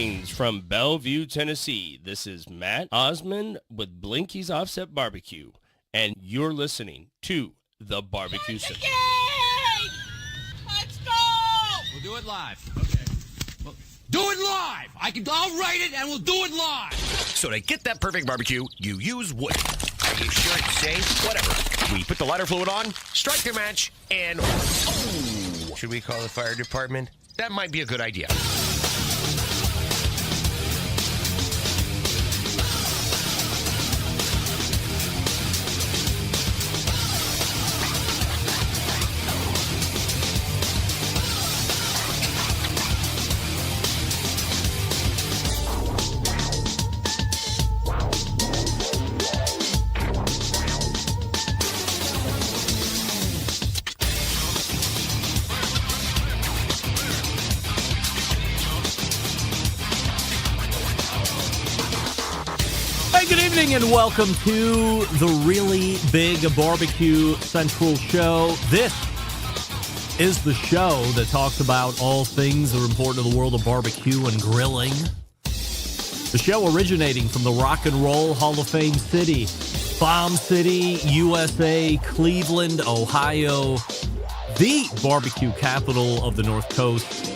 Greetings from Bellevue, Tennessee. This is Matt Osmond with Blinky's Offset Barbecue, and you're listening to The Barbecue Central. Let's go! We'll do it live. Okay. Well, do it live! I'll write it and we'll do it live! So to get that perfect barbecue, you use wood. Are you sure it's safe? Whatever. We put the lighter fluid on, strike the match, and... Oh! Should we call the fire department? That might be a good idea. Good evening and welcome to the Really Big Barbecue Central Show. This is the show that talks about all things that are important to the world of barbecue and grilling. The show originating from the Rock and Roll Hall of Fame city, Bomb City, USA, Cleveland, Ohio, the barbecue capital of the North Coast.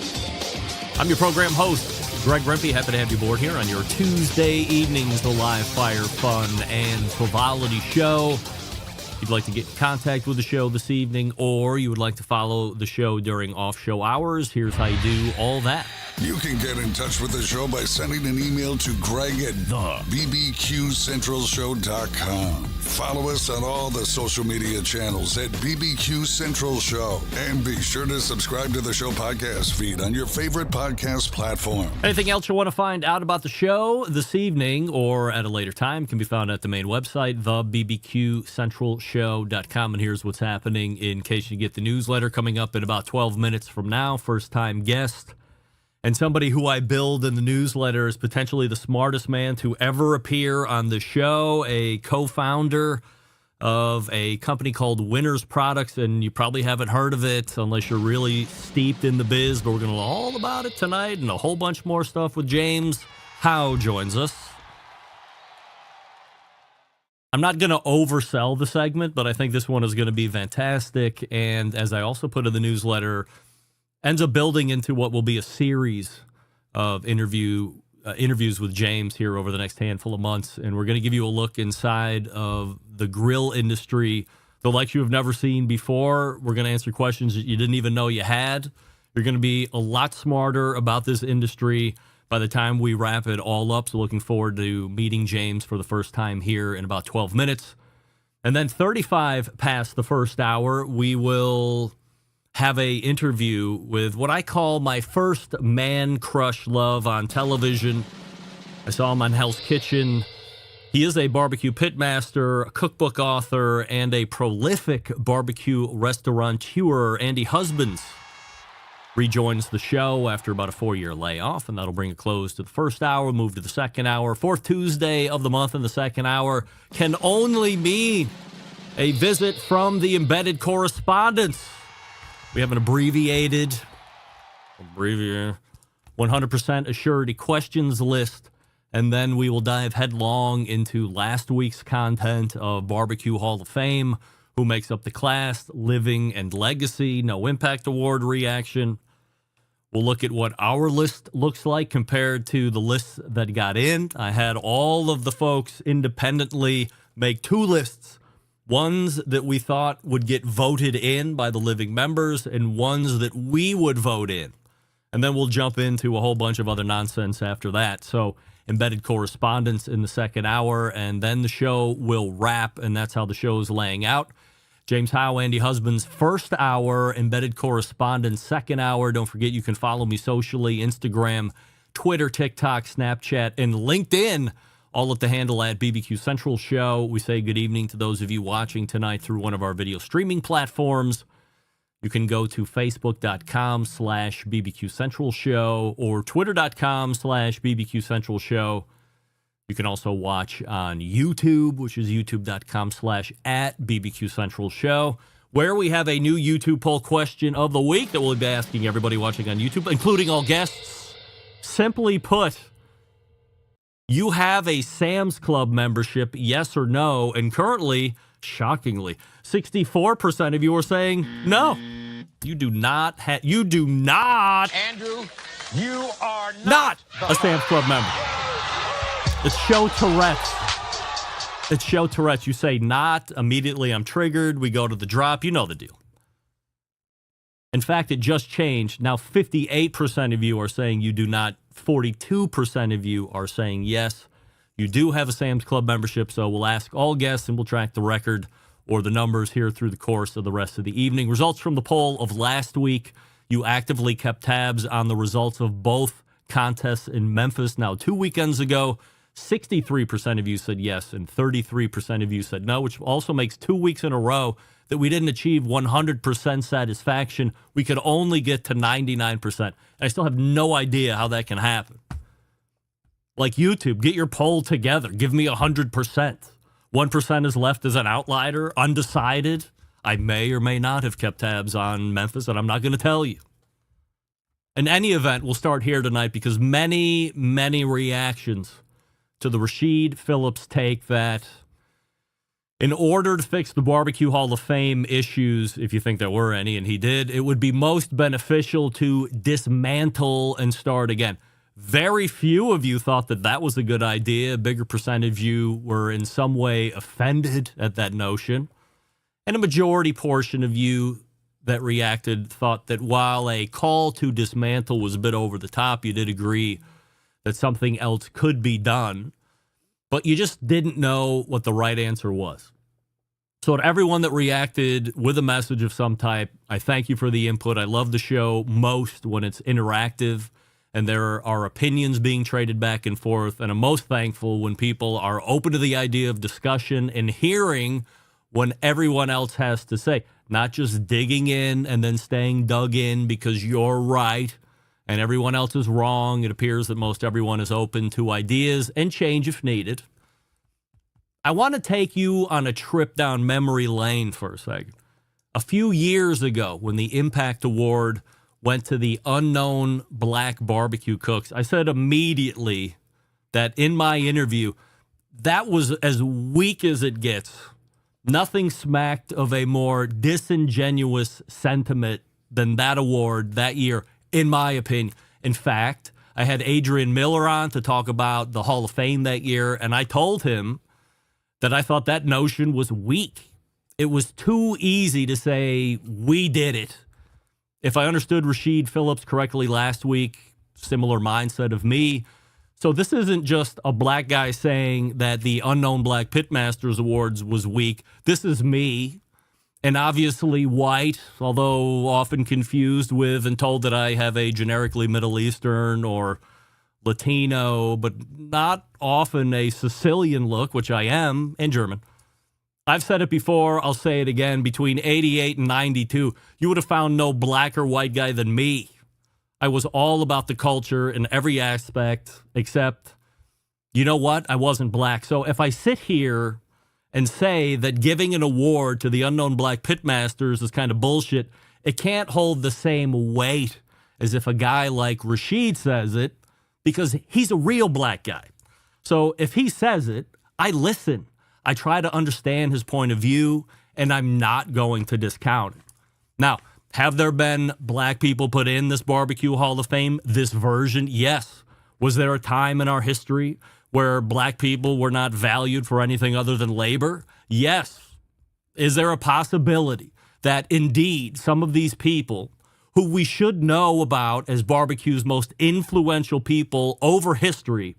I'm your program host, Greg Rempe. Happy to have you aboard here on your Tuesday evenings, the live fire, fun, and frivolity show. If you'd like to get in contact with the show this evening, or you would like to follow the show during off-show hours, here's how you do all that. You can get in touch with the show by sending an email to Greg at bbqcentralshow.com. Follow us on all the social media channels at BBQ Central Show. And be sure to subscribe to the show podcast feed on your favorite podcast platform. Anything else you want to find out about the show this evening or at a later time can be found at the main website, thebbqcentralshow.com. And here's what's happening in case you get the newsletter coming up in about 12 minutes from now. First-time guest and somebody who I build in the newsletter is potentially the smartest man to ever appear on the show, a co-founder of a company called Winners Products, and you probably haven't heard of it unless you're really steeped in the biz, but we're going to know all about it tonight and a whole bunch more stuff with James Howe joins us. I'm not going to oversell the segment, but I think this one is going to be fantastic, and as I also put in the newsletter, ends up building into what will be a series of interviews with James here over the next handful of months. And we're going to give you a look inside of the grill industry, the likes you have never seen before. We're going to answer questions that you didn't even know you had. You're going to be a lot smarter about this industry by the time we wrap it all up. So looking forward to meeting James for the first time here in about 12 minutes. And then 35 past the first hour, we will have a interview with what I call my first man crush love on television. I saw him on Hell's Kitchen. He is a barbecue pitmaster, a cookbook author, and a prolific barbecue restaurateur. Andy Husbands rejoins the show after about a 4-year layoff, and that'll bring a close to the first hour, move to the second hour. Fourth Tuesday of the month in the second hour can only mean a visit from the embedded correspondents. We have an abbreviated 100% assurity questions list, and then we will dive headlong into last week's content of BBQ Hall of Fame, who makes up the class, living and legacy, no impact award reaction. We'll look at what our list looks like compared to the lists that got in. I had all of the folks independently make two lists. Ones that we thought would get voted in by the living members and ones that we would vote in. And then we'll jump into a whole bunch of other nonsense after that. So embedded correspondence in the second hour, and then the show will wrap, and that's how the show is laying out. James Howe, Andy Husbands, first hour, embedded correspondence, second hour. Don't forget you can follow me socially, Instagram, Twitter, TikTok, Snapchat, and LinkedIn. All at the handle at BBQ Central Show. We say good evening to those of you watching tonight through one of our video streaming platforms. You can go to facebook.com/BBQ Central Show or twitter.com/BBQ Central Show. You can also watch on YouTube, which is youtube.com/@BBQ Central Show, where we have a new YouTube poll question of the week that we'll be asking everybody watching on YouTube, including all guests. Simply put, you have a Sam's Club membership, yes or no, and currently, shockingly, 64% of you are saying no. You do not have. You do not. Andrew, you are Not a Sam's Club member. It's show Tourette's. It's show Tourette's. You say not, immediately I'm triggered. We go to the drop. You know the deal. In fact, it just changed. Now 58% of you are saying you do not. 42% of you are saying yes. You do have a Sam's Club membership, so we'll ask all guests and we'll track the record or the numbers here through the course of the rest of the evening. Results from the poll of last week. You actively kept tabs on the results of both contests in Memphis. Now, 2 weekends ago, 63% of you said yes and 33% of you said no, which also makes 2 weeks in a row that we didn't achieve 100% satisfaction. We could only get to 99%. And I still have no idea how that can happen. Like YouTube, get your poll together. Give me 100%. 1% is left as an outlier, undecided. I may or may not have kept tabs on Memphis, and I'm not going to tell you. In any event, we'll start here tonight because many, many reactions to the Rasheed Phillips take that in order to fix the BBQ Hall of Fame issues, if you think there were any, and he did, it would be most beneficial to dismantle and start again. Very few of you thought that that was a good idea. A bigger percentage of you were in some way offended at that notion. And a majority portion of you that reacted thought that while a call to dismantle was a bit over the top, you did agree that something else could be done, but you just didn't know what the right answer was. So to everyone that reacted with a message of some type, I thank you for the input. I love the show most when it's interactive and there are opinions being traded back and forth. And I'm most thankful when people are open to the idea of discussion and hearing what everyone else has to say, not just digging in and then staying dug in because you're right and everyone else is wrong. It appears that most everyone is open to ideas and change if needed. I want to take you on a trip down memory lane for a second. A few years ago, when the Impact Award went to the unknown black barbecue cooks, I said immediately that in my interview, that was as weak as it gets. Nothing smacked of a more disingenuous sentiment than that award that year, in my opinion. In fact, I had Adrian Miller on to talk about the Hall of Fame that year, and I told him that I thought that notion was weak. It was too easy to say, we did it. If I understood Rasheed Phillips correctly last week, similar mindset of me. So this isn't just a black guy saying that the Unknown Black Pitmasters Awards was weak. This is me, and obviously white, although often confused with and told that I have a generically Middle Eastern or Latino, but not often a Sicilian look, which I am, and German. I've said it before, I'll say it again, between 88 and 92, you would have found no blacker white guy than me. I was all about the culture in every aspect, except, you know what? I wasn't black. So if I sit here and say that giving an award to the Unknown Black Pitmasters is kind of bullshit, it can't hold the same weight as if a guy like Rasheed says it, because he's a real black guy. So if he says it, I listen. I try to understand his point of view, and I'm not going to discount it. Now, have there been black people put in this BBQ Hall of Fame, this version? Yes. Was there a time in our history where black people were not valued for anything other than labor? Yes. Is there a possibility that indeed some of these people who we should know about as barbecue's most influential people over history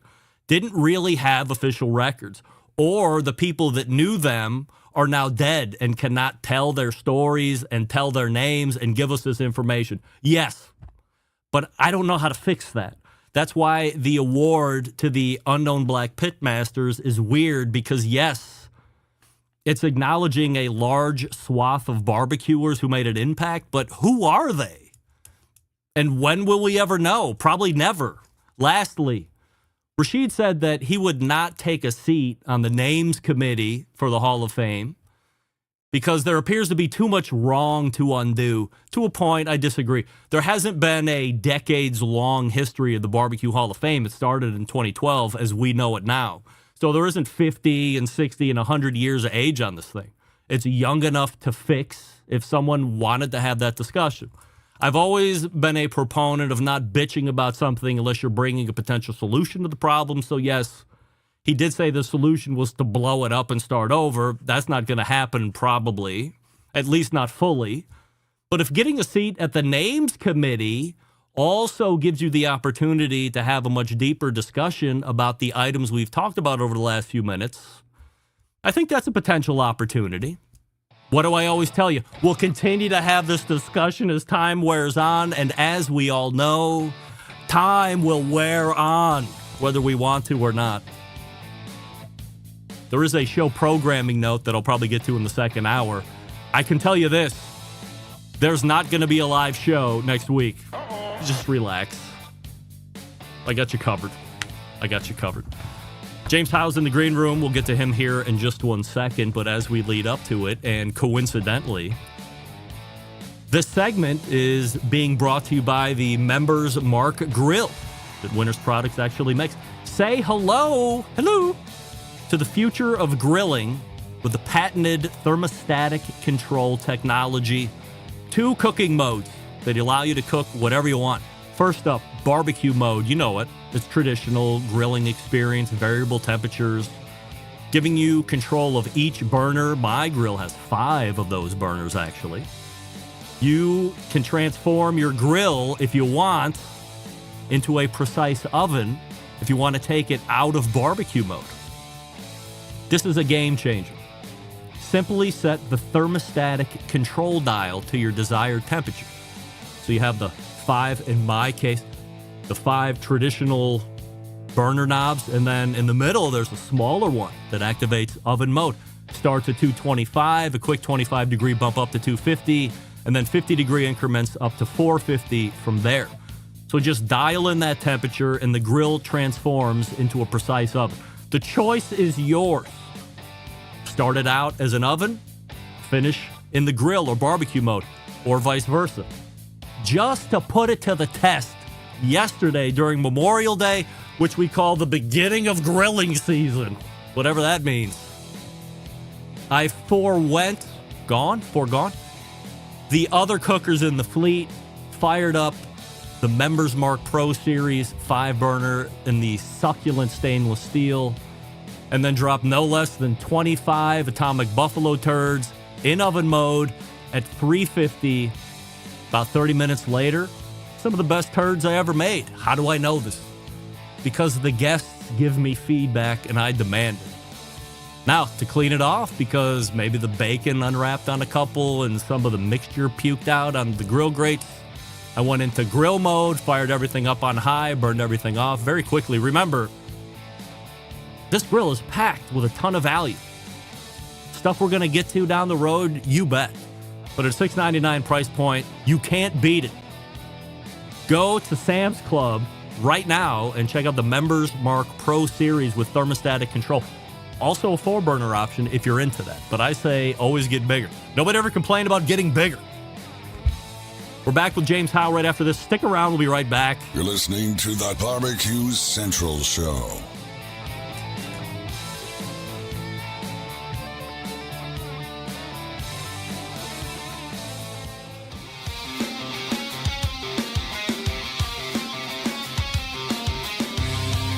didn't really have official records, or the people that knew them are now dead and cannot tell their stories and tell their names and give us this information? Yes, but I don't know how to fix that. That's why the award to the Unknown Black Pitmasters is weird, because yes, it's acknowledging a large swath of barbecuers who made an impact, but who are they? And when will we ever know? Probably never. Lastly, Rasheed said that he would not take a seat on the names committee for the Hall of Fame. because there appears to be too much wrong to undo. To a point, I disagree. There hasn't been a decades-long history of the BBQ Hall of Fame. It started in 2012 as we know it now. So there isn't 50 and 60 and 100 years of age on this thing. It's young enough to fix if someone wanted to have that discussion. I've always been a proponent of not bitching about something unless you're bringing a potential solution to the problem. So yes, he did say the solution was to blow it up and start over. That's not going to happen probably, at least not fully. But if getting a seat at the names committee also gives you the opportunity to have a much deeper discussion about the items we've talked about over the last few minutes, I think that's a potential opportunity. What do I always tell you? We'll continue to have this discussion as time wears on, and as we all know, time will wear on, whether we want to or not. There is a show programming note that I'll probably get to in the second hour. I can tell you this. There's not going to be a live show next week. Just relax. I got you covered. James Howe's in the green room. We'll get to him here in just 1 second. But as we lead up to it, and coincidentally, this segment is being brought to you by the Members Mark Grill that Winners Products actually makes. Say hello to the future of grilling with the patented thermostatic control technology. 2 cooking modes that allow you to cook whatever you want. First up, barbecue mode. You know it. It's traditional grilling experience, variable temperatures, giving you control of each burner. My grill has 5 of those burners, actually. You can transform your grill, if you want, into a precise oven if you want to take it out of barbecue mode. This is a game changer. Simply set the thermostatic control dial to your desired temperature. So you have the 5, in my case, the 5 traditional burner knobs, and then in the middle there's a smaller one that activates oven mode. Starts at 225, a quick 25-degree bump up to 250, and then 50-degree increments up to 450 from there. So just dial in that temperature and the grill transforms into a precise oven. The choice is yours. Start it out as an oven, finish in the grill or barbecue mode, or vice versa. Just to put it to the test, yesterday during Memorial Day, which we call the beginning of grilling season, whatever that means, I forgone the other cookers in the fleet, fired up the Members Mark Pro Series 5-burner in the succulent stainless steel, and then dropped no less than 25 Atomic Buffalo turds in oven mode at 350. About 30 minutes later, some of the best turds I ever made. How do I know this? Because the guests give me feedback and I demand it. Now, to clean it off, because maybe the bacon unwrapped on a couple and some of the mixture puked out on the grill grates, I went into grill mode, fired everything up on high, burned everything off very quickly. Remember, this grill is packed with a ton of value. Stuff we're going to get to down the road, you bet. But at $6.99 price point, you can't beat it. Go to Sam's Club right now and check out the Members Mark Pro Series with thermostatic control. Also a 4-burner option if you're into that. But I say always get bigger. Nobody ever complained about getting bigger. We're back with James Howe right after this. Stick around. We'll be right back. You're listening to the BBQ Central Show.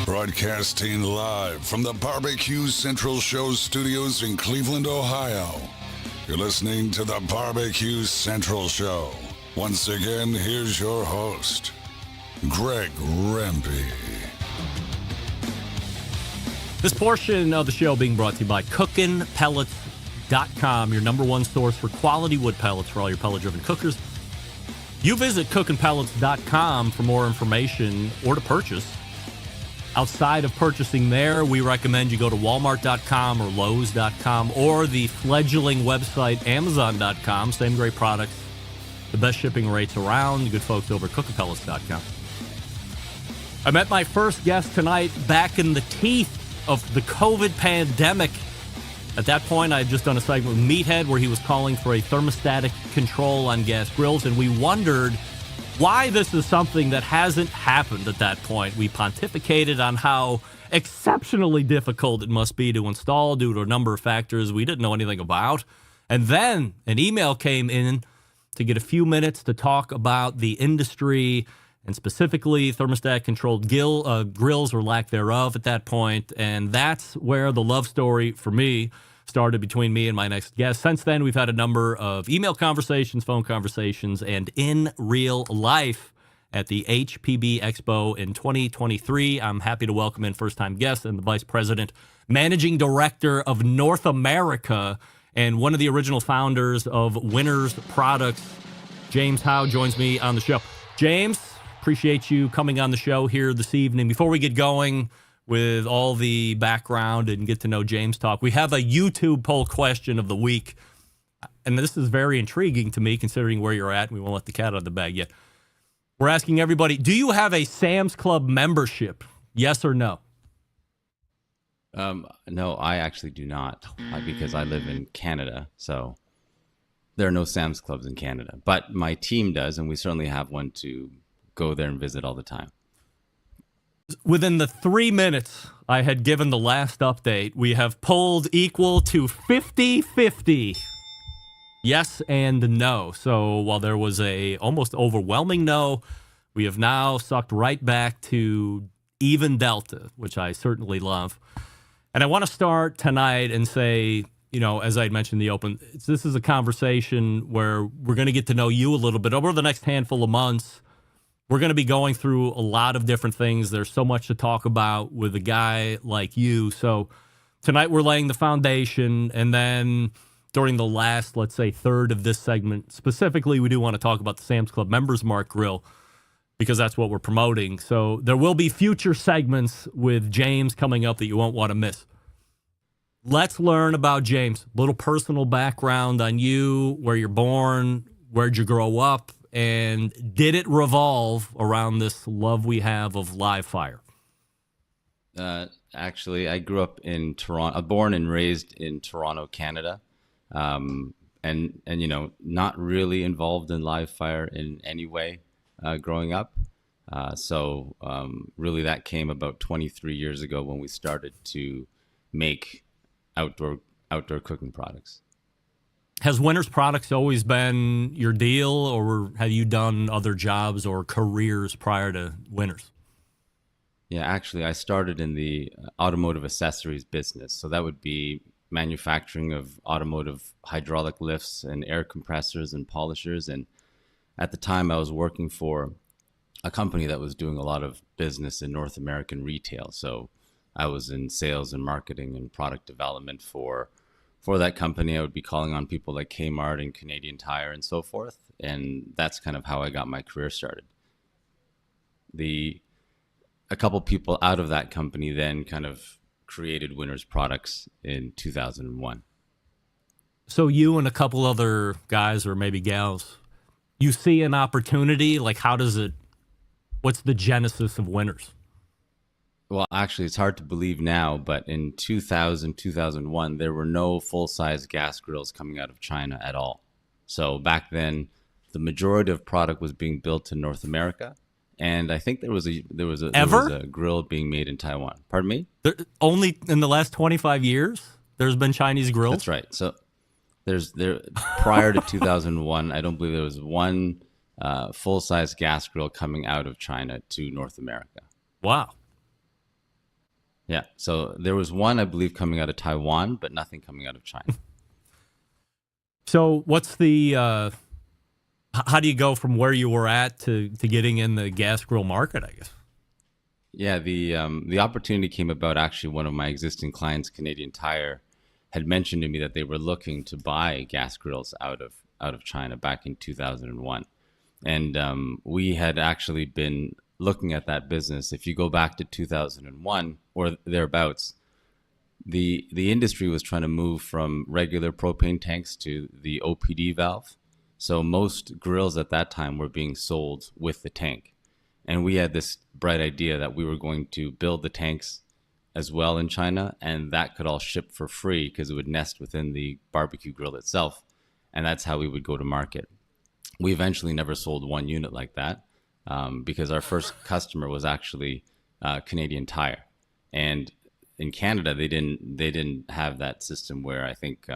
Broadcasting live from the BBQ Central Show studios in Cleveland, Ohio. You're listening to the BBQ Central Show. Once again, here's your host, Greg Rempe. This portion of the show being brought to you by cookinpellets.com, your number one source for quality wood pellets for all your pellet-driven cookers. You visit cookinpellets.com for more information or to purchase. Outside of purchasing there, we recommend you go to walmart.com or lowes.com or the fledgling website amazon.com. Same great products, the best shipping rates around. Good folks over at cookinpellets.com. I met my first guest tonight back in the teeth of the COVID pandemic At that point, I had just done a segment with Meathead where he was calling for a thermostatic control on gas grills, and we wondered why this is something that hasn't happened at that point. We pontificated on how exceptionally difficult it must be to install due to a number of factors we didn't know anything about. And then an email came in to get a few minutes to talk about the industry and specifically thermostat-controlled grills or lack thereof at that point. And that's where the love story for me started between me and my next guest. Since then, we've had a number of email conversations, phone conversations, and in real life at the HPB Expo in 2023. I'm happy to welcome in first-time guest and the Vice President, Managing Director of North America, and one of the original founders of Winners Products. James Howe joins me on the show. James, appreciate you coming on the show here this evening. Before we get going with all the background and get to know James talk, we have a YouTube poll question of the week. And this is very intriguing to me considering where you're at. We won't let the cat out of the bag yet. We're asking everybody, do you have a Sam's Club membership? Yes or no? No, I actually do not, because I live in Canada, so there are no Sam's Clubs in Canada. But my team does, and we certainly have one to go there and visit all the time. Within the 3 minutes I had given the last update, we have polled equal to 50-50. Yes and no. So while there was a almost overwhelming no, we have now sucked right back to even delta, which I certainly love. And I want to start tonight and say, you know, as I mentioned in the open, this is a conversation where we're going to get to know you a little bit over the next handful of months. We're going to be going through a lot of different things. There's so much to talk about with a guy like you. So tonight we're laying the foundation, and then during the last, let's say, third of this segment, specifically, we do want to talk about the Sam's Club Members Mark Grill, because that's what we're promoting. So there will be future segments with James coming up that you won't want to miss. Let's learn about James. A little personal background on you, where you're born, where'd you grow up, and did it revolve around this love we have of live fire? Actually, I grew up in Toronto, born and raised in Toronto, Canada. And you know, not really involved in live fire in any way growing up. So really that came about 23 years ago when we started to make outdoor cooking products. Has Winners Products always been your deal, or have you done other jobs or careers prior to Winners? Yeah, actually, I started in the automotive accessories business. So that would be manufacturing of automotive hydraulic lifts and air compressors and polishers. And at the time, I was working for a company that was doing a lot of business in North American retail. So I was in sales and marketing and product development for that company. I would be calling on people like Kmart and Canadian Tire and so forth. And that's kind of how I got my career started. A couple people out of that company then kind of created Winners Products in 2001. So you and a couple other guys or maybe gals, you see an opportunity, like what's the genesis of Winners? Well, actually, it's hard to believe now, but in 2001, there were no full-size gas grills coming out of China at all. So back then, the majority of product was being built in North America, and I think there was a grill being made in Taiwan. Pardon me? Only in the last 25 years, there's been Chinese grills? That's right. So prior to 2001, I don't believe there was one full-size gas grill coming out of China to North America. Wow. Yeah, so there was one, I believe, coming out of Taiwan, but nothing coming out of China. So what's how do you go from where you were at to getting in the gas grill market, I guess? Yeah, the opportunity came about. Actually, one of my existing clients, Canadian Tire, had mentioned to me that they were looking to buy gas grills out of China back in 2001. And we had actually been looking at that business. If you go back to 2001 or thereabouts, the industry was trying to move from regular propane tanks to the OPD valve. So most grills at that time were being sold with the tank. And we had this bright idea that we were going to build the tanks, as well in China, and that could all ship for free because it would nest within the barbecue grill itself, and that's how we would go to market. We eventually never sold one unit like that because our first customer was actually Canadian Tire, and in Canada they didn't have that system where I think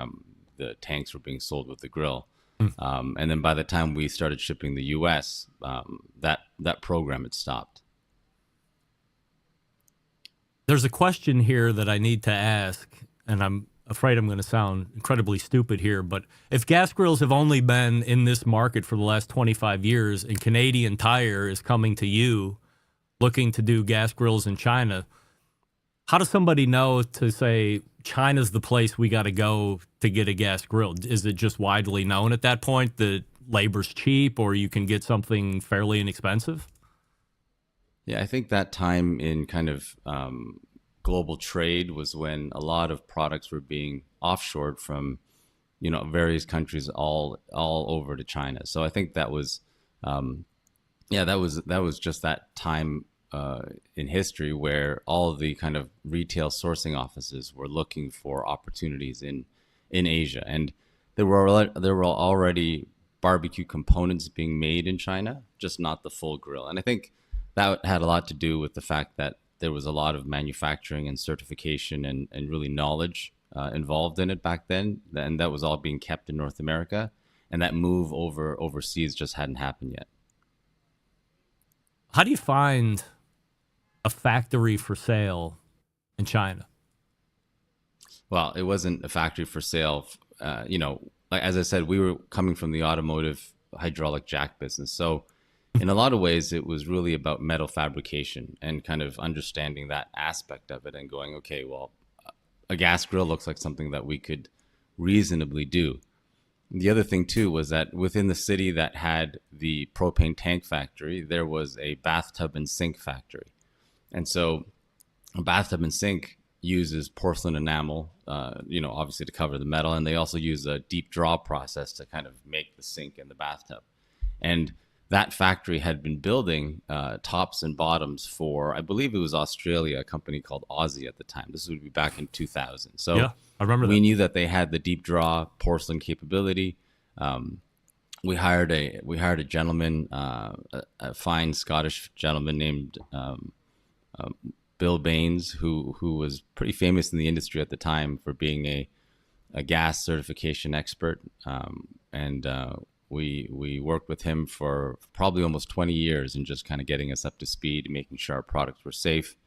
the tanks were being sold with the grill. And then by the time we started shipping the U.S., that program had stopped. There's a question here that I need to ask, and I'm afraid I'm going to sound incredibly stupid here, but if gas grills have only been in this market for the last 25 years and Canadian Tire is coming to you looking to do gas grills in China, how does somebody know to say China's the place we got to go to get a gas grill? Is it just widely known at that point that labor's cheap or you can get something fairly inexpensive? Yeah, I think that time in kind of global trade was when a lot of products were being offshored from, various countries all over to China. So I think that was, that was just that time in history where all of the kind of retail sourcing offices were looking for opportunities in Asia, and there were already barbecue components being made in China, just not the full grill. And I think that had a lot to do with the fact that there was a lot of manufacturing and certification and really knowledge involved in it back then, and that was all being kept in North America, and that move overseas just hadn't happened yet. How do you find a factory for sale in China? Well, it wasn't a factory for sale. Like as I said, we were coming from the automotive hydraulic jack business, so in a lot of ways, it was really about metal fabrication and kind of understanding that aspect of it and going, okay, well, a gas grill looks like something that we could reasonably do. The other thing, too, was that within the city that had the propane tank factory, there was a bathtub and sink factory. And so a bathtub and sink uses porcelain enamel, obviously to cover the metal. And they also use a deep draw process to kind of make the sink in the bathtub. And that factory had been building tops and bottoms for, I believe it was Australia, a company called Aussie at the time. This would be back in 2000. So yeah, I remember we knew that they had the deep draw porcelain capability. We hired a gentleman, a fine Scottish gentleman named Bill Baines, who was pretty famous in the industry at the time for being a gas certification expert, We worked with him for probably almost 20 years and just kind of getting us up to speed, making sure our products were safe,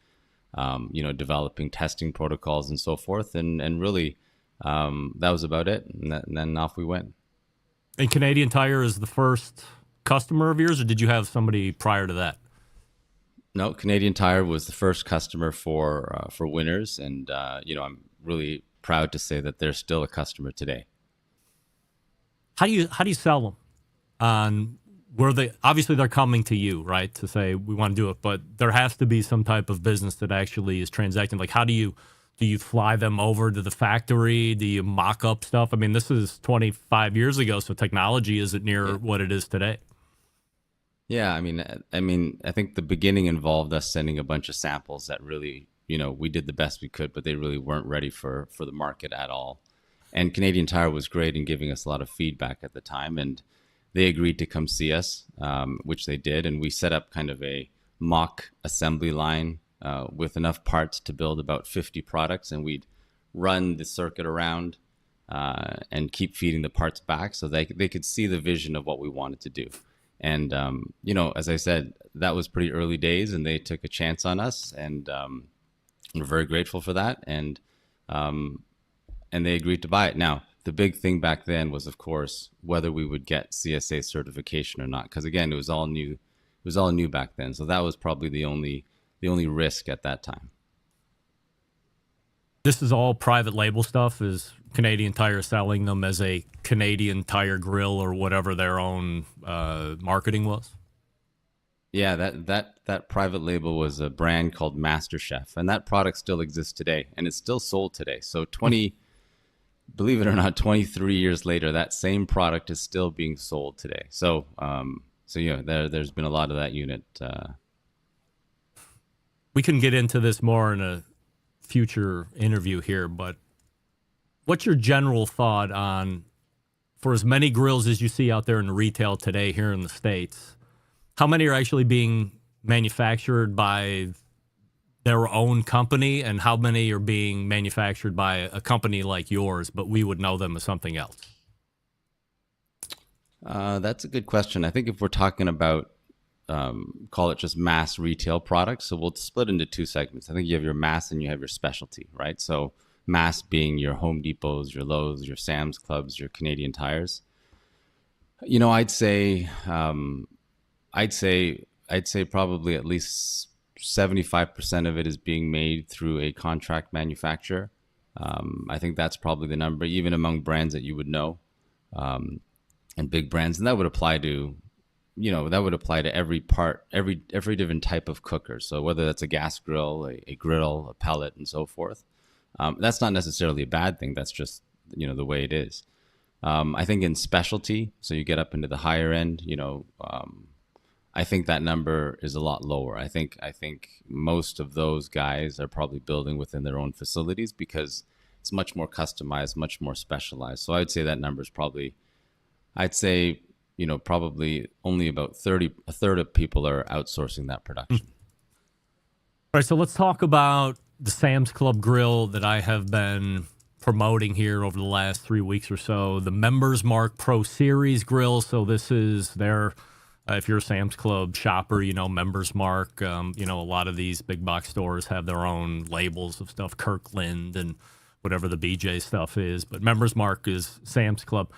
developing testing protocols and so forth. And really, that was about it. And then off we went. And Canadian Tire is the first customer of yours, or did you have somebody prior to that? No, Canadian Tire was the first customer for Winners. And, I'm really proud to say that they're still a customer today. How do you sell them? On where obviously they're coming to you, right, to say we want to do it, but there has to be some type of business that actually is transacting. Like, how do you fly them over to the factory? Do you mock up stuff? I mean, this is 25 years ago, so technology isn't near what it is today. Yeah, I mean, I think the beginning involved us sending a bunch of samples that really, we did the best we could, but they really weren't ready for the market at all. And Canadian Tire was great in giving us a lot of feedback at the time, and they agreed to come see us, which they did, and we set up kind of a mock assembly line with enough parts to build about 50 products, and we'd run the circuit around and keep feeding the parts back so they could see the vision of what we wanted to do. And, as I said, that was pretty early days, and they took a chance on us, and we're very grateful for that. And they agreed to buy it. Now, the big thing back then was, of course, whether we would get CSA certification or not, because again, it was all new. It was all new back then, so that was probably the only risk at that time. This is all private label stuff. Is Canadian Tire selling them as a Canadian Tire grill or whatever their own marketing was? Yeah, that private label was a brand called MasterChef, and that product still exists today, and it's still sold today. So believe it or not, 23 years later, that same product is still being sold today. So, there's been a lot of that unit. We can get into this more in a future interview here, but what's your general thought on, for as many grills as you see out there in retail today here in the States, how many are actually being manufactured by their own company, and how many are being manufactured by a company like yours, but we would know them as something else? That's a good question. I think if we're talking about, call it just mass retail products, so we'll split into two segments. I think you have your mass and you have your specialty, right? So mass being your Home Depots, your Lowe's, your Sam's Clubs, your Canadian Tires. I'd say probably at least 75% of it is being made through a contract manufacturer. I think that's probably the number, even among brands that you would know, and big brands. And that would apply to, every part, every different type of cooker. So whether that's a gas grill, a griddle, a pellet, and so forth. That's not necessarily a bad thing. That's just, the way it is. I think in specialty, so you get up into the higher end, I think that number is a lot lower. I think most of those guys are probably building within their own facilities because it's much more customized, much more specialized. So I'd say that number is probably, probably only about a third of people are outsourcing that production. All right, so let's talk about the Sam's Club grill that I have been promoting here over the last 3 weeks or so, the Members Mark Pro Series grill. So this is their, if you're a Sam's Club shopper, Members Mark, a lot of these big box stores have their own labels of stuff, Kirkland and whatever the BJ stuff is, but Members Mark is Sam's Club.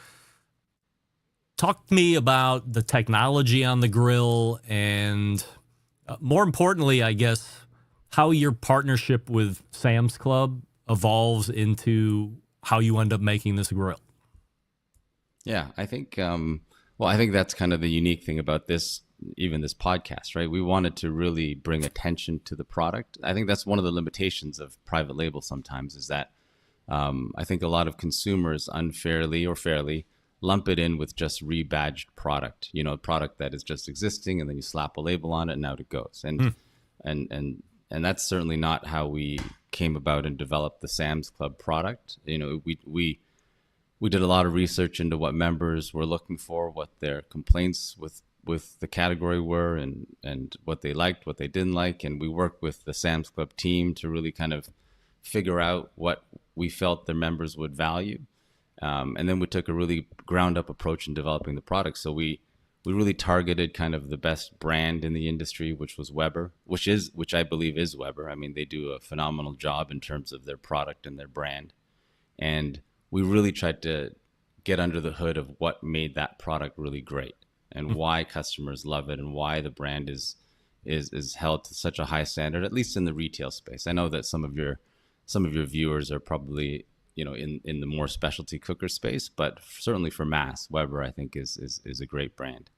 Talk to me about the technology on the grill and more importantly, I guess, how your partnership with Sam's Club evolves into how you end up making this grill. Yeah, I think, I think that's kind of the unique thing about this podcast, right? We wanted to really bring attention to the product. I think that's one of the limitations of private label sometimes is that I think a lot of consumers unfairly or fairly lump it in with just rebadged product, a product that is just existing and then you slap a label on it and out it goes. And that's certainly not how we came about and developed the Sam's Club product. We did a lot of research into what members were looking for, what their complaints with the category were, and what they liked, what they didn't like. And we worked with the Sam's Club team to really kind of figure out what we felt their members would value. And then we took a really ground up approach in developing the product. So we really targeted kind of the best brand in the industry, which was Weber, which I believe is Weber. I mean, they do a phenomenal job in terms of their product and their brand. And we really tried to get under the hood of what made that product really great and why customers love it and why the brand is held to such a high standard, at least in the retail space. I know that some of your viewers are probably, in the more specialty cooker space, but certainly for mass, Weber, I think is a great brand.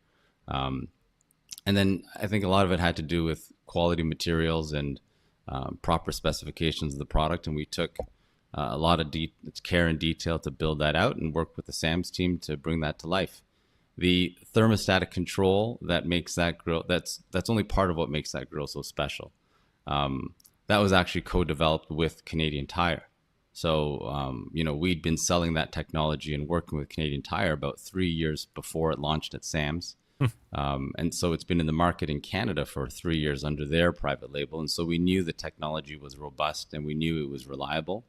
And then I think a lot of it had to do with quality materials and proper specifications of the product. And we took a lot of care and detail to build that out and work with the Sam's team to bring that to life. The thermostatic control that makes that grill, that's only part of what makes that grill so special. That was actually co-developed with Canadian Tire. So, we'd been selling that technology and working with Canadian Tire about 3 years before it launched at Sam's. And so it's been in the market in Canada for 3 years under their private label. And so we knew the technology was robust and we knew it was reliable.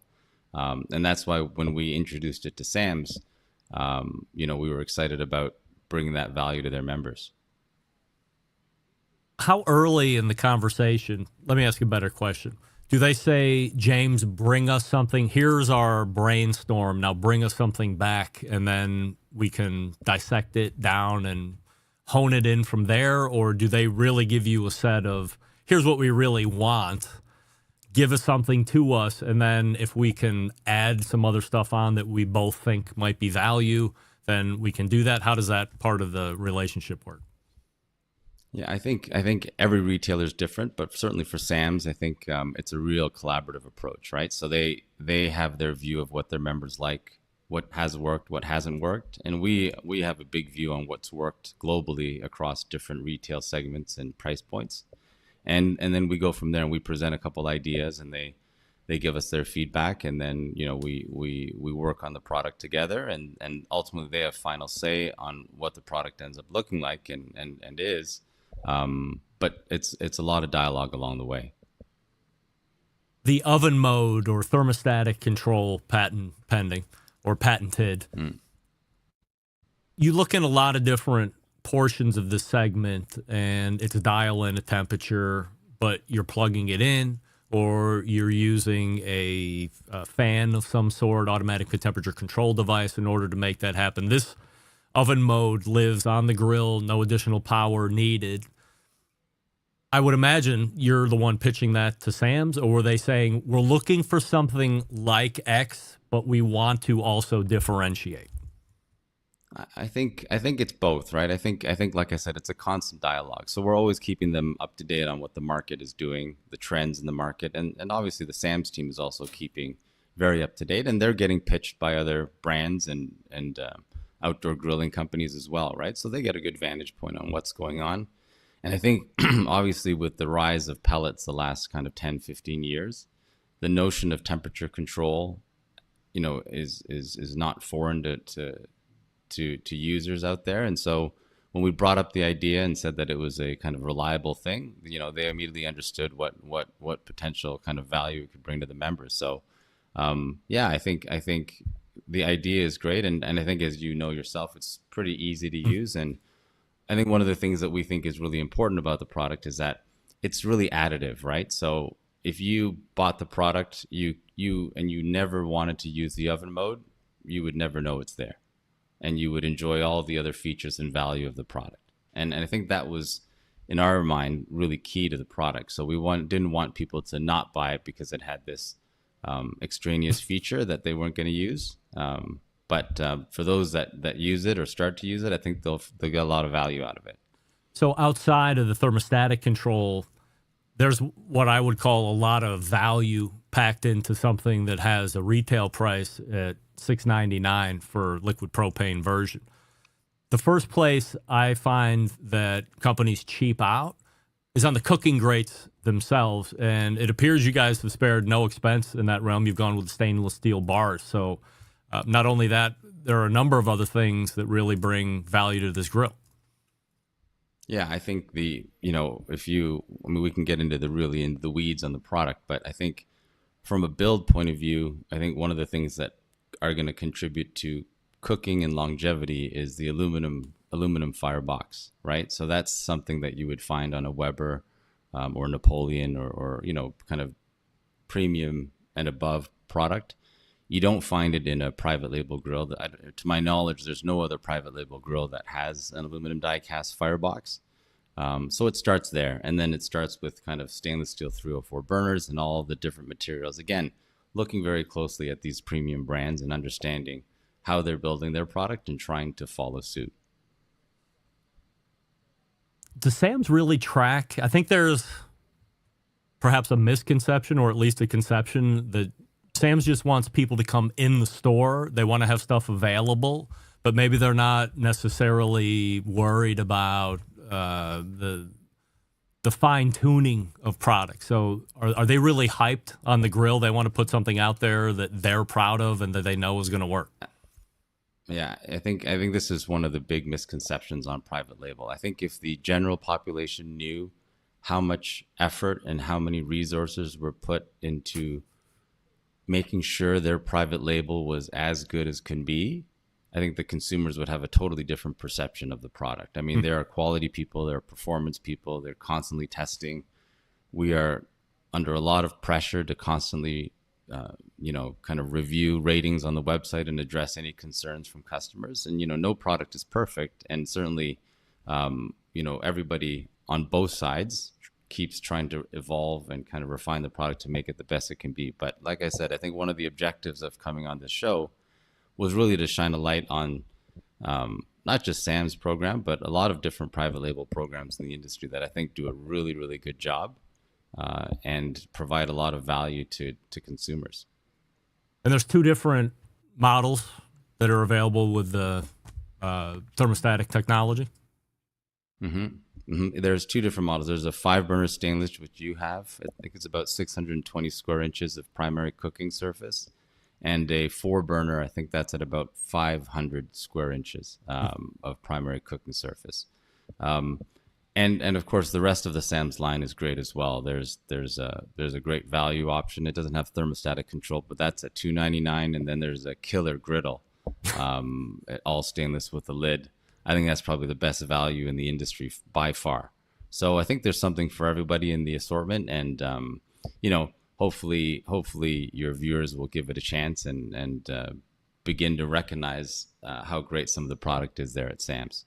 And that's why when we introduced it to Sam's, we were excited about bringing that value to their members. How early in the conversation, let me ask you a better question. Do they say, James, bring us something? Here's our brainstorm. Now bring us something back, and then we can dissect it down and hone it in from there? Or do they really give you a set of, here's what we really want, give us something to us, and then if we can add some other stuff on that we both think might be value, then we can do that? How does that part of the relationship work? Yeah, I think every retailer is different, but certainly for Sam's, I think it's a real collaborative approach, right? So they have their view of what their members like, what has worked, what hasn't worked, and we have a big view on what's worked globally across different retail segments and price points, and then we go from there and we present a couple ideas, and they give us their feedback, and then we work on the product together, and ultimately they have final say on what the product ends up looking like and is. But it's a lot of dialogue along the way. The oven mode or thermostatic control patent pending or patented. You look in a lot of different portions of this segment, and it's dial in a temperature, but you're plugging it in, or you're using a fan of some sort, automatic temperature control device in order to make that happen. This oven mode lives on the grill, no additional power needed. I would imagine you're the one pitching that to Sam's, or were they saying, we're looking for something like X, but we want to also differentiate? I think it's both, right? I think like I said, it's a constant dialogue. So we're always keeping them up to date on what the market is doing, the trends in the market, and obviously the Sam's team is also keeping very up to date, and they're getting pitched by other brands and outdoor grilling companies as well, right? So they get a good vantage point on what's going on. And I think obviously with the rise of pellets the last kind of 10, 15 years, the notion of temperature control, is not foreign to users out there. And so when we brought up the idea and said that it was a kind of reliable thing, they immediately understood what potential kind of value it could bring to the members. So I think the idea is great, and I think, as you know yourself, it's pretty easy to use. And I think one of the things that we think is really important about the product is that it's really additive, right? So if you bought the product, you never wanted to use the oven mode, you would never know it's there, and you would enjoy all the other features and value of the product. And I think that was, in our mind, really key to the product. So we didn't want people to not buy it because it had this extraneous feature that they weren't going to use. But for those that use it or start to use it, I think they'll get a lot of value out of it. So outside of the thermostatic control, there's what I would call a lot of value packed into something that has a retail price at $6.99 for liquid propane version. The first place I find that companies cheap out is on the cooking grates themselves, and it appears you guys have spared no expense in that realm. You've gone with stainless steel bars. So not only that, there are a number of other things that really bring value to this grill. Yeah, I think we can get into the weeds on the product, but I think from a build point of view, I think one of the things that are going to contribute to cooking and longevity is the aluminum firebox, right? So that's something that you would find on a Weber or Napoleon or kind of premium and above product. You don't find it in a private label grill. To my knowledge, there's no other private label grill that has an aluminum die-cast firebox. So it starts there, and then it starts with kind of stainless steel 304 burners and all the different materials. Again, looking very closely at these premium brands and understanding how they're building their product and trying to follow suit. Does Sam's really track? I think there's perhaps a misconception, or at least a conception, that Sam's just wants people to come in the store. They want to have stuff available, but maybe they're not necessarily worried about the fine tuning of products. So are they really hyped on the grill? They want to put something out there that they're proud of and that they know is going to work. Yeah, I think this is one of the big misconceptions on private label. I think if the general population knew how much effort and how many resources were put into making sure their private label was as good as can be, I think the consumers would have a totally different perception of the product. I mean, there are quality people, there are performance people, they're constantly testing. We are under a lot of pressure to constantly, kind of review ratings on the website and address any concerns from customers. And, no product is perfect. And certainly, everybody on both sides keeps trying to evolve and kind of refine the product to make it the best it can be. But like I said, I think one of the objectives of coming on this show was really to shine a light on not just Sam's program, but a lot of different private label programs in the industry that I think do a really, really good job and provide a lot of value to consumers. And there's two different models that are available with the thermostatic technology. Mm-hmm. There's two different models. There's a 5-burner stainless, which you have. I think it's about 620 square inches of primary cooking surface. And a 4-burner, I think that's at about 500 square inches of primary cooking surface. And of course, the rest of the Sam's line is great as well. There's a great value option. It doesn't have thermostatic control, but that's at $299. And then there's a killer griddle, all stainless with a lid. I think that's probably the best value in the industry by far. So I think there's something for everybody in the assortment, and hopefully your viewers will give it a chance and begin to recognize how great some of the product is there at Sam's.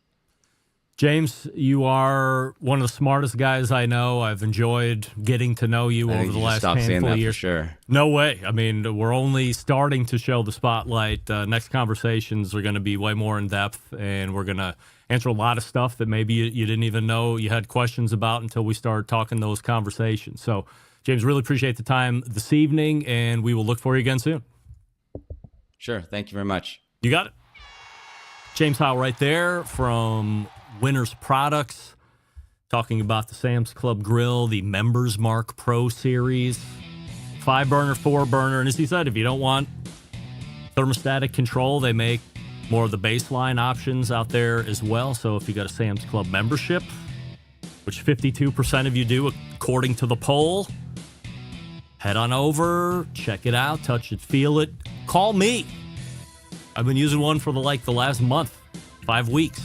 James, you are one of the smartest guys I know. I've enjoyed getting to know you over the last handful of years. For sure. No way. I mean, we're only starting to show the spotlight. Next conversations are going to be way more in depth, and we're going to answer a lot of stuff that maybe you didn't even know you had questions about until we started talking those conversations. So, James, really appreciate the time this evening, and we will look for you again soon. Sure. Thank you very much. You got it. James Howe right there from Winners Products, talking about the Sam's Club Grill, the Members Mark Pro Series, 5-burner, 4-burner. And as he said, if you don't want thermostatic control, they make more of the baseline options out there as well. So if you got a Sam's Club membership, which 52% of you do according to the poll, head on over, check it out, touch it, feel it. Call me. I've been using one for the last month, 5 weeks.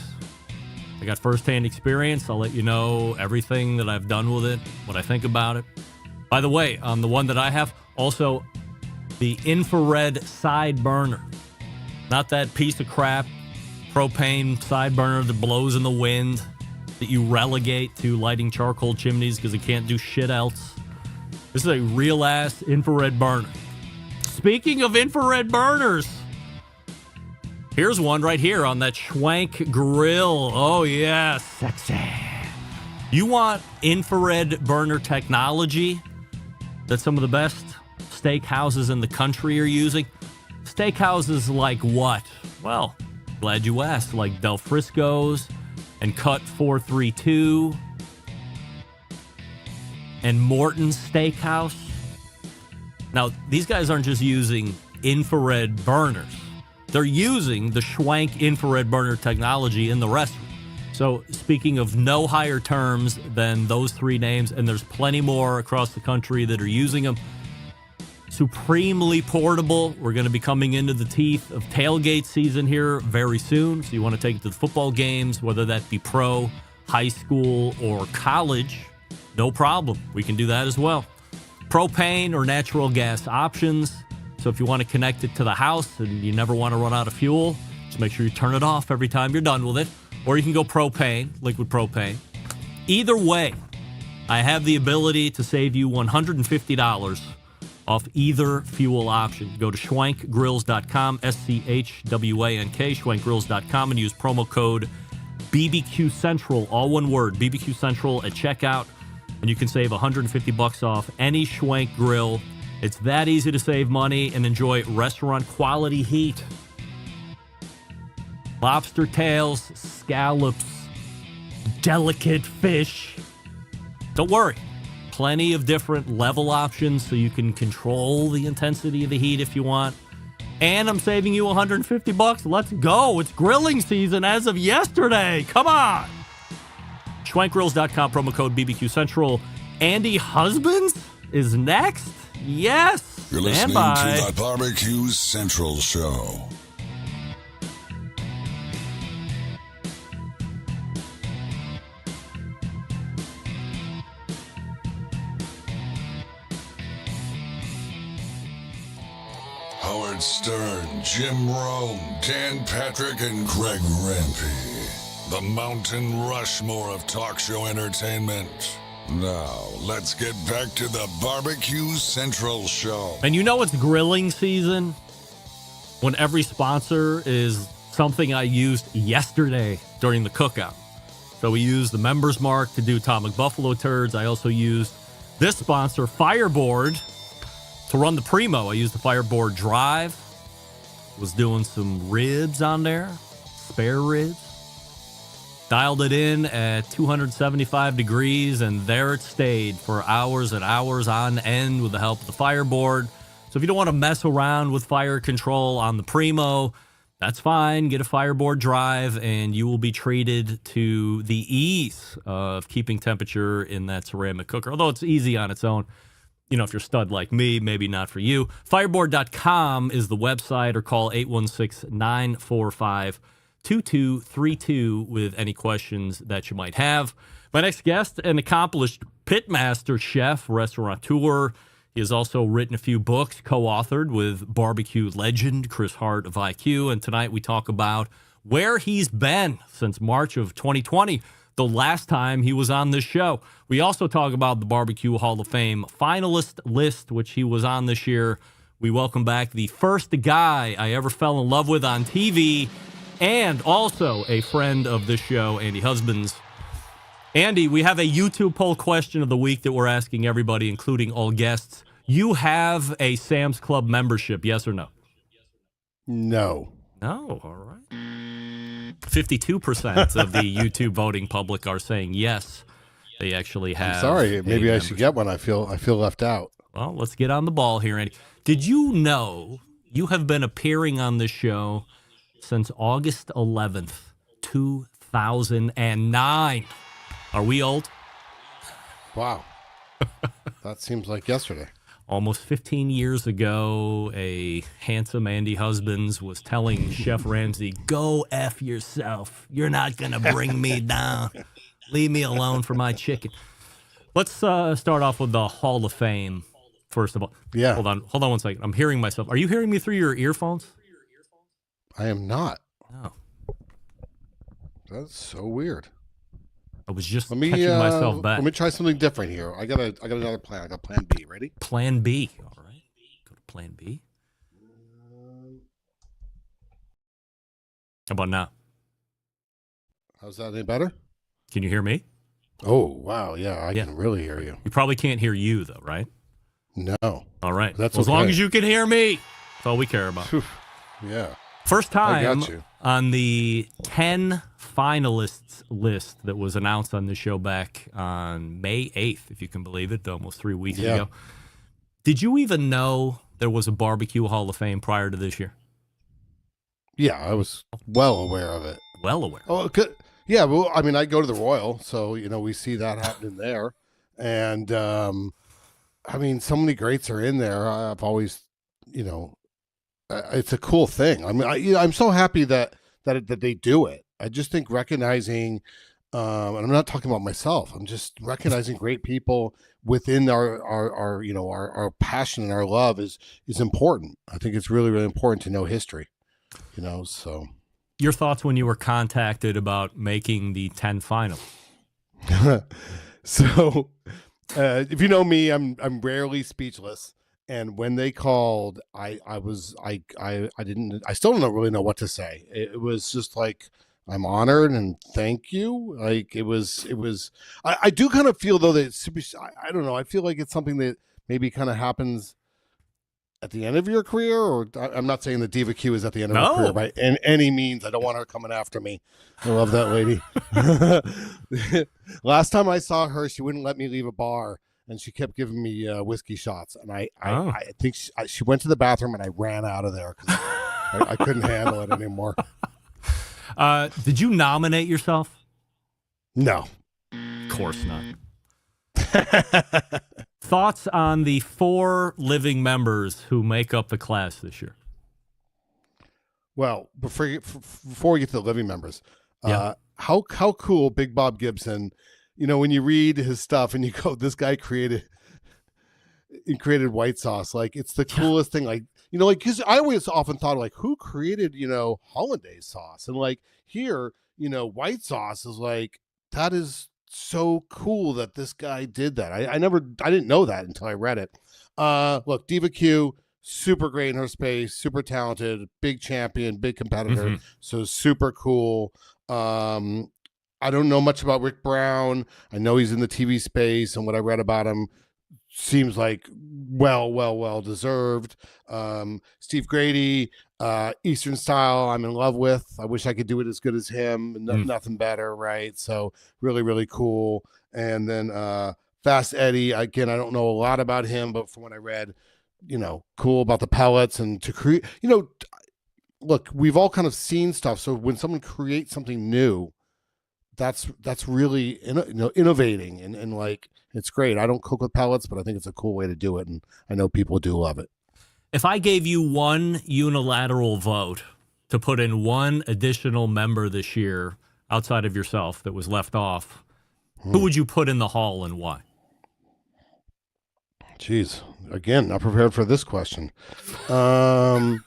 I got firsthand experience. I'll let you know everything that I've done with it, what I think about it. By the way, the one that I have, also the infrared side burner. Not that piece of crap propane side burner that blows in the wind that you relegate to lighting charcoal chimneys because it can't do shit else. This is a real-ass infrared burner. Speaking of infrared burners, here's one right here on that Schwank grill. Oh, yeah, sexy. You want infrared burner technology that some of the best steakhouses in the country are using? Steakhouses like what? Well, glad you asked. Like Del Frisco's and Cut 432 and Morton's Steakhouse. Now, these guys aren't just using infrared burners. They're using the Schwank infrared burner technology in the restaurant. So speaking of no higher terms than those 3 names, and there's plenty more across the country that are using them. Supremely portable. We're going to be coming into the teeth of tailgate season here very soon. So you want to take it to the football games, whether that be pro, high school, or college, no problem. We can do that as well. Propane or natural gas options. So if you want to connect it to the house and you never want to run out of fuel, just make sure you turn it off every time you're done with it. Or you can go propane, liquid propane. Either way, I have the ability to save you $150 off either fuel option. Go to schwankgrills.com, SCHWANK, schwankgrills.com, and use promo code BBQ Central, all one word, BBQ Central at checkout, and you can save $150 off any Schwank grill. It's that easy to save money and enjoy restaurant quality heat. Lobster tails, scallops, delicate fish. Don't worry. Plenty of different level options so you can control the intensity of the heat if you want. And I'm saving you $150. Let's go. It's grilling season as of yesterday. Come on. Schwankgrills.com, promo code BBQ Central. Andy Husbands is next. Yes. You're listening to the BBQ Central Show. Howard Stern, Jim Rome, Dan Patrick, and Greg Rempe. The Mountain Rushmore of talk show entertainment. Now, let's get back to the BBQ Central Show. And you know it's grilling season when every sponsor is something I used yesterday during the cookout. So we used the Members Mark to do Atomic Buffalo Turds. I also used this sponsor, Fireboard, to run the Primo. I used the Fireboard Drive. Was doing some ribs on there, spare ribs. Dialed it in at 275 degrees, and there it stayed for hours and hours on end with the help of the fireboard. So if you don't want to mess around with fire control on the Primo, that's fine. Get a fireboard drive, and you will be treated to the ease of keeping temperature in that ceramic cooker. Although it's easy on its own. You know, if you're a stud like me, maybe not for you. Fireboard.com is the website, or call 816-945-2232 with any questions that you might have. My next guest, an accomplished pitmaster, chef, restaurateur. He has also written a few books, co-authored with barbecue legend Chris Hart of IQ. And tonight we talk about where he's been since March of 2020, the last time he was on this show. We also talk about the BBQ Hall of Fame finalist list, which he was on this year. We welcome back the first guy I ever fell in love with on TV, and also a friend of this show, Andy Husbands. Andy, we have a YouTube poll question of the week that we're asking everybody, including all guests. You have a Sam's Club membership, yes or no? No. No, all right. 52% of the YouTube voting public are saying yes. They actually have. I'm sorry, maybe I should get one. I feel left out. Well, let's get on the ball here, Andy. Did you know you have been appearing on this show since August 11th, 2009? Are we old? Wow. That seems like yesterday. Almost 15 years ago, a handsome Andy Husbands was telling Chef Ramsay, "Go F yourself. You're not going to bring me down. Leave me alone for my chicken." Let's start off with the Hall of Fame, first of all. Yeah. Hold on 1 second. I'm hearing myself. Are you hearing me through your earphones? I am not. No. That's so weird. I was just catching myself back. Let me try something different here. I got another plan. I got plan B. Ready? Plan B. All right. Go to plan B. How about now? How's that any better? Can you hear me? Oh, wow. Yeah, I can really hear you. You probably can't hear you, though, right? No. All right. That's As long okay. as you can hear me. That's all we care about. Yeah. First time got you. on the 10 finalists list that was announced on the show back on May 8th, if you can believe it, almost 3 weeks ago. Did you even know there was a BBQ Hall of Fame prior to this year? Yeah, I was well aware of it. Well aware. Oh, good. Yeah, well, I mean, I go to the Royal, so, we see that happening there. And, I mean, so many greats are in there. I've always, it's a cool thing. I mean, I'm so happy that they do it. I just think recognizing, and I'm not talking about myself. I'm just recognizing great people within our passion and our love is important. I think it's really, really important to know history. So. Your thoughts when you were contacted about making the 10 finals? So, if you know me, I'm rarely speechless. And when they called, I still don't really know what to say. It was just like, I'm honored and thank you. Like I do kind of feel though that I don't know. I feel like it's something that maybe kind of happens at the end of your career, or I'm not saying that Diva Q is at the end of her career by any means. I don't want her coming after me. I love that lady. Last time I saw her, she wouldn't let me leave a bar. And she kept giving me whiskey shots, and I think she went to the bathroom, and I ran out of there because I couldn't handle it anymore. Did you nominate yourself? No, of course not. Thoughts on the 4 living members who make up the class this year? Well, before we get to the living members, how cool Big Bob Gibson. When you read his stuff and you go, this guy created white sauce. Like, it's the coolest thing. Like, because I always often thought, like, who created, hollandaise sauce? And like here, white sauce is like, that is so cool that this guy did that. I didn't know that until I read it. Look, Diva Q, super great in her space, super talented, big champion, big competitor. So super cool. I don't know much about Rick Brown. I know he's in the TV space, and what I read about him seems like well deserved. Steve Grady, Eastern style, I'm in love with. I wish I could do it as good as him. Nothing better, right? So really, really cool. And then Fast Eddie, again, I don't know a lot about him, but from what I read, cool about the pellets and to create, look, we've all kind of seen stuff. So when someone creates something new, that's really innovating and like it's great. I don't cook with pellets, but I think it's a cool way to do it, and I know people do love it. If I gave you one unilateral vote to put in one additional member this year outside of yourself that was left off, who would you put in the hall and why? Jeez, again, not prepared for this question. It's a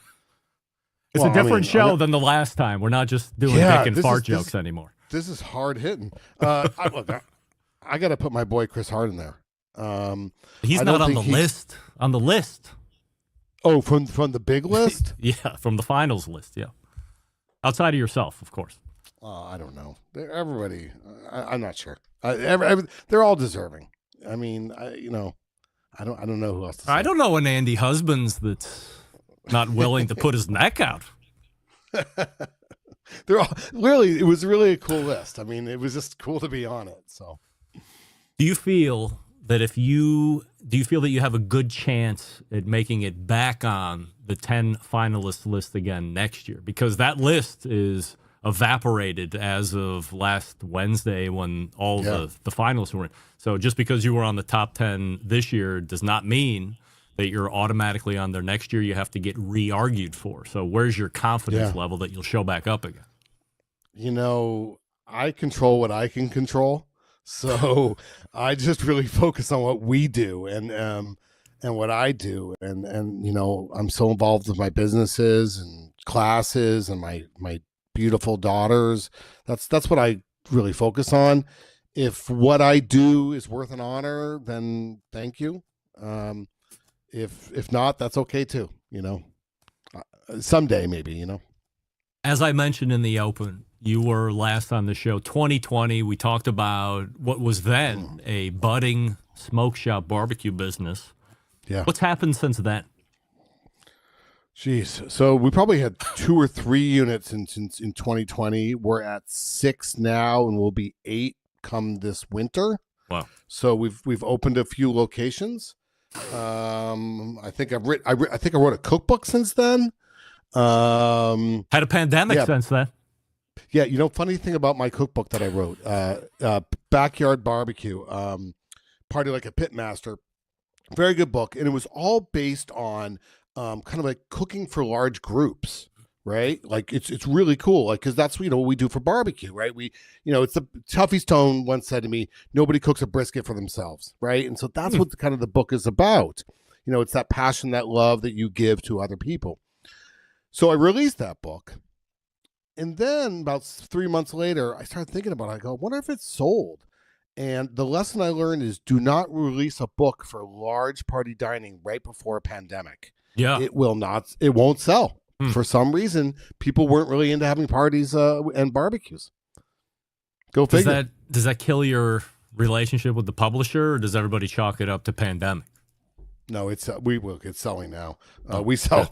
different show than the last time. We're not just doing dick and fart jokes anymore. This is hard hitting. I got to put my boy Chris Hart in there. He's not on the list. On the list. Oh, from the big list? Yeah, from the finals list. Yeah, outside of yourself, of course. I don't know. Everybody, I'm not sure. They're all deserving. I mean, I don't know who else to say. I don't know an Andy Husbands that's not willing to put his neck out. They're all really. It was really a cool list. I mean, it was just cool to be on it. So, do you feel that you have a good chance at making it back on the 10 finalist list again next year? Because that list is evaporated as of last Wednesday when all the finalists were in. So just because you were on the top 10 this year does not mean that you're automatically on there next year. You have to get re-argued for. So where's your confidence level that you'll show back up again? I control what I can control. So I just really focus on what we do and what I do. And I'm so involved with my businesses and classes and my beautiful daughters. That's what I really focus on. If what I do is worth an honor, then thank you. If not, that's okay too. Someday maybe. As I mentioned in the open, you were last on the show 2020. We talked about what was then a budding smoke shop barbecue business. Yeah. What's happened since then? Jeez. So we probably had 2 or 3 units in 2020. We're at 6 now, and we'll be 8 come this winter. Wow. So we've opened a few locations. I think I wrote a cookbook since then. Had a pandemic since then. Yeah, funny thing about my cookbook that I wrote, Backyard Barbecue, Party Like a Pitmaster, very good book, and it was all based on kind of like cooking for large groups, right? Like it's really cool, like because that's what we do for barbecue, right? It's the Tuffy Stone once said to me, nobody cooks a brisket for themselves, right? And so that's what kind of the book is about. It's that passion, that love that you give to other people. So I released that book. And then about 3 months later, I started thinking about it. I go, I wonder if it's sold. And the lesson I learned is do not release a book for large party dining right before a pandemic. Yeah. It won't sell. For some reason, people weren't really into having parties and barbecues. Go figure. Does that kill your relationship with the publisher, or does everybody chalk it up to pandemic? No, it's it's selling now. We sell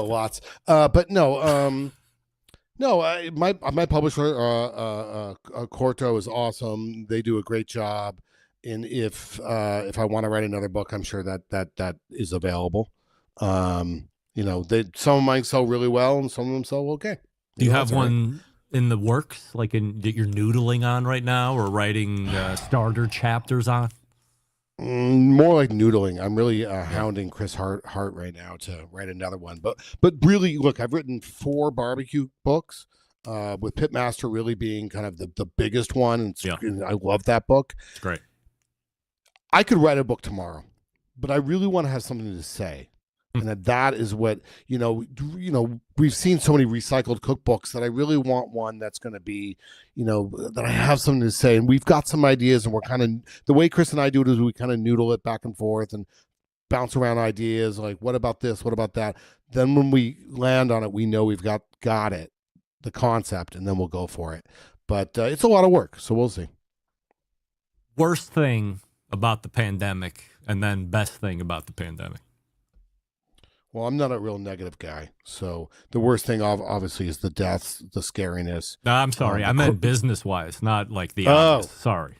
lots. But no, no. My publisher, Corto, is awesome. They do a great job. And if I want to write another book, I'm sure that is available. Some of mine sell really well, and some of them sell okay. Do you have one in the works, like that you're noodling on right now, or writing starter chapters on? More like noodling. I'm really hounding Chris Hart right now to write another one. But really, look, I've written 4 barbecue books, with Pitmaster really being kind of the biggest one. And I love that book. It's great. I could write a book tomorrow, but I really want to have something to say. And that is what, we've seen so many recycled cookbooks that I really want one that's going to be, that I have something to say. And we've got some ideas, and we're kind of, the way Chris and I do it is we kind of noodle it back and forth and bounce around ideas like, what about this? What about that? Then when we land on it, we know we've got it, the concept, and then we'll go for it. But it's a lot of work, so we'll see. Worst thing about the pandemic, and then best thing about the pandemic? Well, I'm not a real negative guy. So the worst thing obviously is the deaths, the scariness. No, I'm sorry. I meant business-wise, not like the Oh. obvious. Sorry.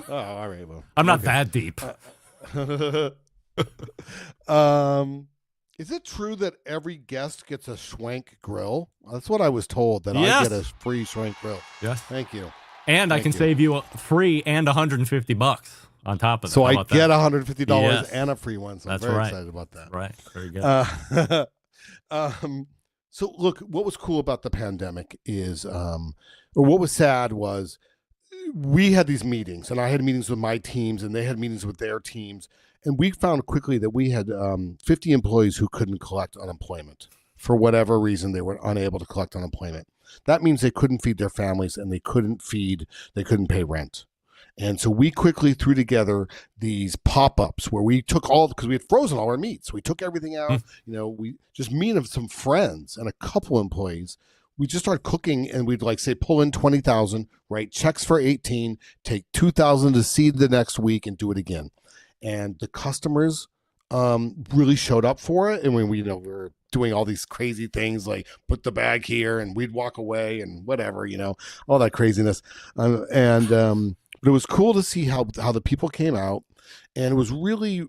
Oh, all right. Well, I'm not okay. that deep. Is it true that every guest gets a Schwenk grill? That's what I was told, that Yes. I get a free Schwenk grill. Yes. Thank you. And I Thank can you. save you free and $150 on top of that. So How I about get that? $150 Yes. and a free one. So That's I'm very right. excited about that. Right. Very good. So look, what was cool about the pandemic is, or what was sad was, we had these meetings, and I had meetings with my teams, and they had meetings with their teams, and we found quickly that we had 50 employees who couldn't collect unemployment for whatever reason. They were unable to collect unemployment. That means they couldn't feed their families, and they couldn't pay rent. And so we quickly threw together these pop-ups where we took because we had frozen all our meats. We took everything out. We just, me and some friends and a couple employees, we just started cooking, and we'd say pull in 20,000, write checks for 18, take 2,000 to seed the next week, and do it again. And the customers really showed up for it. And when we were doing all these crazy things like put the bag here, and we'd walk away and whatever, all that craziness. But it was cool to see how the people came out, and it was really,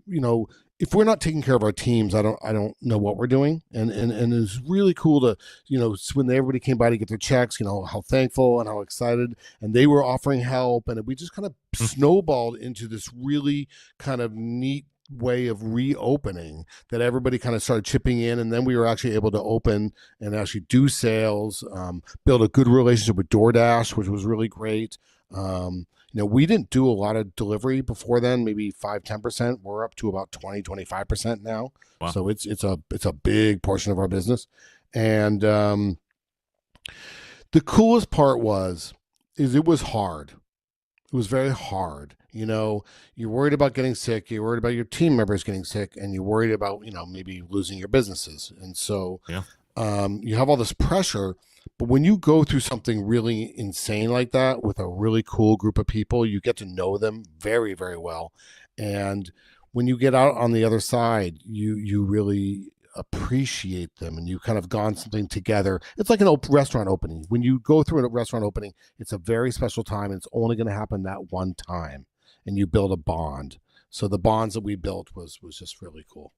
if we're not taking care of our teams, I don't know what we're doing. And it was really cool to, when everybody came by to get their checks, how thankful and how excited, and they were offering help. And we just kind of snowballed into this really kind of neat way of reopening, that everybody kind of started chipping in. And then we were actually able to open and actually do sales, build a good relationship with DoorDash, which was really great. We didn't do a lot of delivery before then, maybe 5-10%. We're up to about 20-25% now. Wow. So it's a big portion of our business. And the coolest part is it was hard. It was very hard. You're worried about getting sick. You're worried about your team members getting sick, and you're worried about, maybe losing your businesses. And so you have all this pressure. But when you go through something really insane like that with a really cool group of people, you get to know them very, very well. And when you get out on the other side, you really appreciate them, and you kind of gone something together. It's like an restaurant opening. When you go through a restaurant opening, it's a very special time, and it's only going to happen that one time, and you build a bond. So the bonds that we built was just really cool.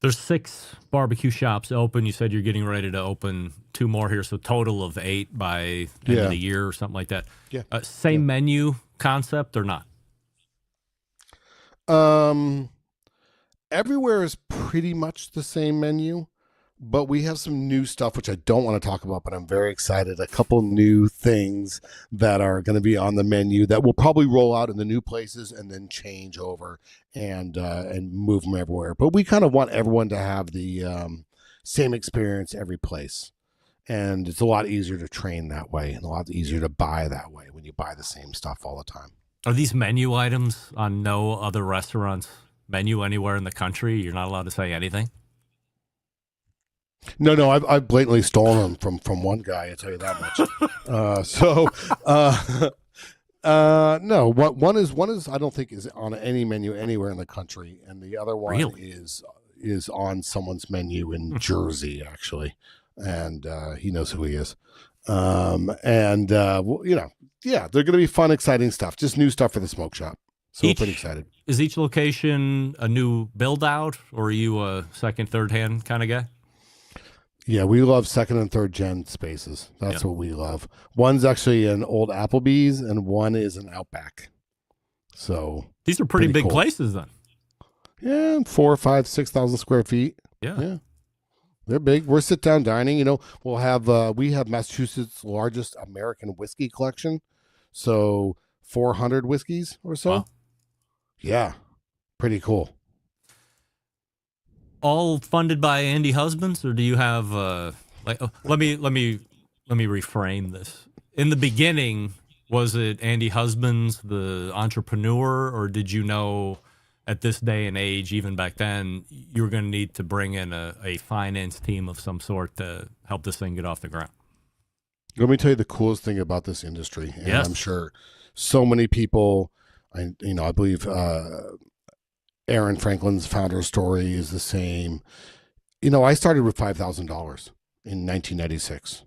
There's 6 barbecue shops open. You said you're getting ready to open 2 more here, so total of 8 by end of the year or something like that. Yeah. Same menu concept or not? Everywhere is pretty much the same menu, but we have some new stuff, which I don't want to talk about, but I'm very excited. A couple new things that are going to be on the menu that will probably roll out in the new places and then change over and move them everywhere. But we kind of want everyone to have the same experience every place. And it's a lot easier to train that way, and a lot easier to buy that way when you buy the same stuff all the time. Are these menu items on no other restaurant's menu anywhere in the country? You're not allowed to say anything? No, I've blatantly stolen them from one guy. I tell you that much. No. One is I don't think is on any menu anywhere in the country, and the other one is on someone's menu in Jersey actually, and he knows who he is. They're going to be fun, exciting stuff, just new stuff for the smoke shop. So we're pretty excited. Is each location a new build out, or are you a second, third hand kind of guy? Yeah, we love second and third gen spaces. That's what we love. One's actually an old Applebee's, and one is an Outback. So these are pretty big cool places then. Yeah, 4,000, 5,000, 6,000 square feet. Yeah, they're big. We're sit down dining. We'll have we have Massachusetts' largest American whiskey collection, so 400 whiskeys or so. Wow. Yeah, pretty cool. All funded by Andy Husbands, or do you have let me reframe this. In the beginning, was it Andy Husbands, the entrepreneur, or did you know at this day and age, even back then, you were going to need to bring in a finance team of some sort to help this thing get off the ground? Let me tell you the coolest thing about this industry, and yes. I'm sure so many people, I believe Aaron Franklin's founder story is the same. You know, I started with $5,000 in 1996.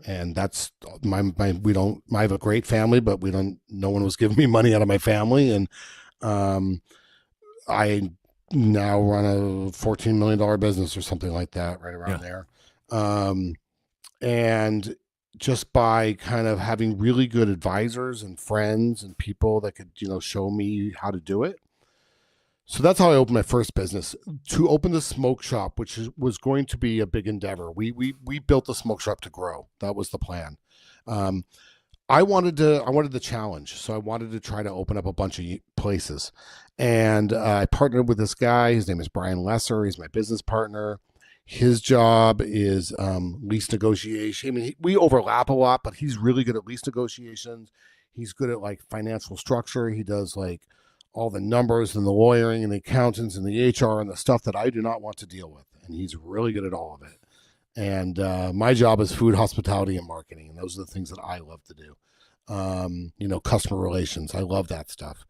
And that's I have a great family, but no one was giving me money out of my family. And I now run a $14 million business or something like that, right around there. And just by kind of having really good advisors and friends and people that could, show me how to do it. So that's how I opened my first business, to open the smoke shop, which was going to be a big endeavor. We built the smoke shop to grow. That was the plan. I wanted the challenge. So I wanted to try to open up a bunch of places. And I partnered with this guy. His name is Brian Lesser. He's my business partner. His job is lease negotiation. I mean, we overlap a lot, but he's really good at lease negotiations. He's good at like financial structure. He does like all the numbers and the lawyering and the accountants and the HR and the stuff that I do not want to deal with. And he's really good at all of it. And my job is food, hospitality, and marketing. And those are the things that I love to do. Customer relations. I love that stuff.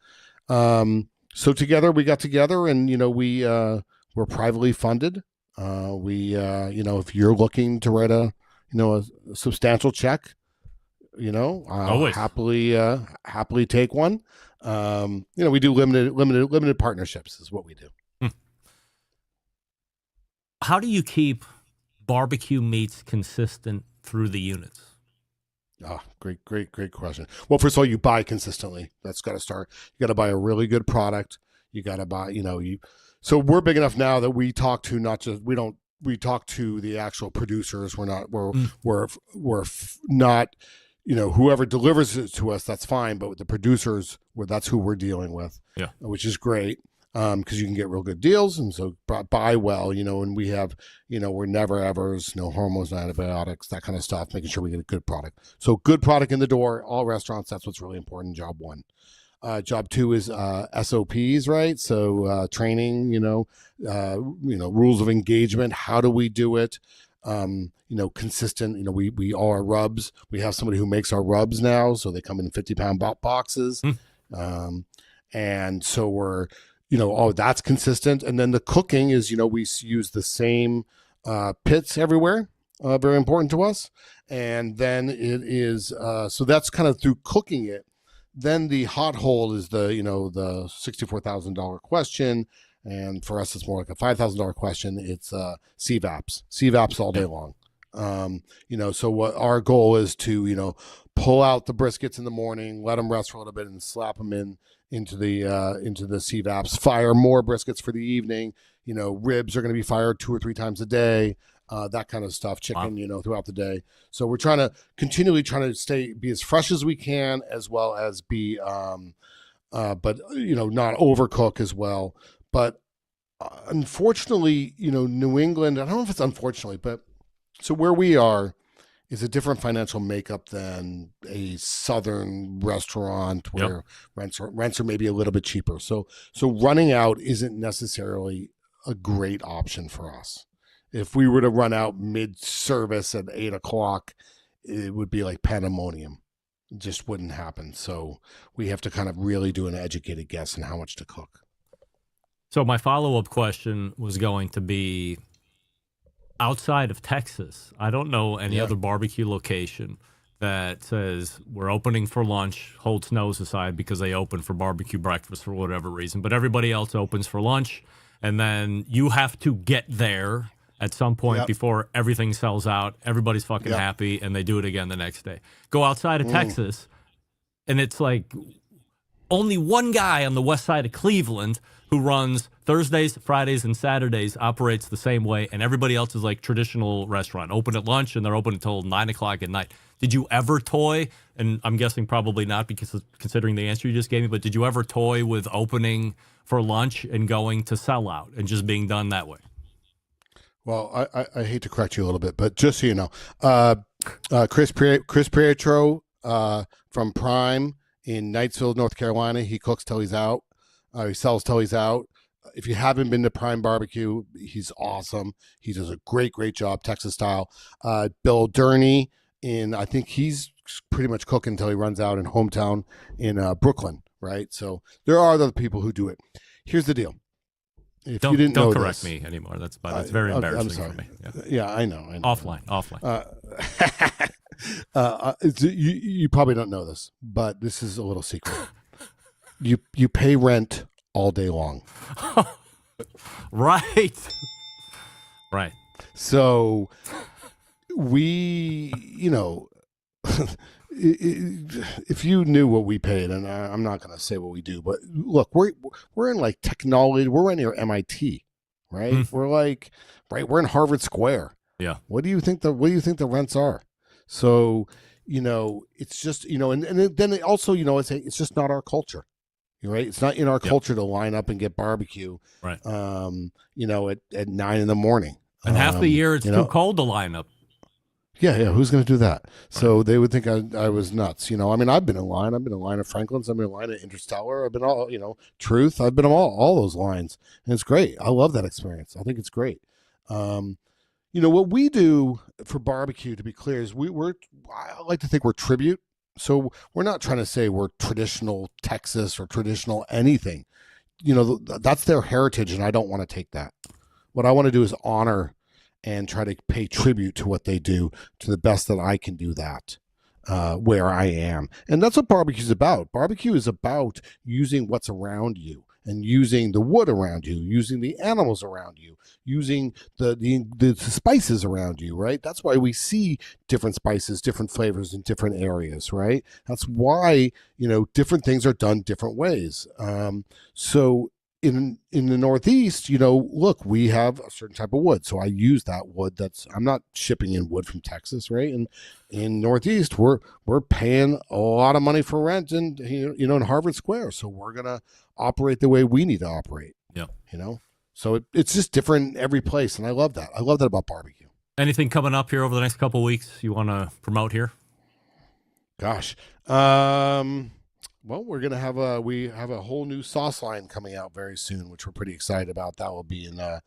So we got together and, we're privately funded. If you're looking to write a substantial check, I'll happily take one. We do limited partnerships is what we do. How do you keep barbecue meats consistent through the units? Great question. Well, first of all, you buy consistently. That's got to start. You got to buy a really good product. You got to buy, so we're big enough now that we talk to we talk to the actual producers. We're not, whoever delivers it to us, that's fine. But with the producers, that's who we're dealing with, which is great. Because you can get real good deals, and so buy well, and we have, we're never evers, no hormones, no antibiotics, that kind of stuff, making sure we get a good product. So good product in the door, all restaurants, that's what's really important, job one. Job two is SOPs, right? So training, rules of engagement, how do we do it? Consistent, we all our rubs. We have somebody who makes our rubs now, so they come in 50-pound boxes. And so we're, that's consistent. And then the cooking is, we use the same pits everywhere, very important to us. And then it is, so that's kind of through cooking it. Then the hot hold is the $64,000 question. And for us, it's more like a $5,000 question. It's CVAPs all day long. So what our goal is to, pull out the briskets in the morning, let them rest for a little bit, and slap them into the CVAPs, fire more briskets for the evening. Ribs are going to be fired 2 or 3 times a day, that kind of stuff, chicken, throughout the day. So we're continually trying to be as fresh as we can, as well as be, but, not overcook as well. But unfortunately, New England, I don't know if it's unfortunately, but so where we are is a different financial makeup than a southern restaurant where rents are maybe a little bit cheaper. So running out isn't necessarily a great option for us. If we were to run out mid-service at 8:00, it would be like pandemonium. It just wouldn't happen. So we have to kind of really do an educated guess on how much to cook. So my follow-up question was going to be, outside of Texas, I don't know any other barbecue location that says we're opening for lunch, holds nose aside because they open for barbecue breakfast for whatever reason, but everybody else opens for lunch, and then you have to get there at some point before everything sells out, everybody's fucking happy, and they do it again the next day. Go outside of Texas, and it's like only one guy on the west side of Cleveland who runs Thursdays, Fridays, and Saturdays, operates the same way, and everybody else is like traditional restaurant, open at lunch, and they're open until 9 o'clock at night. Did you ever toy, and I'm guessing probably not because of, considering the answer you just gave me, but did you ever toy with opening for lunch and going to sell out and just being done that way? Well, I hate to correct you a little bit, but just so you know, Chris Pietro from Prime in Knightsville, North Carolina, he cooks till he's out. He sells till he's out. If you haven't been to Prime Barbecue, he's awesome. He does a great job, Texas style. Bill Durney, I think he's pretty much cooking until he runs out in hometown in Brooklyn, right? So there are other people who do it. here's the deal. If Don't you didn't know correct this, me anymore. That's very okay, embarrassing I'm sorry. for me. Yeah, I know. Offline. You probably don't know this, but this is a little secret. You pay rent all day long. Right. Right. So we, if you knew what we paid, and I'm not going to say what we do, but look, we're in like technology. We're right near MIT, right? We're like, right. We're in Harvard Square. Yeah. What do you think the rents are? So, it's just, and then it also, it's just not our culture. Right. It's not in our culture to line up and get barbecue. Right. At 9 a.m. And half the year it's too cold to line up. Yeah. Who's going to do that? So they would think I was nuts. I've been in line. I've been in line at Franklin's. I've been in line at Interstellar. I've been all, Truth. I've been on all those lines. And it's great. I love that experience. I think it's great. What we do for barbecue, to be clear, is I like to think we're tribute. So we're not trying to say we're traditional Texas or traditional anything. That's their heritage, and I don't want to take that. What I want to do is honor and try to pay tribute to what they do to the best that I can do that where I am. And that's what barbecue is about. Barbecue is about using what's around you and using the wood around you, using the animals around you, using the spices around you, right? That's why we see different spices, different flavors in different areas, right? That's why, different things are done different ways. So in the Northeast, look, we have a certain type of wood. So I use that wood. I'm not shipping in wood from Texas, right? And in Northeast, we're paying a lot of money for rent and, in Harvard Square. So we're going to operate the way we need to operate. Yeah. So it's just different every place. And I love that. I love that about barbecue. Anything coming up here over the next couple of weeks you want to promote here? Gosh. Well, we're going to have a whole new sauce line coming out very soon, which we're pretty excited about. That will be in a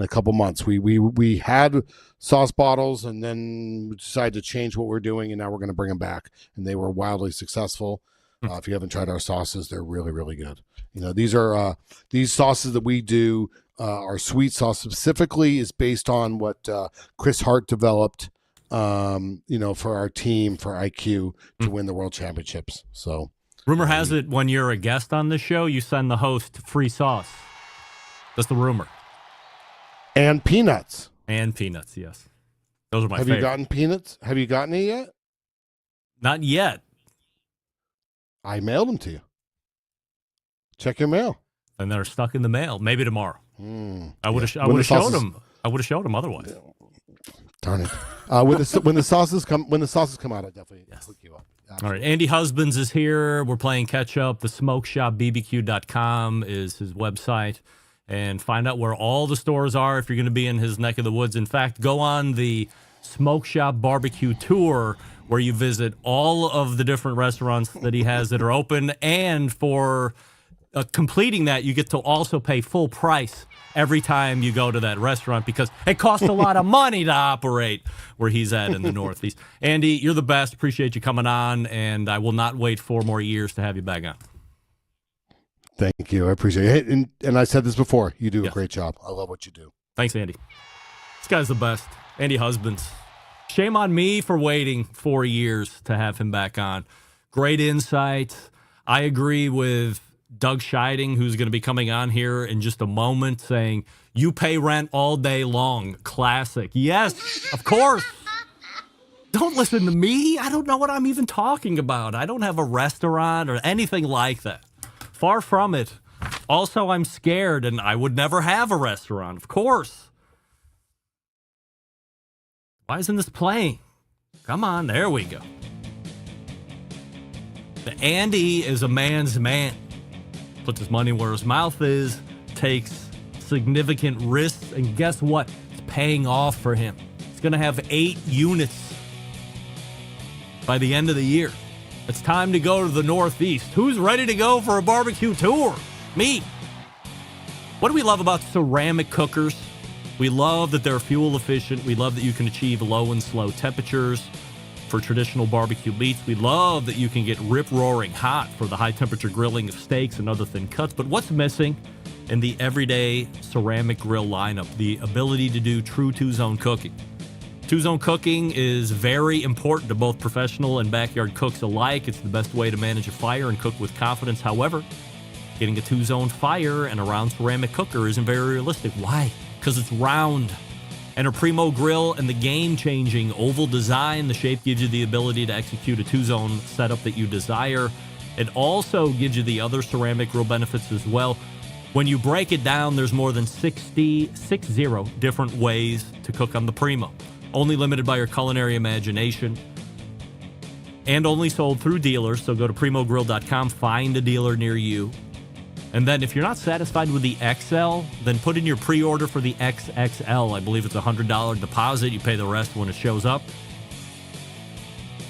couple months. We had sauce bottles and then we decided to change what we're doing, and now we're going to bring them back. And they were wildly successful. If you haven't tried our sauces, they're really, really good. These sauces that we do, our sweet sauce specifically is based on what Chris Hart developed, for our team, for IQ, to win the world championships. So rumor has it when you're a guest on this show, you send the host free sauce. That's the rumor. And peanuts. And peanuts, yes. Those are my favorite. Have you gotten peanuts? Have you gotten it yet? Not yet. I mailed them to you. Check your mail. And they're stuck in the mail. Maybe tomorrow. I would have showed them. I would have showed them otherwise. Darn it. When the sauces come out, I definitely hook you up. Absolutely. All right. Andy Husbands is here. We're playing catch up. The smokeshopbbq.com is his website. And find out where all the stores are if you're going to be in his neck of the woods. In fact, go on the Smoke Shop Barbecue Tour, where you visit all of the different restaurants that he has that are open. And for completing that, you get to also pay full price every time you go to that restaurant, because it costs a lot of money to operate where he's at in the Northeast. Andy, you're the best. Appreciate you coming on, and I will not wait 4 more years to have you back on. Thank you. I appreciate it. And I said this before. You do a great job. I love what you do. Thanks, Andy. This guy's the best. Andy Husbands. Shame on me for waiting 4 years to have him back on. Great insight. I agree with Doug Scheiding, who's going to be coming on here in just a moment, saying, you pay rent all day long. Classic. Yes, of course. Don't listen to me. I don't know what I'm even talking about. I don't have a restaurant or anything like that. Far from it. Also, I'm scared, and I would never have a restaurant, of course. Why isn't this playing? Come on, there we go. Andy is a man's man. Puts his money where his mouth is, takes significant risks, and guess what? It's paying off for him. He's going to have 8 units by the end of the year. It's time to go to the Northeast. Who's ready to go for a barbecue tour? Me. What do we love about ceramic cookers? We love that they're fuel efficient. We love that you can achieve low and slow temperatures. for traditional barbecue meats. We love that you can get rip-roaring hot for the high-temperature grilling of steaks and other thin cuts. But what's missing in the everyday ceramic grill lineup? The ability to do true two-zone cooking. Two-zone cooking is very important to both professional and backyard cooks alike. It's the best way to manage a fire and cook with confidence. However, getting a two-zone fire and a round ceramic cooker isn't very realistic. Why? Because it's round. And a Primo grill and the game-changing oval design, the shape gives you the ability to execute a two-zone setup that you desire. It also gives you the other ceramic grill benefits as well. When you break it down, there's more than 60 different ways to cook on the Primo. Only limited by your culinary imagination. And only sold through dealers, so go to primogrill.com, find a dealer near you. And then if you're not satisfied with the XL, then put in your pre-order for the XXL. I believe it's a $100 deposit. You pay the rest when it shows up.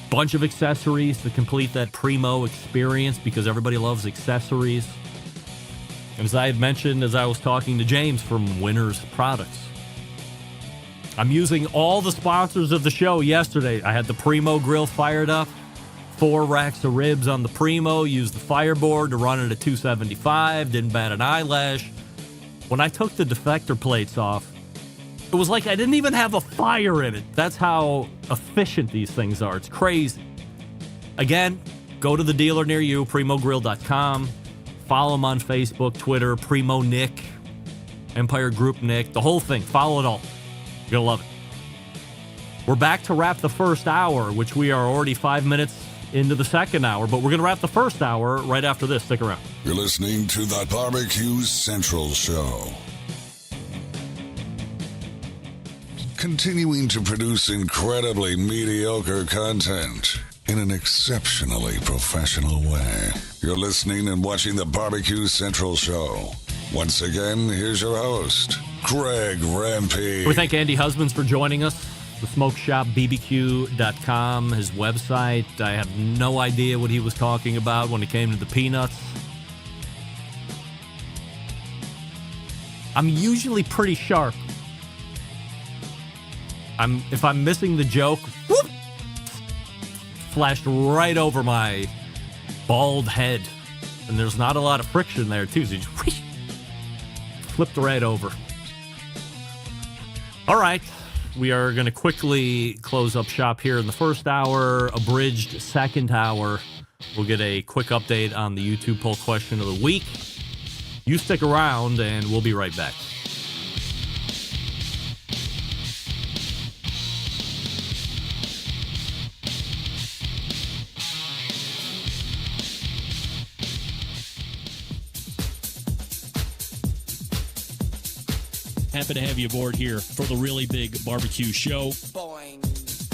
Bunch of accessories to complete that Primo experience because everybody loves accessories. And as I had mentioned as I was talking to James from Winners Products, I'm using all the sponsors of the show yesterday. I had the Primo grill fired up. 4 racks of ribs on the Primo. Used the fireboard to run it at 275. Didn't bat an eyelash. When I took the deflector plates off, it was like I didn't even have a fire in it. That's how efficient these things are. It's crazy. Again, go to the dealer near you, primogrill.com. Follow them on Facebook, Twitter, Primo Nick, Empire Group Nick, the whole thing. Follow it all. You're going to love it. We're back to wrap the first hour, which we are already 5 minutes into the second hour, but we're going to wrap the first hour right after this. Stick around. You're listening to the Barbecue Central Show. Continuing to produce incredibly mediocre content in an exceptionally professional way. You're listening and watching the Barbecue Central Show. Once again, here's your host, Greg Rampey. We thank Andy Husbands for joining us. The Smoke Shop, BBQ.com, his website. I have no idea what he was talking about when it came to the peanuts. I'm usually pretty sharp. If I'm missing the joke, whoop, flashed right over my bald head. And there's not a lot of friction there, too. So you just whoosh, flipped right over. All right. We are going to quickly close up shop here in the first hour. Abridged second hour. We'll get a quick update on the YouTube poll question of the week. You stick around, and we'll be right back. Happy to have you aboard here for the really big barbecue show.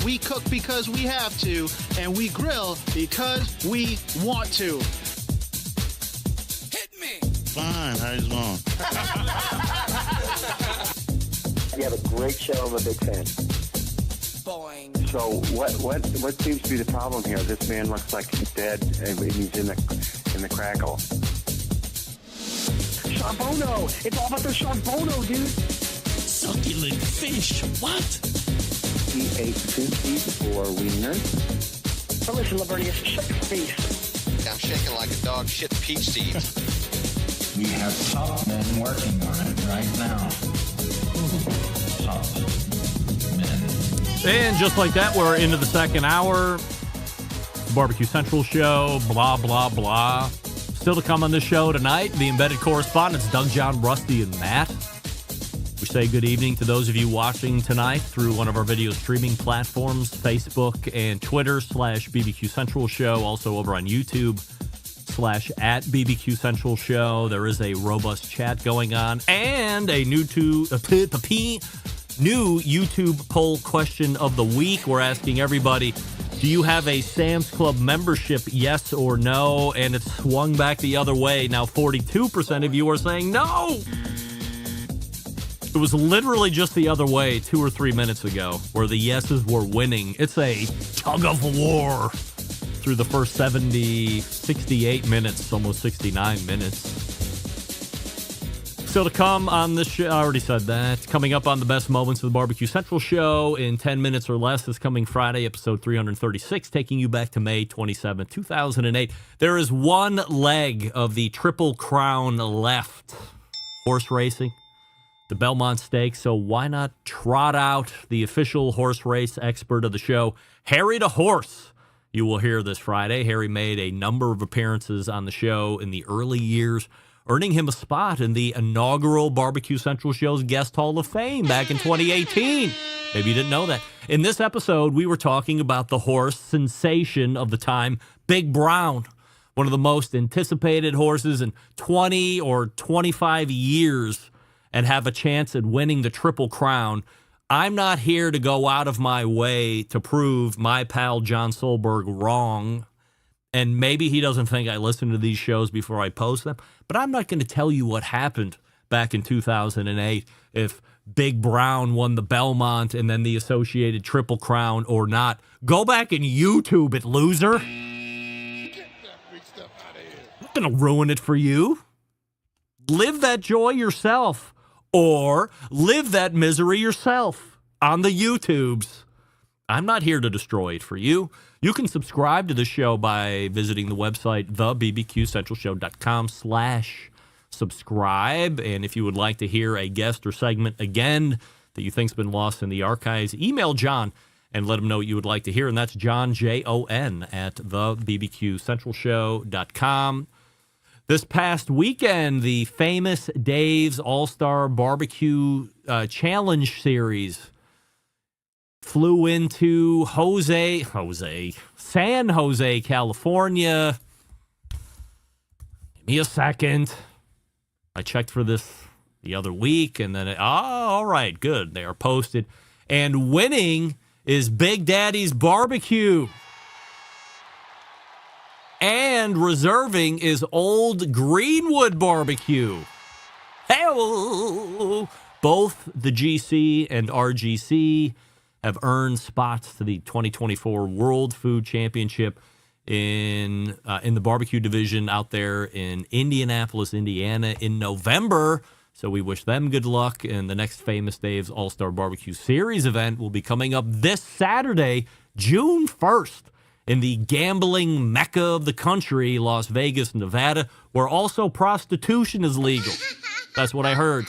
We cook because we have to, and we grill because we want to. Hit me! Fine, how you doing? You have a great show. I'm a big fan. Boing. So what seems to be the problem here? This man looks like he's dead, and he's in the crackle. Charbono! It's all about the Charbono, dude! Succulent fish. What? He ate 54 wieners. Oh, listen, Lavernius, shut your face. I'm shaking like a dog shit peach seeds. We have top men working on it right now. Top men. And just like that, we're into the second hour. Barbecue Central show, blah, blah, blah. Still to come on this show tonight, the embedded correspondents, Doug, John, Rusty, and Matt. We say good evening to those of you watching tonight through one of our video streaming platforms, Facebook and Twitter /BBQ Central Show. Also over on YouTube /@BBQ Central Show. There is a robust chat going on and a new YouTube poll question of the week. We're asking everybody, do you have a Sam's Club membership, yes or no? And it's swung back the other way. Now 42% of you are saying no. It was literally just the other way 2 or 3 minutes ago where the yeses were winning. It's a tug of war through the first 68 minutes, almost 69 minutes. Still to come on this show. I already said that. Coming up on the best moments of the Barbecue Central show in 10 minutes or less this coming Friday, episode 336, taking you back to May 27, 2008. There is one leg of the Triple Crown left. Horse racing, the Belmont Stakes. So why not trot out the official horse race expert of the show, Harry the Horse? You will hear this Friday. Harry made a number of appearances on the show in the early years, earning him a spot in the inaugural Barbecue Central show's Guest Hall of Fame back in 2018. Maybe you didn't know that. In this episode, we were talking about the horse sensation of the time, Big Brown, one of the most anticipated horses in 20 or 25 years, and have a chance at winning the Triple Crown. I'm not here to go out of my way to prove my pal John Solberg wrong. And maybe he doesn't think I listen to these shows before I post them. But I'm not going to tell you what happened back in 2008 if Big Brown won the Belmont and then the associated Triple Crown or not. Go back and YouTube it, loser. I'm not going to ruin it for you. Live that joy yourself or live that misery yourself on the YouTubes. I'm not here to destroy it for you. You can subscribe to the show by visiting the website, thebbqcentralshow.com/subscribe. And if you would like to hear a guest or segment again that you think's been lost in the archives, email John and let him know what you would like to hear. And that's John, Jon, at thebbqcentralshow.com. This past weekend, the famous Dave's All-Star Barbecue Challenge Series flew into San Jose, California. Give me a second. I checked for this the other week, and then, all right, good. They are posted. And winning is Big Daddy's Barbecue. And reserving is Old Greenwood Barbecue. Hey-o! Both the GC and RGC have earned spots to the 2024 World Food Championship in the barbecue division out there in Indianapolis, Indiana in November. So we wish them good luck. And the next Famous Dave's All-Star Barbecue Series event will be coming up this Saturday, June 1st, in the gambling mecca of the country, Las Vegas, Nevada, where also prostitution is legal. That's what I heard.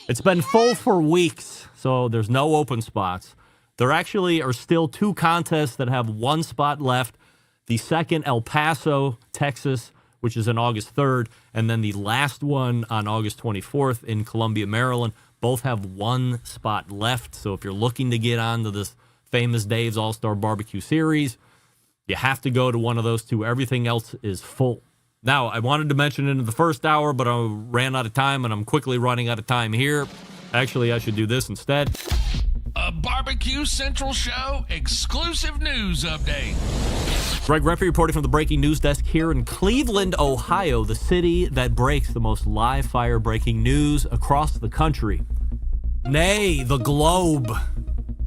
It's been full for weeks, so there's no open spots. There actually are still two contests that have one spot left. The second, El Paso, Texas, which is on August 3rd, and then the last one on August 24th in Columbia, Maryland. Both have one spot left, so if you're looking to get onto this Famous Dave's All-Star Barbecue Series, you have to go to one of those two. Everything else is full. Now, I wanted to mention it in the first hour, but I ran out of time, and I'm quickly running out of time here. Actually, I should do this instead. A Barbecue Central Show exclusive news update. Greg Rempe reporting from the breaking news desk here in Cleveland, Ohio, the city that breaks the most live fire breaking news across the country. Nay, the globe.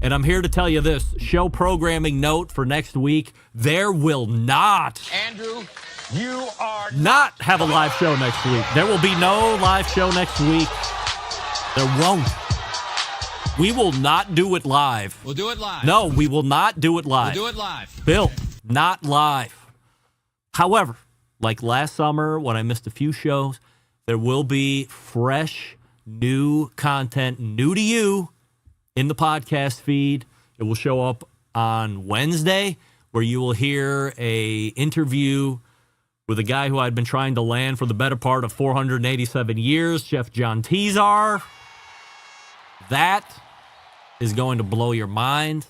And I'm here to tell you this, show programming note for next week, there will not... Andrew, you are not have a live show next week. There will be no live show next week. There won't. We will not do it live. We'll do it live. No, we will not do it live. We'll do it live. Bill, not live. However, like last summer when I missed a few shows, there will be fresh, new content, new to you, in the podcast feed. It will show up on Wednesday, where you will hear a interview with a guy who I'd been trying to land for the better part of 487 years, Chef John Tizar. That is going to blow your mind.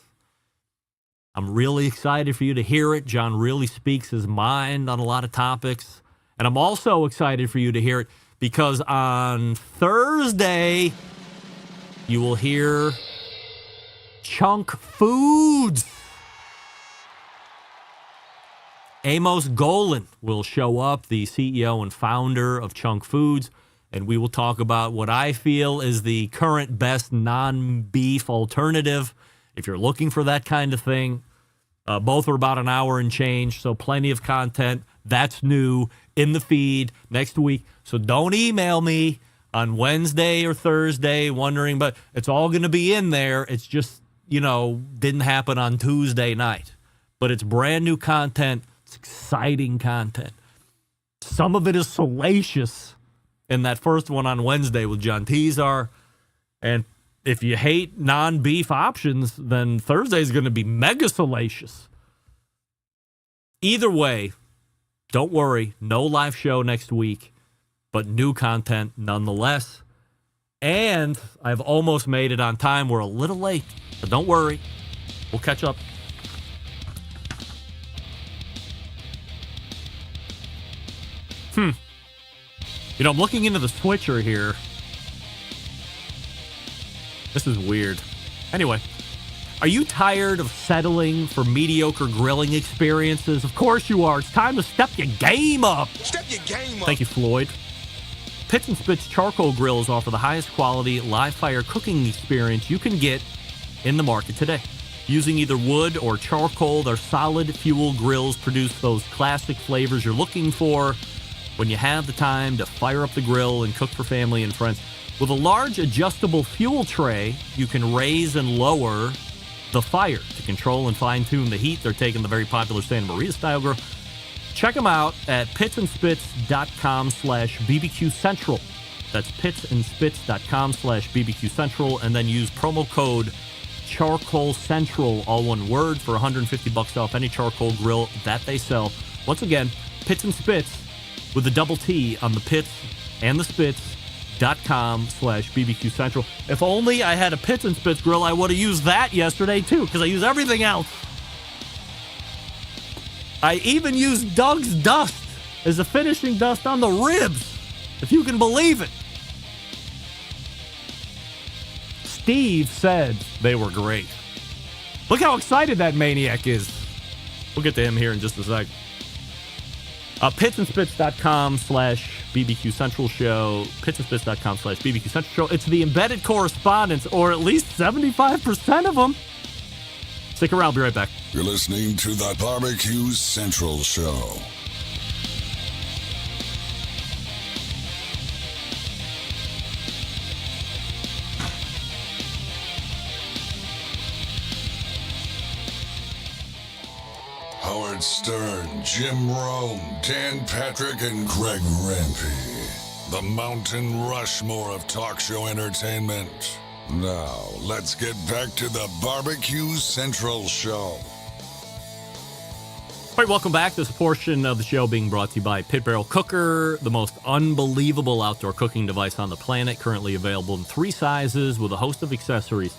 I'm really excited for you to hear it. John really speaks his mind on a lot of topics. And I'm also excited for you to hear it because on Thursday, you will hear Chunk Foods. Amos Golan will show up, the CEO and founder of Chunk Foods, and we will talk about what I feel is the current best non-beef alternative if you're looking for that kind of thing. Both are about an hour and change, so plenty of content. That's new in the feed next week. So don't email me. on Wednesday or Thursday, wondering, but it's all going to be in there. It's just, didn't happen on Tuesday night. But it's brand new content. It's exciting content. Some of it is salacious in that first one on Wednesday with John Tezar. And if you hate non-beef options, then Thursday's going to be mega salacious. Either way, don't worry. No live show next week, but new content nonetheless. And I've almost made it on time. We're a little late, but don't worry. We'll catch up. I'm looking into the switcher here. This is weird. Anyway, are you tired of settling for mediocre grilling experiences? Of course you are. It's time to step your game up. Step your game up. Thank you, Floyd. Pits and Spits charcoal grills offer the highest quality live fire cooking experience you can get in the market today. Using either wood or charcoal, their solid fuel grills produce those classic flavors you're looking for when you have the time to fire up the grill and cook for family and friends. With a large adjustable fuel tray, you can raise and lower the fire to control and fine-tune the heat. They're taking the very popular Santa Maria style grill. Check them out at pitsandspits.com/BBQ Central. That's pitsandspits.com/BBQ Central, and then use promo code Charcoal Central, all one word, for $150 off any charcoal grill that they sell. Once again, Pits and Spits with a double T on the Pits and the Spits.com/BBQ Central. If only I had a Pits and Spits grill, I would have used that yesterday too, because I use everything else. I even used Doug's dust as a finishing dust on the ribs, if you can believe it. Steve said they were great. Look how excited that maniac is. We'll get to him here in just a sec. Pitsandspits.com/BBQ Central Show. Pitsandspits.com/BBQ Central Show. It's the embedded correspondents, or at least 75% of them. Stick around. I'll be right back. You're listening to the BBQ Central Show. Howard Stern, Jim Rome, Dan Patrick, and Greg Rempe. The Mountain Rushmore of talk show entertainment. Now, let's get back to the BBQ Central Show. All right, welcome back. This portion of the show being brought to you by Pit Barrel Cooker, the most unbelievable outdoor cooking device on the planet, currently available in 3 sizes with a host of accessories.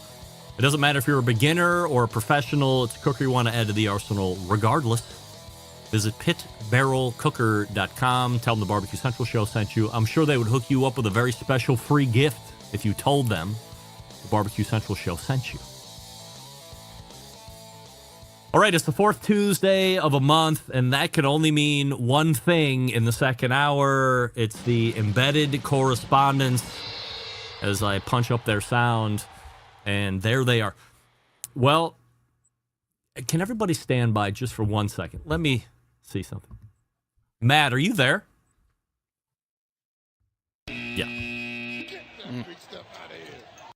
It doesn't matter if you're a beginner or a professional, it's a cooker you want to add to the arsenal regardless. Visit pitbarrelcooker.com. Tell them the BBQ Central Show sent you. I'm sure they would hook you up with a very special free gift if you told them the BBQ Central Show sent you. All right, it's the 4th Tuesday of a month, and that could only mean one thing in the second hour. It's the embedded correspondence as I punch up their sound, and there they are. Well, can everybody stand by just for 1 second? Let me see something. Matt, are you there? Yeah.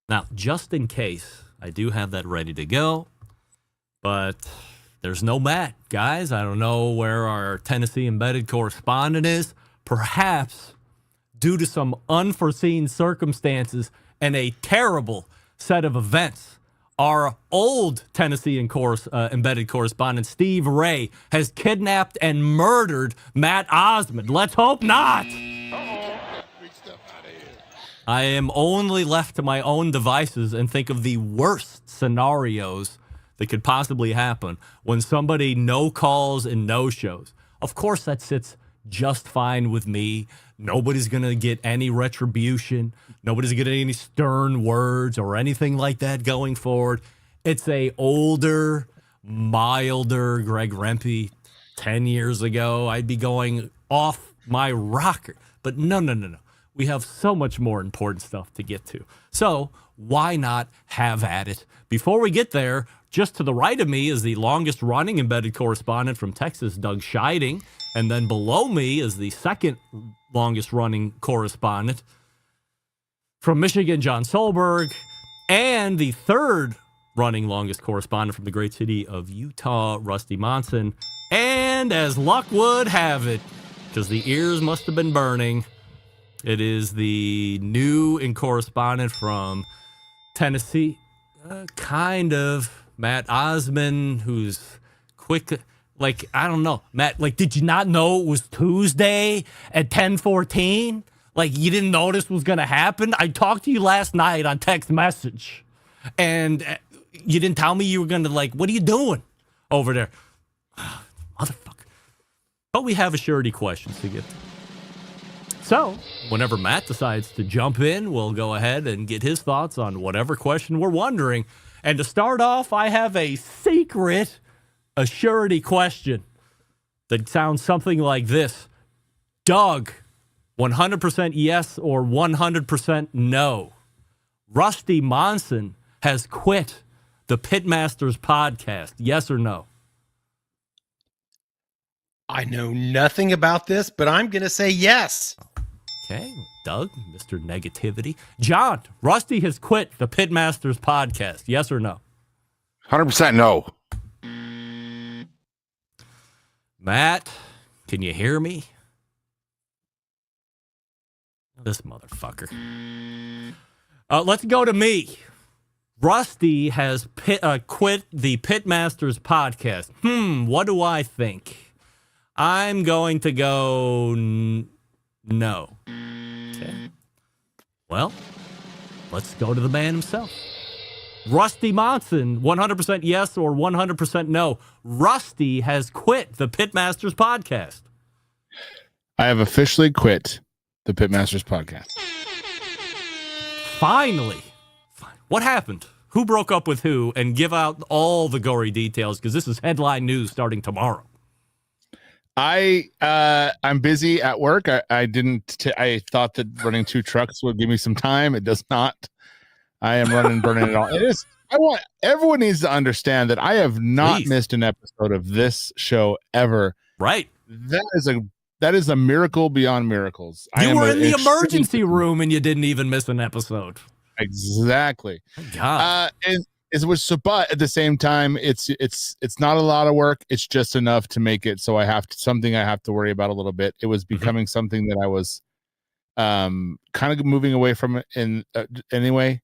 Now, just in case, I do have that ready to go, but there's no Matt, guys. I don't know where our Tennessee embedded correspondent is. Perhaps due to some unforeseen circumstances and a terrible set of events, our old Tennessee embedded correspondent, Steve Ray, has kidnapped and murdered Matt Osmond. Let's hope not. I am only left to my own devices and think of the worst scenarios that could possibly happen when somebody no calls and no shows. Of course, that sits just fine with me. Nobody's going to get any retribution. Nobody's going to get any stern words or anything like that going forward. It's a older, milder Greg Rempe. 10 years ago, I'd be going off my rocker. But no. We have so much more important stuff to get to. So why not have at it? Before we get there, just to the right of me is the longest running embedded correspondent from Texas, Doug Scheiding. And then below me is the second longest running correspondent, from Michigan, John Solberg, and the third running longest correspondent from the great city of Utah, Rusty Monson. And as luck would have it, because the ears must have been burning, it is the new and correspondent from Tennessee, kind of, Matt Osman, who's quick. Like, I don't know, Matt, like, did you not know it was Tuesday at 10:14? Like, you didn't know this was going to happen? I talked to you last night on text message, and you didn't tell me you were going to, like, what are you doing over there? Motherfucker. But we have a surety questions to get to. So, whenever Matt decides to jump in, we'll go ahead and get his thoughts on whatever question we're wondering. And to start off, I have a secret surety question that sounds something like this. Doug, 100% yes or 100% no? Rusty Monson has quit the Pitmasters podcast. Yes or no? I know nothing about this, but I'm going to say yes. Okay, Doug, Mr. Negativity. John, Rusty has quit the Pitmasters podcast. Yes or no? 100% no. Matt, can you hear me? This motherfucker. Let's go to me. Rusty has quit the Pitmasters podcast. What do I think? I'm going to go no. Okay. Well, let's go to the man himself. Rusty Monson, 100% yes or 100% no? Rusty has quit the Pitmasters podcast. I have officially quit the Pitmasters podcast. Finally. What happened? Who broke up with who? And give out all the gory details, because this is headline news starting tomorrow. I'm busy at work. I thought that running 2 trucks would give me some time. It does not. I am burning it all. Everyone needs to understand that I have not missed an episode of this show ever. Right. That is a miracle beyond miracles. You were in the emergency room and you didn't even miss an episode. Exactly. God. But at the same time, it's not a lot of work. It's just enough to make it so I have to worry about a little bit. It was becoming something that I was kind of moving away from it anyway.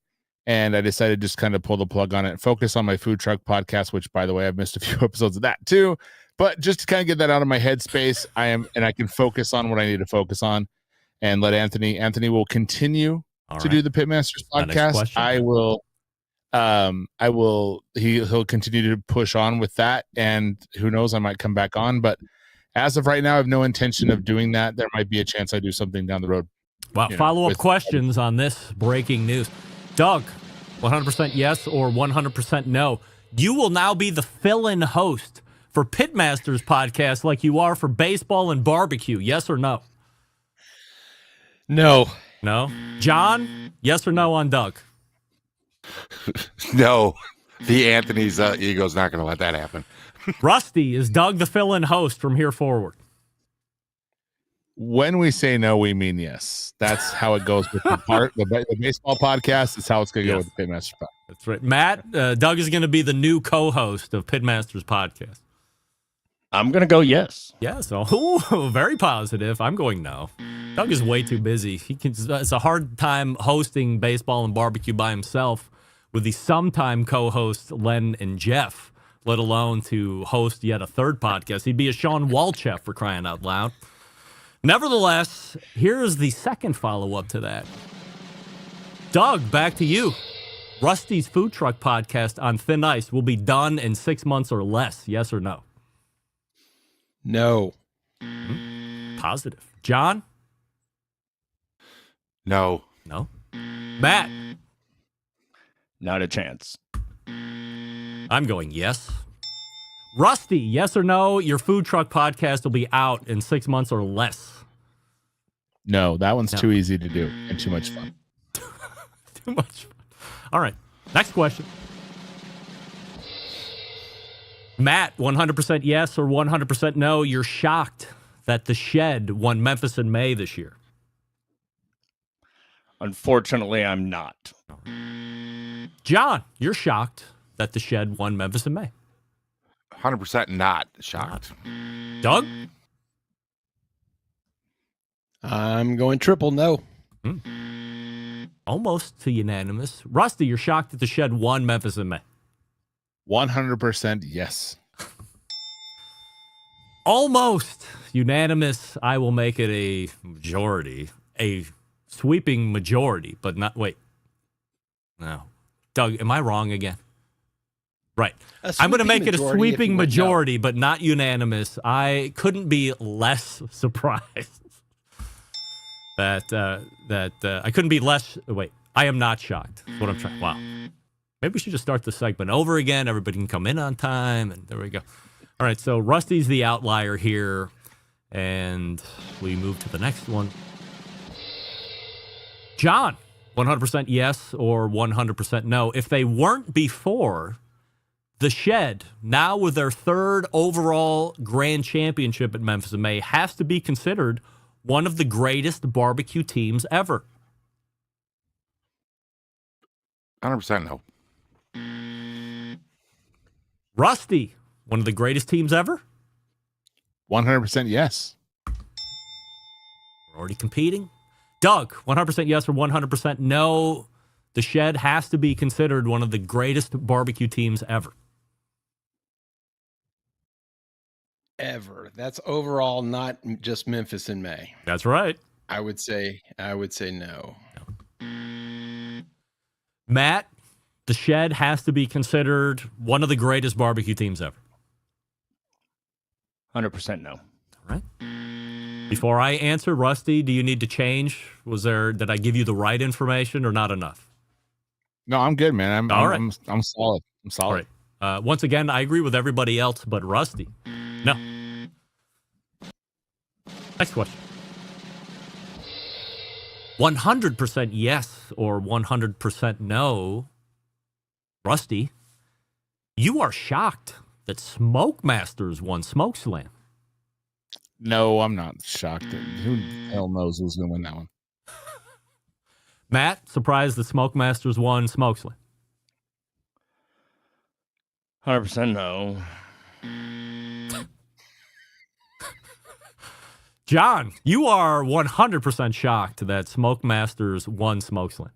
And I decided to just kind of pull the plug on it and focus on my food truck podcast, which, by the way, I've missed a few episodes of that too. But just to kind of get that out of my headspace, I can focus on what I need to focus on and let Anthony will continue to do the Pitmasters podcast. He'll continue to push on with that, and who knows, I might come back on, but as of right now I have no intention of doing that. There might be a chance I do something down the road. Wow. Follow-up questions on this breaking news. Doug, 100% yes or 100% no? You will now be the fill-in host for Pitmasters podcast like you are for baseball and barbecue. Yes or no? No. No? John, yes or no on Doug? No. The Anthony's ego's not going to let that happen. Rusty, is Doug the fill-in host from here forward? When we say no, we mean yes. That's how it goes with the baseball podcast. Is how it's going to go with the Pitmasters podcast. That's right. Matt, Doug is going to be the new co-host of Pitmasters podcast. I'm going to go yes. Yeah, so very positive. I'm going no. Doug is way too busy. It's a hard time hosting baseball and barbecue by himself with the sometime co-hosts Len and Jeff, let alone to host yet a third podcast. He'd be a Sean Walchef, for crying out loud. Nevertheless, here's the second follow-up to that. Doug, back to you. Rusty's food truck podcast on thin ice will be done in 6 months or less. Yes or no? No. Positive. John? No. No. Matt? Not a chance. I'm going yes. Rusty, yes or no? Your food truck podcast will be out in 6 months or less. No, that one's too easy to do and too much fun. Too much fun. All right. Next question. Matt, 100% yes or 100% no? You're shocked that the Shed won Memphis in May this year. Unfortunately, I'm not. John, you're shocked that the Shed won Memphis in May. 100% not shocked. Doug? I'm going triple no. Almost to unanimous. Rusty, you're shocked that the Shed won Memphis in May. 100% yes. Almost unanimous. I will make it a majority, a sweeping majority, but not. Wait, no, Doug, am I wrong again? Right, I'm going to make it a sweeping majority, but not unanimous. I couldn't be less surprised that I couldn't be less. Wait, I am not shocked. That's what I'm trying. Wow, maybe we should just start the segment over again. Everybody can come in on time, and there we go. All right, so Rusty's the outlier here, and we move to the next one. John, 100% yes or 100% no. If they weren't before, the Shed, now with their third overall grand championship at Memphis in May, has to be considered one of the greatest barbecue teams ever. 100% no. Rusty, one of the greatest teams ever? 100% yes. We're already competing. Doug, 100% yes or 100% no. The Shed has to be considered one of the greatest barbecue teams ever. Ever. That's overall, not just Memphis in May. That's right. I would say no. Matt, the Shed has to be considered one of the greatest barbecue teams ever. 100% no. All right. Before I answer, Rusty, do you need to change? Did I give you the right information or not enough? No, I'm good, man. I'm solid. I'm solid. All right. Once again, I agree with everybody else but Rusty. No. Next question. 100% yes or 100% no. Rusty, you are shocked that Smoke Masters won Smoke Slam. No, I'm not shocked. Who the hell knows who's going to win that one? Matt, surprised that Smoke Masters won Smoke Slam. 100% no. John, you are 100% shocked that Smoke Masters won Smoke Slam.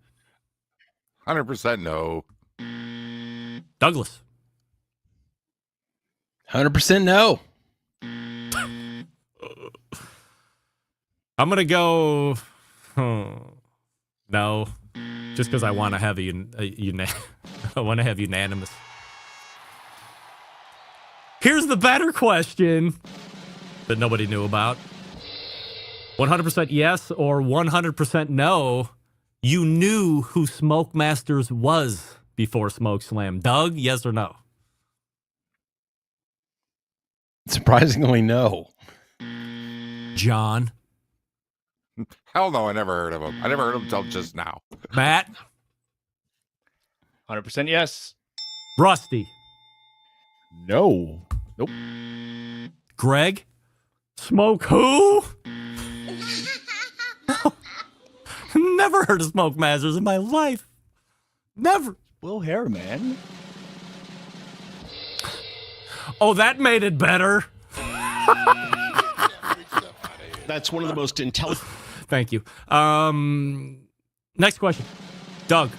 100% no. Douglas. 100% no. I'm going to go no, just because I want to have I want to have unanimous. Here's the better question that nobody knew about. 100% yes or 100% no. You knew who Smoke Masters was before Smoke Slam. Doug, yes or no? Surprisingly, no. John. Hell no, I never heard of him. I never heard of him until just now. Matt. 100% yes. Rusty. No. Nope. Greg. Smoke who? Never heard of Smoke Masters in my life. Never. Will Hair, man. Oh, that made it better. That's one of the most intelligent. Thank you. Next question. Doug.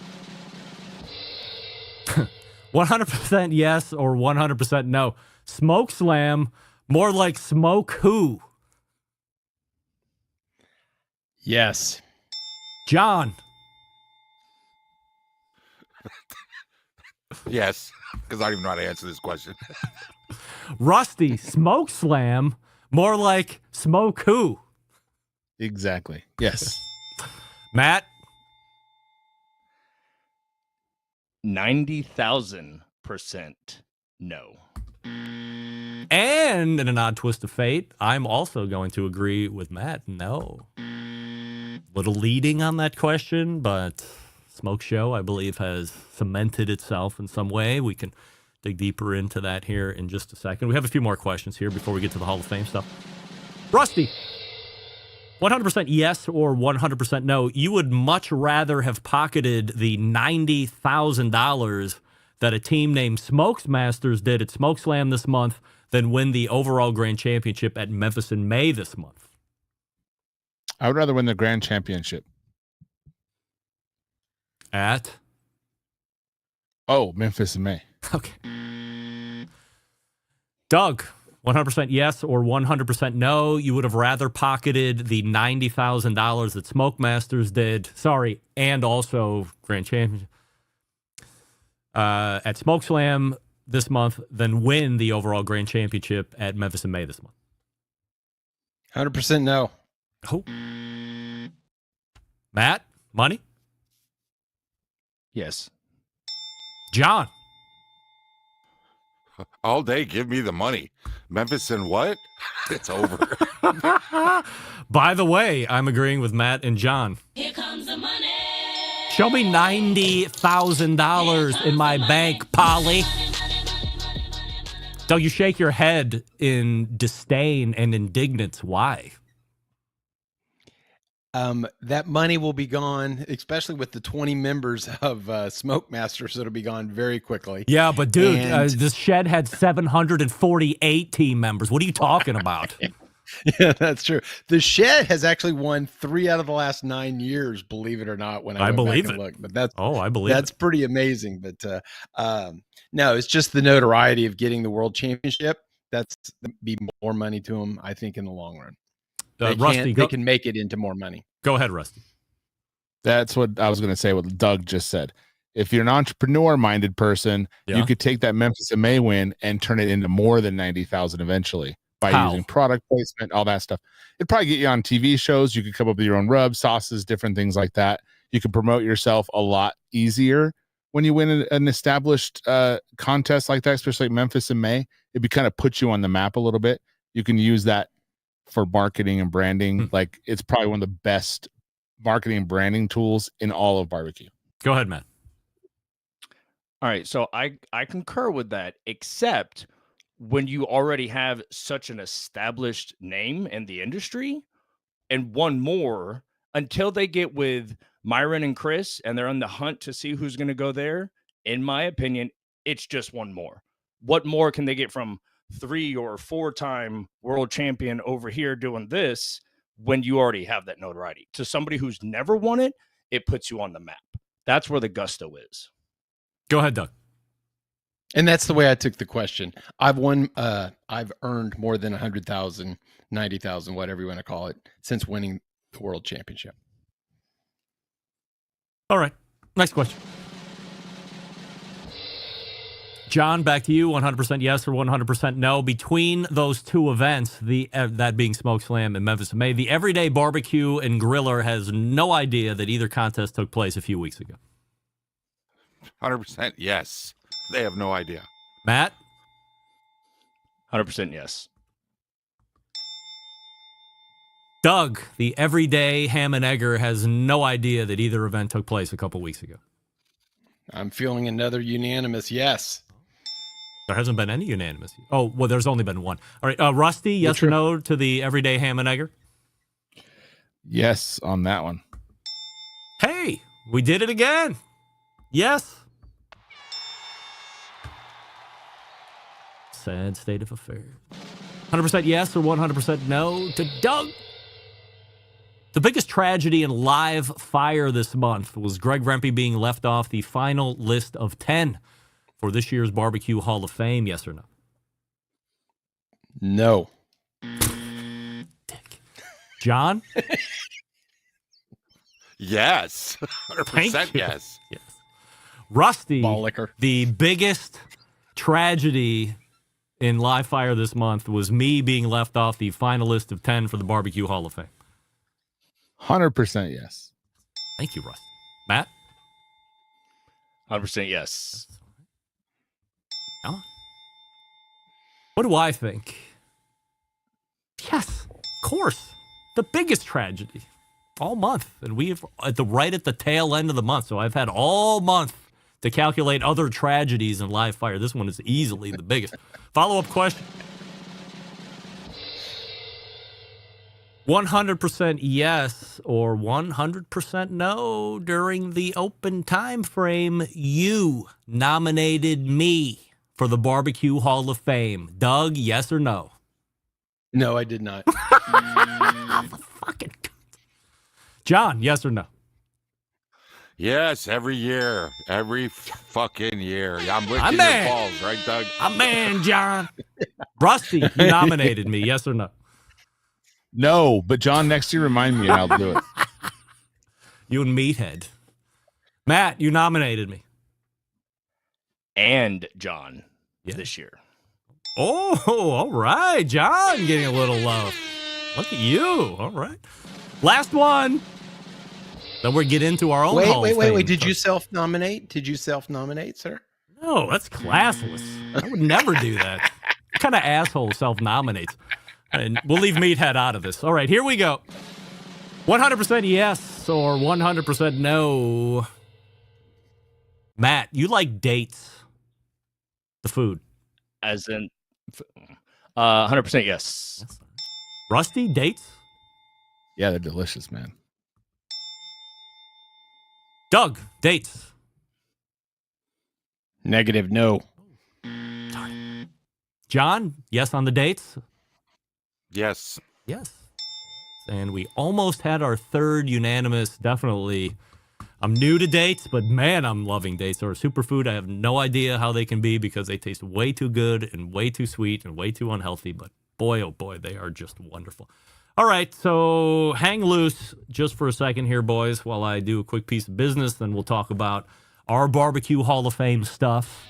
100% yes or 100% no. Smoke Slam, more like Smoke who? Yes. John. Yes, because I don't even know how to answer this question. Rusty, Smoke Slam, more like Smoke who? Exactly. Yes. Matt. 90,000% no. And in an odd twist of fate, I'm also going to agree with Matt. No. Little leading on that question, but Smoke Show, I believe, has cemented itself in some way. We can dig deeper into that here in just a second. We have a few more questions here before we get to the Hall of Fame stuff. Rusty, 100% yes or 100% no. You would much rather have pocketed the $90,000 that a team named Smokesmasters did at Smokeslam this month than win the overall grand championship at Memphis in May this month. I would rather win the grand championship. At? Oh, Memphis in May. Okay. Doug, 100% yes or 100% no. You would have rather pocketed the $90,000 that Smokemasters did. Sorry, and also Grand Championship at Smokeslam this month than win the overall Grand Championship at Memphis in May this month. 100% no. Oh. Matt, money? Yes. John. All day, give me the money. Memphis and what? It's over. By the way, I'm agreeing with Matt and John. Here comes the money. Show me $90,000 in my bank, Polly. Doug, you shake your head in disdain and indignance. Why? That money will be gone, especially with the 20 members of Smoke Masters. It'll be gone very quickly. Yeah, but dude, this shed had 748 team members. What are you talking about? Yeah, that's true. The shed has actually won 3 out of the last 9 years, believe it or not, when I believe back and it. look. But that's I believe that's pretty amazing. But no, it's just the notoriety of getting the world championship. That's be more money to them, I think, in the long run. Rusty, they can make it into more money. Go ahead, Rusty. That's what I was going to say, what Doug just said. If you're an entrepreneur-minded person, you could take that Memphis in May win and turn it into more than 90,000 eventually by using product placement, all that stuff. It'd probably get you on TV shows. You could come up with your own rubs, sauces, different things like that. You can promote yourself a lot easier when you win an established contest like that, especially like Memphis in May. It kind of puts you on the map a little bit. You can use that for marketing and branding. Like, it's probably one of the best marketing and branding tools in all of barbecue. Go ahead, Matt. All right, so I concur with that, except when you already have such an established name in the industry, and one more, until they get with Myron and Chris and they're on the hunt to see who's going to go there, in my opinion, it's just one more. What more can they get from 3 or 4-time world champion over here doing this when you already have that notoriety? To somebody who's never won it, it puts you on the map. That's where the gusto is. Go ahead, Doug. And that's the way I took the question. I've earned more than 100,000, 90,000, whatever you want to call it, since winning the world championship. All right. Next question. John, back to you. 100% yes or 100% no. Between those two events, that being Smokeslam and Memphis in May, the Everyday Barbecue and Griller has no idea that either contest took place a few weeks ago. 100% yes. They have no idea. Matt? 100% yes. Doug, the Everyday Ham and Egger, has no idea that either event took place a couple weeks ago. I'm feeling another unanimous yes. There hasn't been any unanimous. Oh, well, there's only been one. All right, Rusty, yes or no to the Everyday Ham and Egger? Yes on that one. Hey, we did it again. Yes. Sad state of affairs. 100% yes or 100% no to Doug. The biggest tragedy in live fire this month was Greg Rempe being left off the final list of 10 for this year's BBQ Hall of Fame. Yes or no? No. Dick. John? Yes. 100% yes. Yes. Rusty, Ball liquor. The biggest tragedy in live fire this month was me being left off the final list of 10 for the BBQ Hall of Fame. 100% yes. Thank you, Rusty. Matt? 100% yes. Alan? What do I think? Yes, of course. The biggest tragedy all month. And we've right at the tail end of the month. So I've had all month to calculate other tragedies in live fire. This one is easily the biggest. Follow-up question. 100% yes or 100% no during the open time frame. You nominated me for the BBQ Hall of Fame. Doug, yes or no? No, I did not. Fucking John, yes or no? Yes, every year. Every fucking year. I'm My licking man. your balls, right, Doug? A man, John. Rusty, you nominated me, yes or no? No, but John, next year remind me and I'll do it. You and Meathead. Matt, you nominated me. And John this year. Oh, all right. John getting a little love. Look at you. All right. Last one. Then we get into our own Hall of Fame. Wait. Did you self-nominate? Sir? No, that's classless. I would never do that. What kind of asshole self-nominates? And we'll leave Meathead out of this. All right, here we go. 100% yes or 100% no. Matt, you like dates. The food. As in 100% yes. Rusty, dates? Yeah, they're delicious, man. Doug, dates? Negative, no. John, yes on the dates? Yes. Yes. And we almost had our third unanimous, definitely. I'm new to dates, but man, I'm loving dates. They're a superfood. I have no idea how they can be because they taste way too good and way too sweet and way too unhealthy. But boy, oh boy, they are just wonderful. All right, so hang loose just for a second here, boys, while I do a quick piece of business. Then we'll talk about our BBQ Hall of Fame stuff.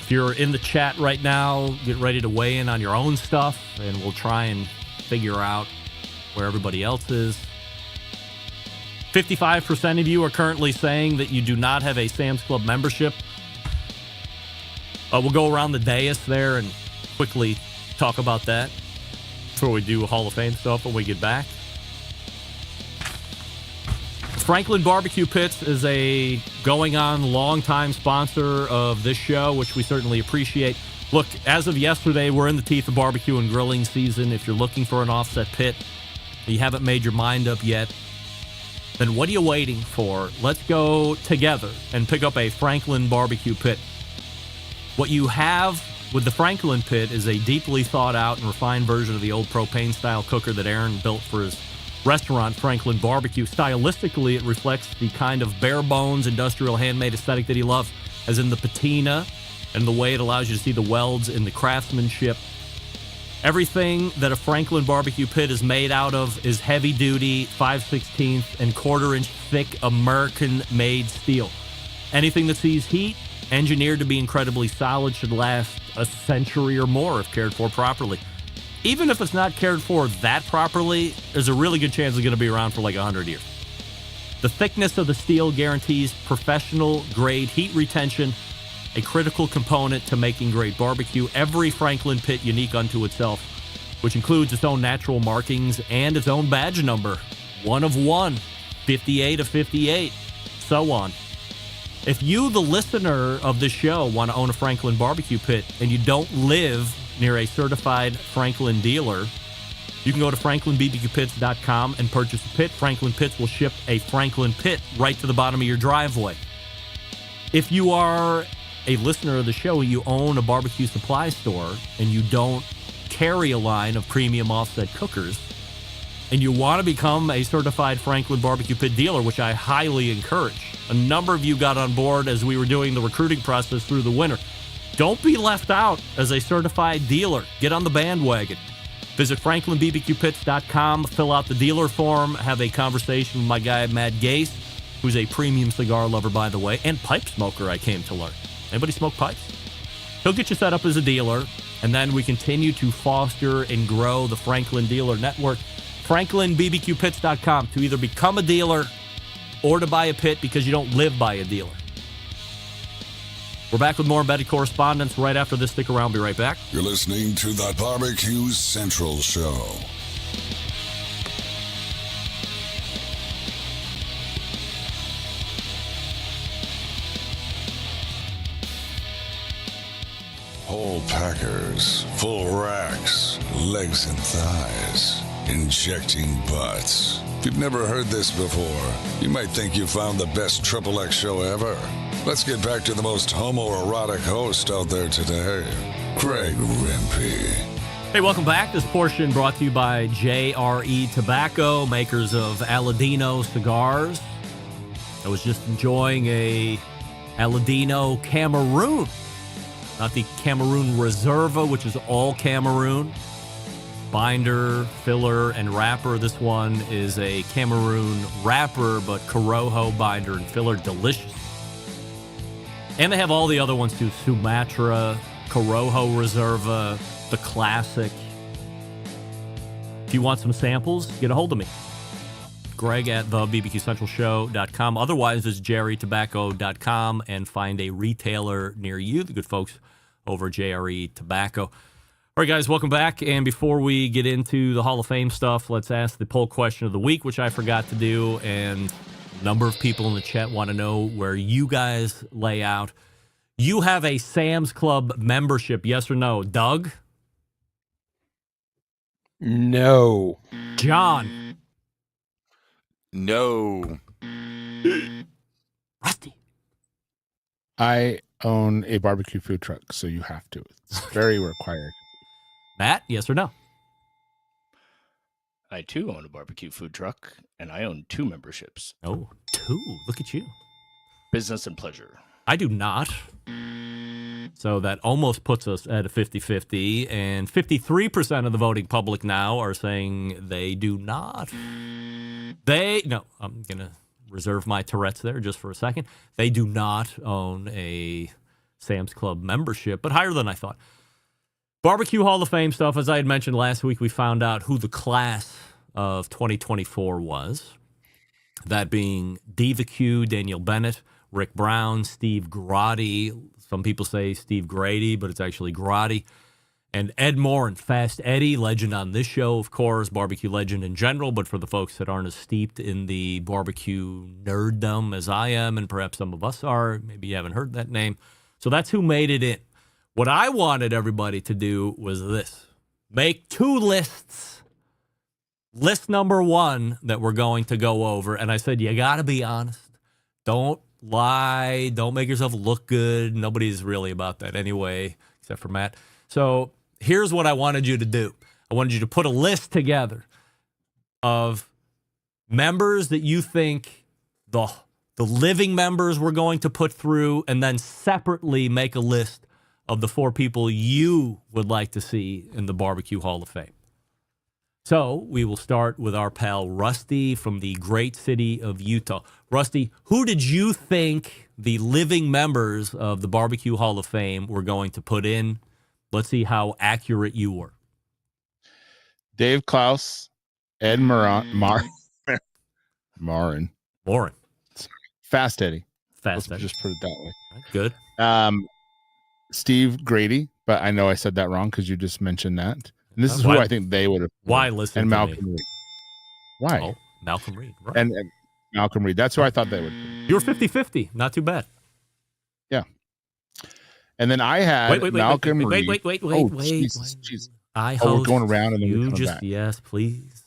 If you're in the chat right now, get ready to weigh in on your own stuff, and we'll try and figure out where everybody else is. 55% of you are currently saying that you do not have a Sam's Club membership. We'll go around the dais there and quickly talk about that before we do Hall of Fame stuff when we get back. Franklin Barbecue Pits is a going-on long-time sponsor of this show, which we certainly appreciate. Look, as of yesterday, we're in the teeth of barbecue and grilling season. If you're looking for an offset pit, you haven't made your mind up yet, then what are you waiting for? Let's go together and pick up a Franklin Barbecue Pit. What you have with the Franklin Pit is a deeply thought out and refined version of the old propane-style cooker that Aaron built for his restaurant, Franklin Barbecue. Stylistically, it reflects the kind of bare-bones industrial handmade aesthetic that he loves, as in the patina and the way it allows you to see the welds in the craftsmanship. Everything that a Franklin Barbecue Pit is made out of is heavy-duty, 5/16 and quarter-inch thick American-made steel. Anything that sees heat, engineered to be incredibly solid, should last a century or more if cared for properly. Even if it's not cared for that properly, there's a really good chance it's going to be around for like 100 years. The thickness of the steel guarantees professional-grade heat retention, a critical component to making great barbecue. Every Franklin Pit unique unto itself, which includes its own natural markings and its own badge number. 1 of 1, 58 of 58, so on. If you, the listener of this show, want to own a Franklin Barbecue Pit and you don't live near a certified Franklin dealer, you can go to franklinbbqpits.com and purchase a pit. Franklin Pits will ship a Franklin Pit right to the bottom of your driveway. If you are a listener of the show, you own a barbecue supply store and you don't carry a line of premium offset cookers, and you want to become a certified Franklin Barbecue Pit dealer, which I highly encourage. A number of you got on board as we were doing the recruiting process through the winter. Don't be left out as a certified dealer. Get on the bandwagon. Visit franklinbbqpits.com, fill out the dealer form, have a conversation with my guy, Matt Gase, who's a premium cigar lover, by the way, and pipe smoker, I came to learn. Anybody smoke pipes? He'll get you set up as a dealer, and then we continue to foster and grow the Franklin Dealer Network. franklinbbqpits.com to either become a dealer or to buy a pit because you don't live by a dealer. We're back with more embedded correspondence right after this. Stick around. Be right back. You're listening to the Barbecue Central Show. Whole packers, full racks, legs and thighs. injecting butts. If you've never heard this before, you might think you found the best Triple X show ever. Let's get back to the most homoerotic host out there today, Greg Rempe. Hey, welcome back. This portion brought to you by JRE Tobacco, makers of Aladino cigars. I was just enjoying a Aladino Cameroon, not the Cameroon Reserva, which is all Cameroon. Binder, filler, and wrapper. This one is a Cameroon wrapper, but Corojo binder and filler. Delicious. And they have all the other ones too. Sumatra, Corojo Reserva, the classic. If you want some samples, get a hold of me. Greg at the bbqcentralshow.com. Otherwise, it's jerrytobacco.com and find a retailer near you. The good folks over at JRE Tobacco. All right, guys, welcome back. And before we get into the Hall of Fame stuff, let's ask the poll question of the week, which I forgot to do. And a number of people in the chat want to know where you guys lay out. You have a Sam's Club membership, yes or no? Doug? No. John? No. Rusty? I own a barbecue food truck, so you have to. It's very required. Matt, yes or no? I too own a barbecue food truck, and I own 2 memberships. Oh, 2. Look at you. Business and pleasure. I do not. So that almost puts us at a 50-50, and 53% of the voting public now are saying they do not. No, I'm going to reserve my Tourette's there just for a second. They do not own a Sam's Club membership, but higher than I thought. Barbecue Hall of Fame stuff, as I had mentioned last week, we found out who the class of 2024 was. That being BBQ, Daniel Bennett, Rick Brown, Steve Grotti. Some people say Steve Grady, but it's actually Grotti. And Ed Moore and Fast Eddie, legend on this show, of course, barbecue legend in general, but for the folks that aren't as steeped in the barbecue nerddom as I am, and perhaps some of us are, maybe you haven't heard that name. So that's who made it in. What I wanted everybody to do was this. Make 2 lists. List number 1 that we're going to go over. And I said, you got to be honest. Don't lie. Don't make yourself look good. Nobody's really about that anyway, except for Matt. So here's what I wanted you to do. I wanted you to put a list together of members that you think the living members we're going to put through, and then separately make a list of the 4 people you would like to see in the Barbecue Hall of Fame. So we will start with our pal Rusty from the great city of Utah. Rusty, who did you think the living members of the Barbecue Hall of Fame were going to put in? Let's see how accurate you were. Dave Klaus, Ed Marin. Fast Eddie. Fast Let's Eddie. just put it that way. Good. Steve Grady, but I know I said that wrong because you just mentioned that. And this is Why- who I think they would have. Why listen And to Malcolm me? Reed. Why? Oh, Malcolm Reed. Right. And Malcolm Reed. That's who I thought they would. You were 50-50. Not too bad. Yeah. And then I had Malcolm Reed. Wait. Jesus. I we're host. going around and then we're You coming just, back. yes, please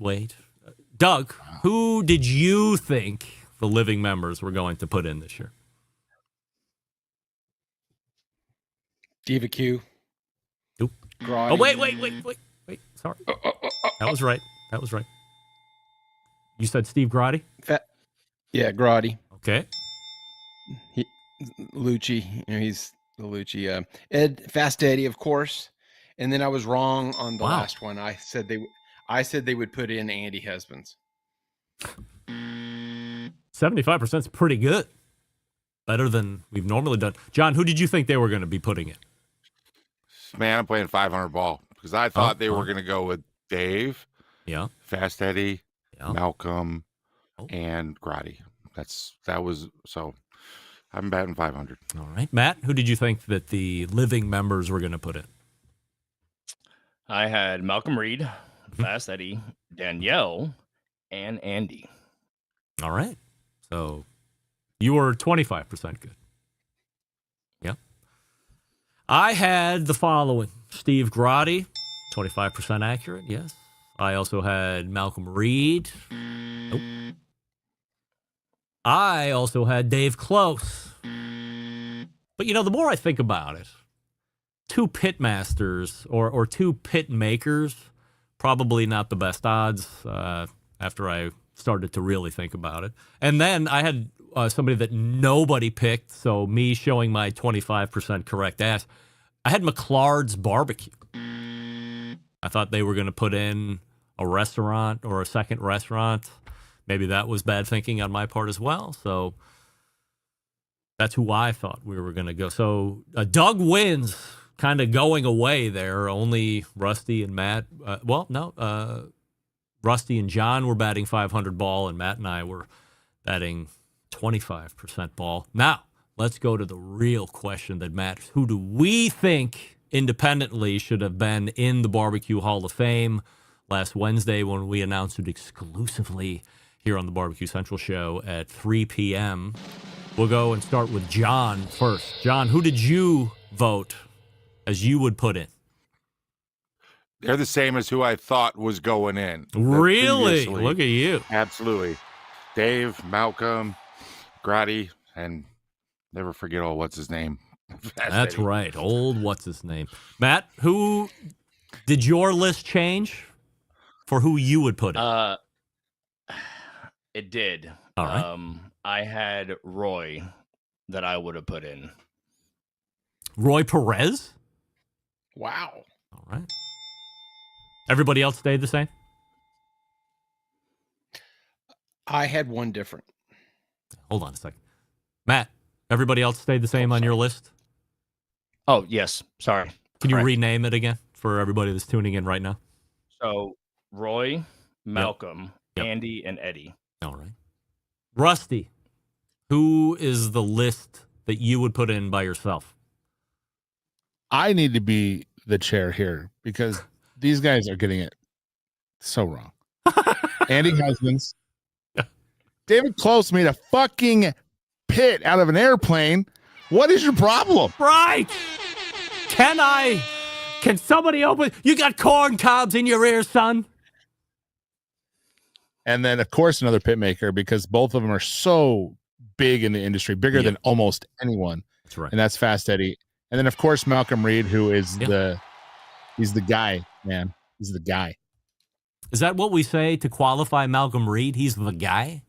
wait. Doug, who did you think the living members were going to put in this year? BBQ. Nope. Grotti. Oh, wait. Sorry. That was right. You said Steve Grotti? Yeah, Grotti. Okay. Lucci. He's the Lucci. Ed Fast Eddie, of course. And then I was wrong on the last one. I said they would put in Andy Husbands. 75% is pretty good. Better than we've normally done. John, who did you think they were going to be putting in? Man, I'm playing 500 ball because I thought they were going to go with Dave, Fast Eddie, Malcolm, and Grotti. So I'm batting 500. All right. Matt, who did you think that the living members were going to put in? I had Malcolm Reed, Fast Eddie, Danielle, and Andy. All right. So you were 25% good. Yeah. I had the following. Steve Grotti, 25% accurate. Yes. I also had Malcolm Reed. Nope. I also had Dave Close. But, the more I think about it, two pit masters or two pit makers, probably not the best odds after I started to really think about it. And then I had somebody that nobody picked, so me showing my 25% correct ass. I had McLard's Barbecue. I thought they were going to put in a restaurant or a second restaurant. Maybe that was bad thinking on my part as well. So that's who I thought we were going to go. So Doug wins, kind of going away there. Only Rusty and Matt. Rusty and John were batting 500 ball, and Matt and I were batting 25% ball. Now, let's go to the real question that matters. Who do we think independently should have been in the BBQ Hall of Fame last Wednesday when we announced it exclusively here on the BBQ Central Show at 3 p.m.? We'll go and start with John first. John, who did you vote as you would put in? They're the same as who I thought was going in. Really? Previously. Look at you. Absolutely. Dave, Malcolm, Grady, and never forget what's his name. That's right. Old what's his name. Matt, who did your list change for who you would put in? It did. All right. I had Roy that I would have put in. Roy Perez? Wow. All right. Everybody else stayed the same? I had one different. Hold on a second. Matt, everybody else stayed the same on your list? Oh, yes. Sorry. Can you rename it again for everybody that's tuning in right now? So, Roy, Malcolm, Andy, and Eddie. All right. Rusty, who is the list that you would put in by yourself? I need to be the chair here because these guys are getting it so wrong. Andy Husbands. David Close made a fucking pit out of an airplane. What is your problem? Right. Can somebody open? You got corn cobs in your ears, son. And then, of course, another pit maker because both of them are so big in the industry, bigger than almost anyone. That's right. And that's Fast Eddie. And then, of course, Malcolm Reed, who is he's the guy, man. He's the guy. Is that what we say to qualify Malcolm Reed? He's the guy?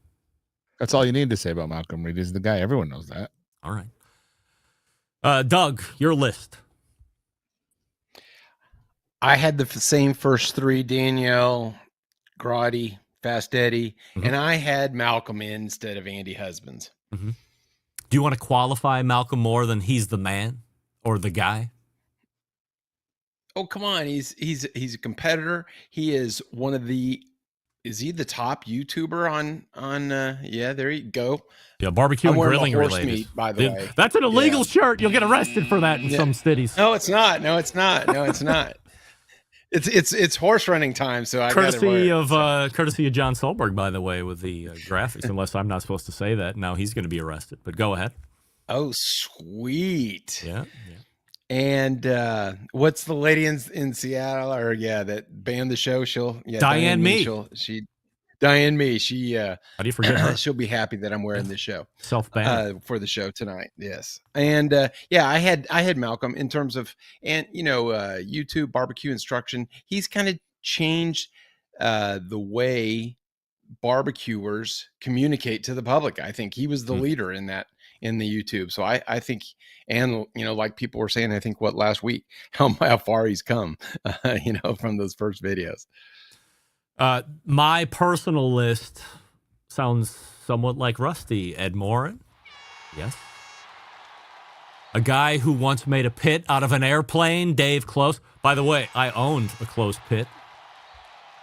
That's all you need to say about Malcolm Reed. He's the guy. Everyone knows that. All right. Doug, your list. I had the same first three, Danielle, Grady, Fast Eddie, and I had Malcolm in instead of Andy Husbands. Mm-hmm. Do you want to qualify Malcolm more than he's the man or the guy? Oh, come on. He's a competitor. He is one of the is he the top YouTuber on there you go. Yeah, barbecue and grilling horse related. Meat, by the way. That's an illegal shirt. You'll get arrested for that in some cities. No, it's not. No, it's not. It's horse running time, so I courtesy of John Solberg, by the way, with the graphics. Unless I'm not supposed to say that, now he's going to be arrested. But go ahead. Oh, sweet. Yeah. And what's the lady in Seattle that banned the show? Diane Me. Diane Me. She how do you forget her? She'll be happy that I'm wearing this show. Self-banned for the show tonight. Yes. And I had Malcolm in terms of YouTube barbecue instruction. He's kind of changed the way barbecuers communicate to the public. I think he was the leader in that in the YouTube. So I think, and like people were saying, I think last week, how far he's come, from those first videos. My personal list sounds somewhat like Rusty. Ed Morin. Yes. A guy who once made a pit out of an airplane, Dave Close. By the way, I owned a Close pit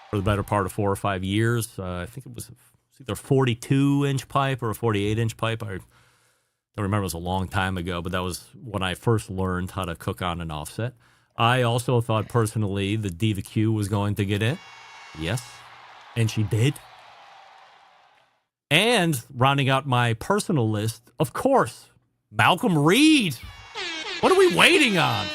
for the better part of 4 or 5 years. I think it was either a 42-inch pipe or a 48-inch pipe. I don't remember. It was a long time ago, but that was when I first learned how to cook on an offset. I also thought personally the BBQ was going to get in. Yes. And she did. And rounding out my personal list, of course, Malcolm Reed. What are we waiting on?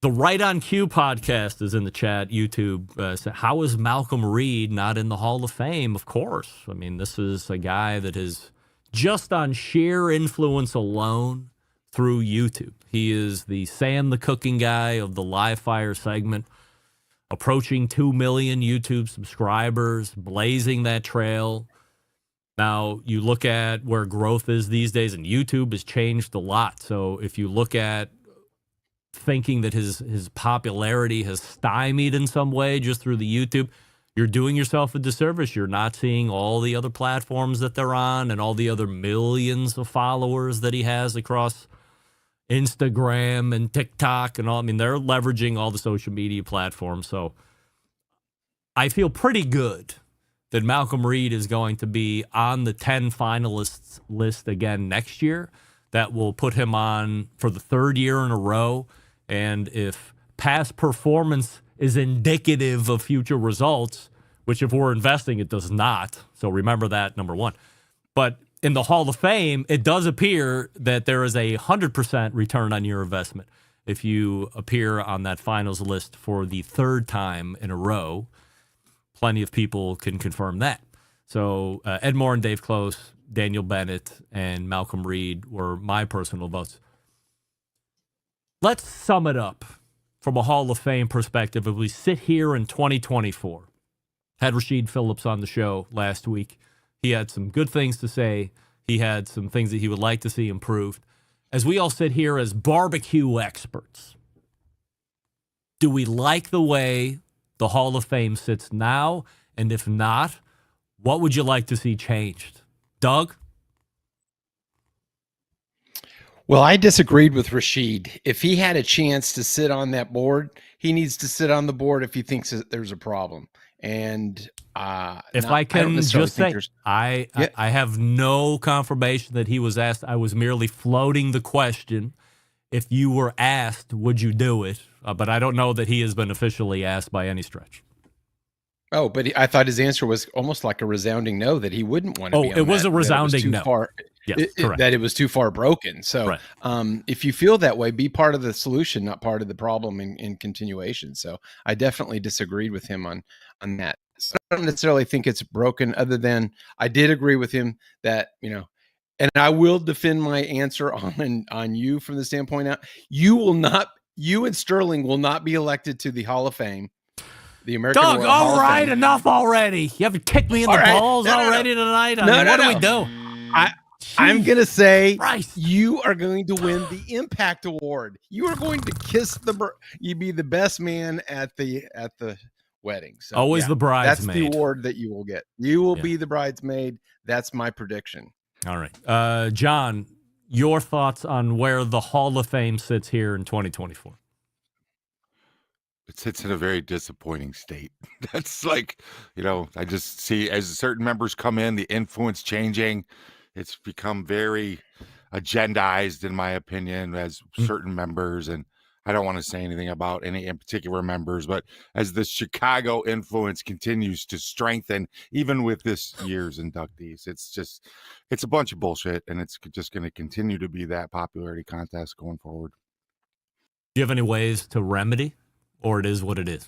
The Right on Cue podcast is in the chat, YouTube. How is Malcolm Reed not in the Hall of Fame? Of course. I mean, this is a guy that is just on sheer influence alone through YouTube. He is the Sam the Cooking Guy of the Live Fire segment, approaching 2 million YouTube subscribers, blazing that trail. Now, you look at where growth is these days, and YouTube has changed a lot. So if you look at thinking that his popularity has stymied in some way just through the YouTube, you're doing yourself a disservice. You're not seeing all the other platforms that they're on and all the other millions of followers that he has across Instagram and TikTok and all. I mean, they're leveraging all the social media platforms. So I feel pretty good that Malcolm Reed is going to be on the 10 finalists list again next year. That will put him on for the third year in a row. And if past performance is indicative of future results, which if we're investing, it does not. So remember that, number one. But in the Hall of Fame, it does appear that there is a 100% return on your investment if you appear on that finals list for the third time in a row. Plenty of people can confirm that. So Ed Moore and Dave Close, Daniel Bennett, and Malcolm Reed were my personal votes. Let's sum it up from a Hall of Fame perspective as we sit here in 2024. Had Rashid Phillips on the show last week. He had some good things to say. He had some things that he would like to see improved. As we all sit here as barbecue experts, do we like the way the Hall of Fame sits now? And if not, what would you like to see changed? Doug? Well, I disagreed with Rashid. If he had a chance to sit on that board, he needs to sit on the board if he thinks that there's a problem. And if I can just say, I have no confirmation that he was asked. I was merely floating the question. If you were asked, would you do it? But I don't know that he has been officially asked by any stretch. Oh, but I thought his answer was almost like a resounding no, that he wouldn't want to be on it was that, a resounding no. Yes, correct. That it was too far broken. So if you feel that way, be part of the solution, not part of the problem in continuation. So I definitely disagreed with him on that. So I don't necessarily think it's broken, other than I did agree with him that, and I will defend my answer on you from the standpoint out. You and Sterling will not be elected to the Hall of Fame. The American Doug, Royal Hall all right, of Fame. enough already. You haven't kicked me in the balls already tonight. What do we do? I'm going to say you are going to win the Impact Award. You are going to kiss you be the best man at the wedding. So, always the bridesmaid. That's the award that you will get. You will be the bridesmaid. That's my prediction. All right. John, your thoughts on where the Hall of Fame sits here in 2024? It sits in a very disappointing state. That's like, I just see as certain members come in, the influence changing. It's become very agendized, in my opinion, as certain members. And I don't want to say anything about any in particular members, but as the Chicago influence continues to strengthen, even with this year's inductees, it's a bunch of bullshit. And it's just going to continue to be that popularity contest going forward. Do you have any ways to remedy, or it is what it is?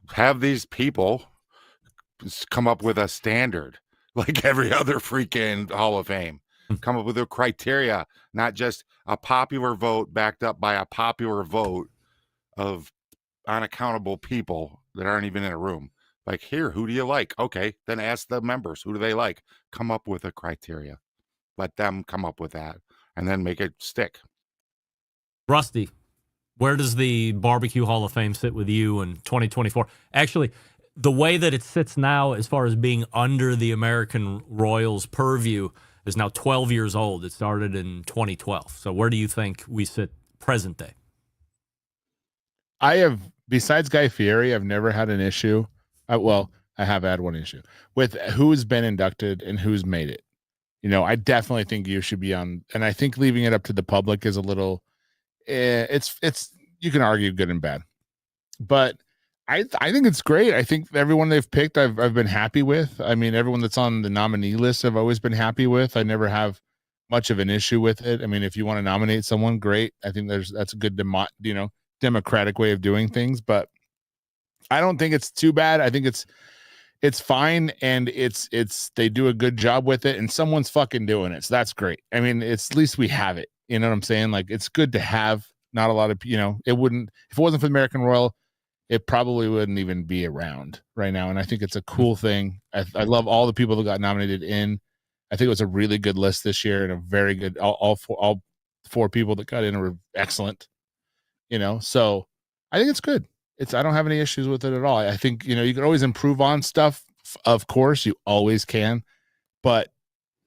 Have these people come up with a standard like every other freaking Hall of Fame. Come up with a criteria, not just a popular vote backed up by a popular vote of unaccountable people that aren't even in a room. Like, here, who do you like? Okay, then ask the members, who do they like? Come up with a criteria. Let them come up with that, and then make it stick. Rusty, where does the BBQ Hall of Fame sit with you in 2024? Actually, the way that it sits now, as far as being under the American Royals' purview, is now 12 years old. It started in 2012. So where do you think we sit present day? I have, besides Guy Fieri, I've never had an issue. I have had one issue with who's been inducted and who's made it. I definitely think you should be on, and I think leaving it up to the public is a little, it's you can argue good and bad, but I think it's great. I think everyone they've picked, I've been happy with. I mean, everyone that's on the nominee list, I've always been happy with. I never have much of an issue with it. I mean, if you want to nominate someone, great. I think that's a good democratic way of doing things, but I don't think it's too bad. I think it's fine, and it's they do a good job with it, and someone's fucking doing it, so that's great. I mean, it's at least we have it. You know what I'm saying? Like, it's good to have. Not a lot of, it wouldn't, if it wasn't for the American Royal, it probably wouldn't even be around right now. And I think it's a cool thing. I love all the people that got nominated in. I think it was a really good list this year, and a very good, all four people that got in were excellent, so I think it's good. I don't have any issues with it at all. I think, you can always improve on stuff. Of course, you always can, but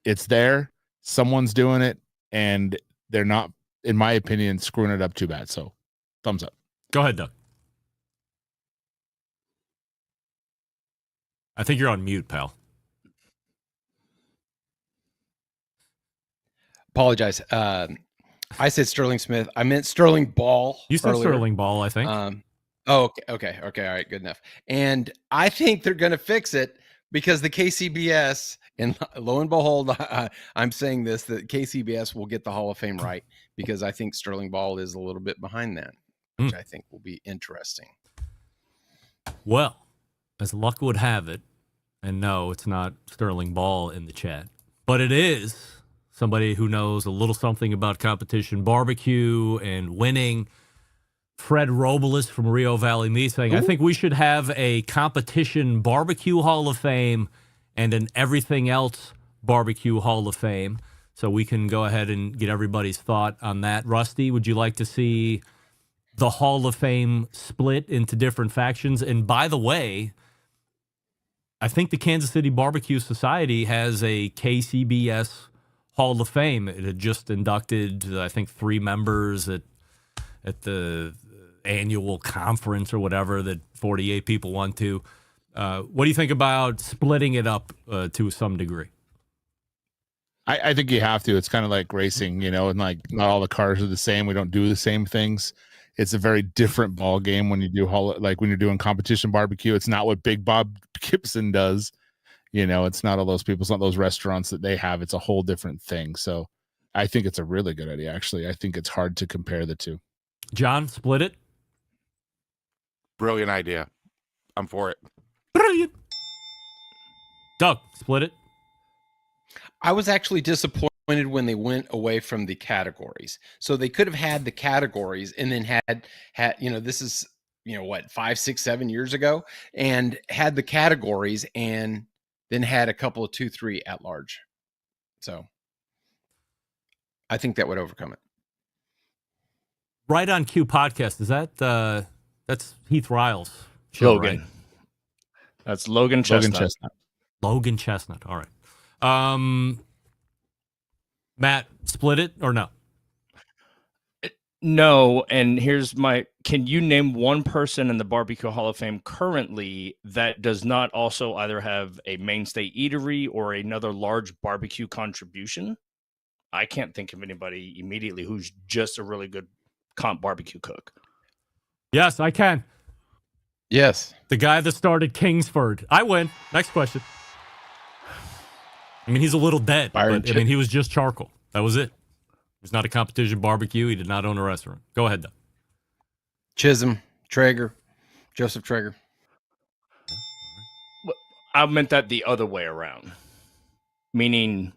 it's there. Someone's doing it, and they're not, in my opinion, screwing it up too bad. So thumbs up. Go ahead, Doug. I think you're on mute, pal. Apologize. I said Sterling Smith. I meant Sterling Ball. You said earlier. Sterling Ball, I think. Okay. All right, good enough. And I think they're going to fix it because the KCBS, and lo and behold, I'm saying this, that KCBS will get the Hall of Fame right, because I think Sterling Ball is a little bit behind that, which I think will be interesting. Well, as luck would have it, and no, it's not Sterling Ball in the chat, but it is somebody who knows a little something about competition barbecue and winning. Fred Robles from Rio Valley Meat saying, I think we should have a competition barbecue Hall of Fame and an everything else barbecue Hall of Fame. So we can go ahead and get everybody's thought on that. Rusty, would you like to see the Hall of Fame split into different factions? And by the way, I think the Kansas City Barbecue Society has a KCBS Hall of Fame. It had just inducted, I think, 3 members at the annual conference or whatever that 48 people went to. What do you think about splitting it up to some degree? I think you have to. It's kind of like racing, and like not all the cars are the same. We don't do the same things. It's a very different ball game when you do when you're doing competition barbecue. It's not what Big Bob Gibson does. It's not all those people. It's not those restaurants that they have. It's a whole different thing. So I think it's a really good idea. Actually, I think it's hard to compare the two. John, split it. Brilliant idea. I'm for it. Brilliant. Doug, split it. I was actually disappointed when they went away from the categories. So they could have had the categories and then had this is, 5, 6, 7 years ago, and had the categories and then had a couple of 2, 3 at large. So I think that would overcome it. Right on Cue podcast. Is that that's Heath Riles' show, Logan. right? That's Logan Chestnut. Logan Chestnut. All right. Matt, split it or no? No, and here's can you name one person in the Barbecue Hall of Fame currently that does not also either have a mainstay eatery or another large barbecue contribution? I can't think of anybody immediately who's just a really good comp barbecue cook. Yes, I can. Yes. The guy that started Kingsford. I win. Next question. I mean, he's a little dead, but he was just charcoal. That was it. He's not a competition barbecue. He did not own a restaurant. Go ahead, though. Chisholm, Traeger, Joseph Traeger. I meant that the other way around. Meaning,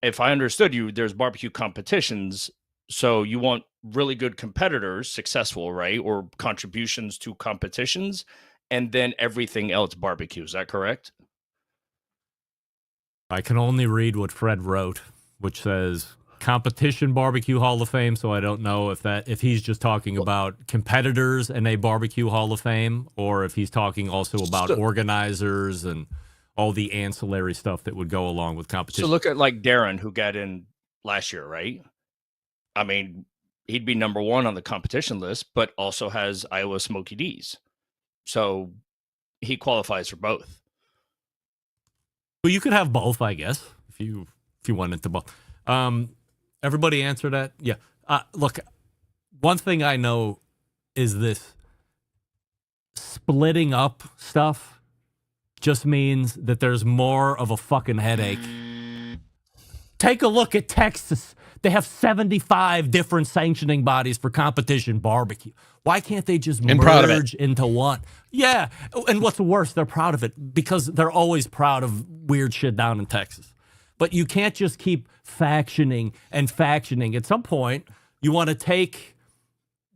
if I understood you, there's barbecue competitions, so you want really good competitors, successful, right? Or contributions to competitions, and then everything else barbecue. Is that correct? I can only read what Fred wrote, which says competition barbecue Hall of Fame. So I don't know if he's just talking about competitors and a barbecue Hall of Fame, or if he's talking also about organizers and all the ancillary stuff that would go along with competition. So look at like Darren, who got in last year, right? I mean, he'd be number 1 on the competition list, but also has Iowa Smoky D's. So he qualifies for both. Well, you could have both, I guess, if you wanted to both. Everybody answer that? Yeah. Look, one thing I know is this. Splitting up stuff just means that there's more of a fucking headache Take a look at Texas. They have 75 different sanctioning bodies for competition barbecue. Why can't they just merge into one? Yeah. And what's worse, they're proud of it because they're always proud of weird shit down in Texas. But you can't just keep factioning and factioning. At some point, you want to take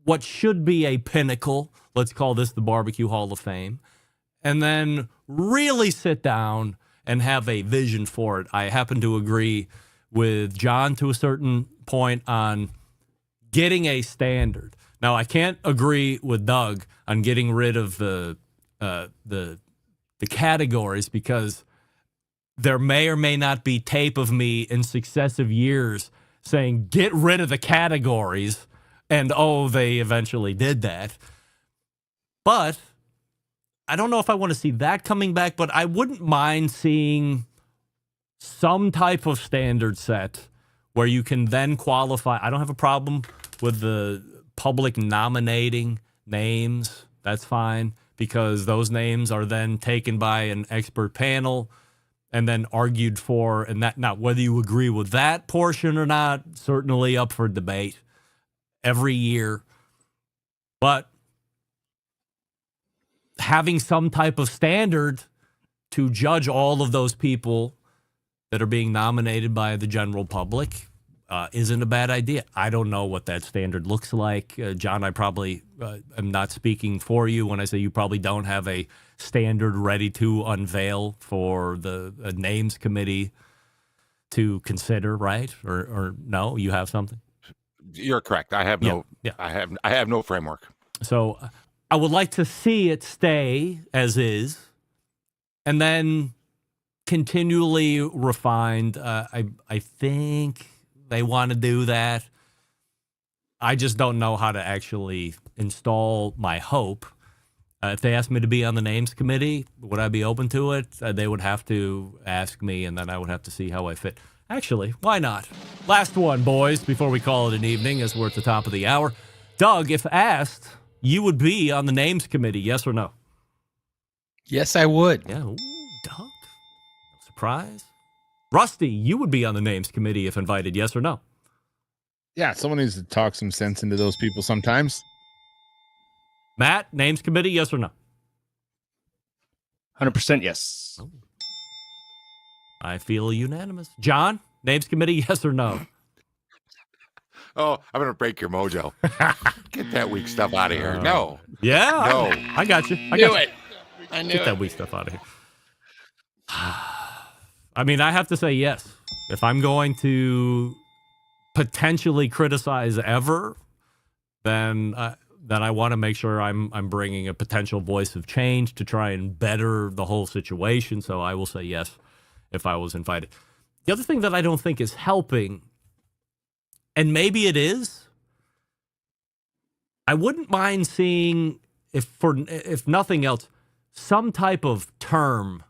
what should be a pinnacle, let's call this the BBQ Hall of Fame, and then really sit down and have a vision for it. I happen to agree with John to a certain point on getting a standard. Now, I can't agree with Doug on getting rid of the categories because there may or may not be tape of me in successive years saying, get rid of the categories, and they eventually did that. But I don't know if I want to see that coming back, but I wouldn't mind seeing some type of standard set where you can then qualify. I don't have a problem with the public nominating names. That's fine because those names are then taken by an expert panel and then argued for. And that, now, whether you agree with that portion or not, certainly up for debate every year. But having some type of standard to judge all of those people that are being nominated by the general public isn't a bad idea. I don't know what that standard looks like. John, I probably am not speaking for you when I say you probably don't have a standard ready to unveil for the names committee to consider, right? Or no, you have something? You're correct. I have no. Yeah. I have no framework. So I would like to see it stay as is, and then continually refined. I think they want to do that. I just don't know how to actually install my hope. If they asked me to be on the names committee, would I be open to it? They would have to ask me, and then I would have to see how I fit. Actually, why not? Last one, boys, before we call it an evening, as we're at the top of the hour. Doug, if asked, you would be on the names committee, yes or no? Yes, I would. Yeah, ooh, Doug. No surprise. Rusty, you would be on the names committee if invited, yes or no? Yeah, someone needs to talk some sense into those people sometimes. Matt, names committee, yes or no? 100% yes. Oh. I feel unanimous. John, names committee, yes or no? Oh, I'm going to break your mojo. Get that weak stuff out of here. No. Yeah? No. I got you. I knew it. Get that weak stuff out of here. I mean, I have to say yes. If I'm going to potentially criticize ever, then I want to make sure I'm bringing a potential voice of change to try and better the whole situation. So I will say yes if I was invited. The other thing that I don't think is helping, and maybe it is, I wouldn't mind seeing, if nothing else, some type of term,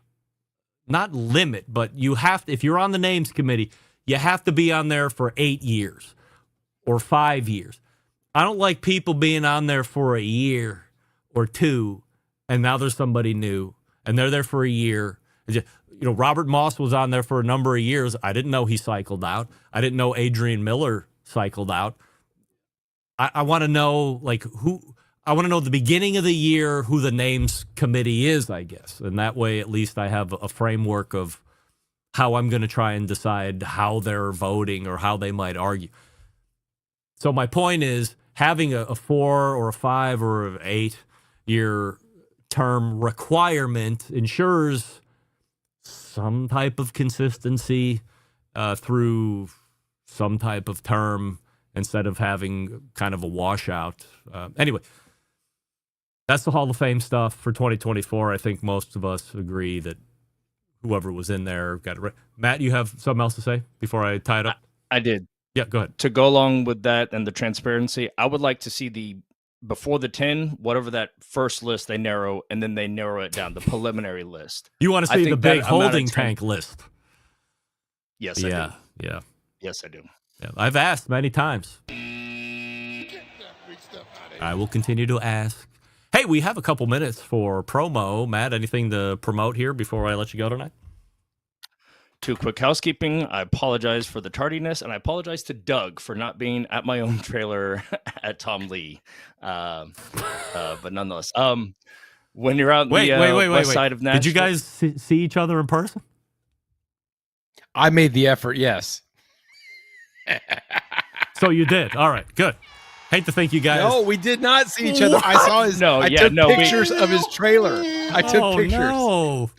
not limit, but you have to, if you're on the names committee, you have to be on there for 8 years or 5 years. I don't like people being on there for a year or two, and now there's somebody new, and they're there for a year. Robert Moss was on there for a number of years. I didn't know he cycled out. I didn't know Adrian Miller cycled out. I want to know, who. I want to know the beginning of the year who the names committee is, I guess. And that way, at least I have a framework of how I'm going to try and decide how they're voting or how they might argue. So my point is, having a 4 or a 5 or an 8 year term requirement ensures some type of consistency through some type of term instead of having kind of a washout. Anyway, that's the Hall of Fame stuff for 2024. I think most of us agree that whoever was in there got it right. Matt, you have something else to say before I tie it up? I did. Yeah, go ahead. To go along with that and the transparency, I would like to see before the 10, whatever that first list they narrow, and then they narrow it down, the preliminary list. You want to see the big holding tank list? Yes, I do. Yeah. Yes, I do. Yeah, I've asked many times. I will continue to ask. Hey, we have a couple minutes for promo. Matt, anything to promote here before I let you go tonight? Two quick housekeeping. I apologize for the tardiness, and I apologize to Doug for not being at my own trailer at Tom Lee. But nonetheless, when you're out in the west side of Nashville, did you guys see each other in person? I made the effort. Yes. So you did. All right. Good. Hate to think you guys. No, we did not see each other. I saw his. I took pictures of his trailer. I took pictures. No.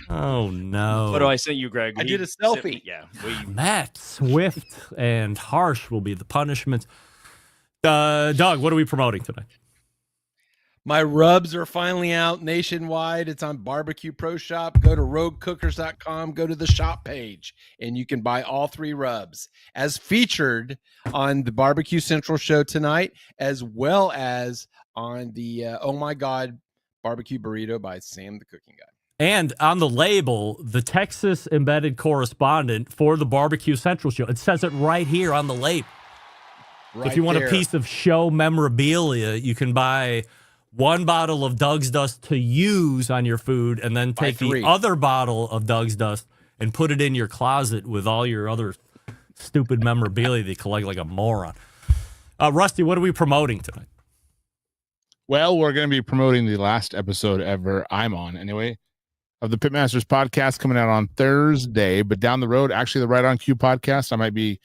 Oh no! What do I sent you, Greg? I did a selfie. Matt Swift and harsh will be the punishments. Doug, what are we promoting tonight? My rubs are finally out nationwide. It's on Barbecue Pro Shop. Go to roguecookers.com. Go to the shop page, and you can buy all 3 rubs as featured on the Barbecue Central show tonight, as well as on the Oh My God Barbecue Burrito by Sam the Cooking Guy. And on the label, the Texas embedded correspondent for the Barbecue Central show. It says it right here on the label. Right if you want there. a piece of show memorabilia, you can buy 1 bottle of Doug's Dust to use on your food and then take the other bottle of Doug's Dust and put it in your closet with all your other stupid memorabilia that you collect like a moron. Rusty, what are we promoting tonight? Well, we're going to be promoting the last episode ever I'm on, anyway, of the Pitmasters podcast coming out on Thursday. But down the road, actually, the Right on Cue podcast, I might be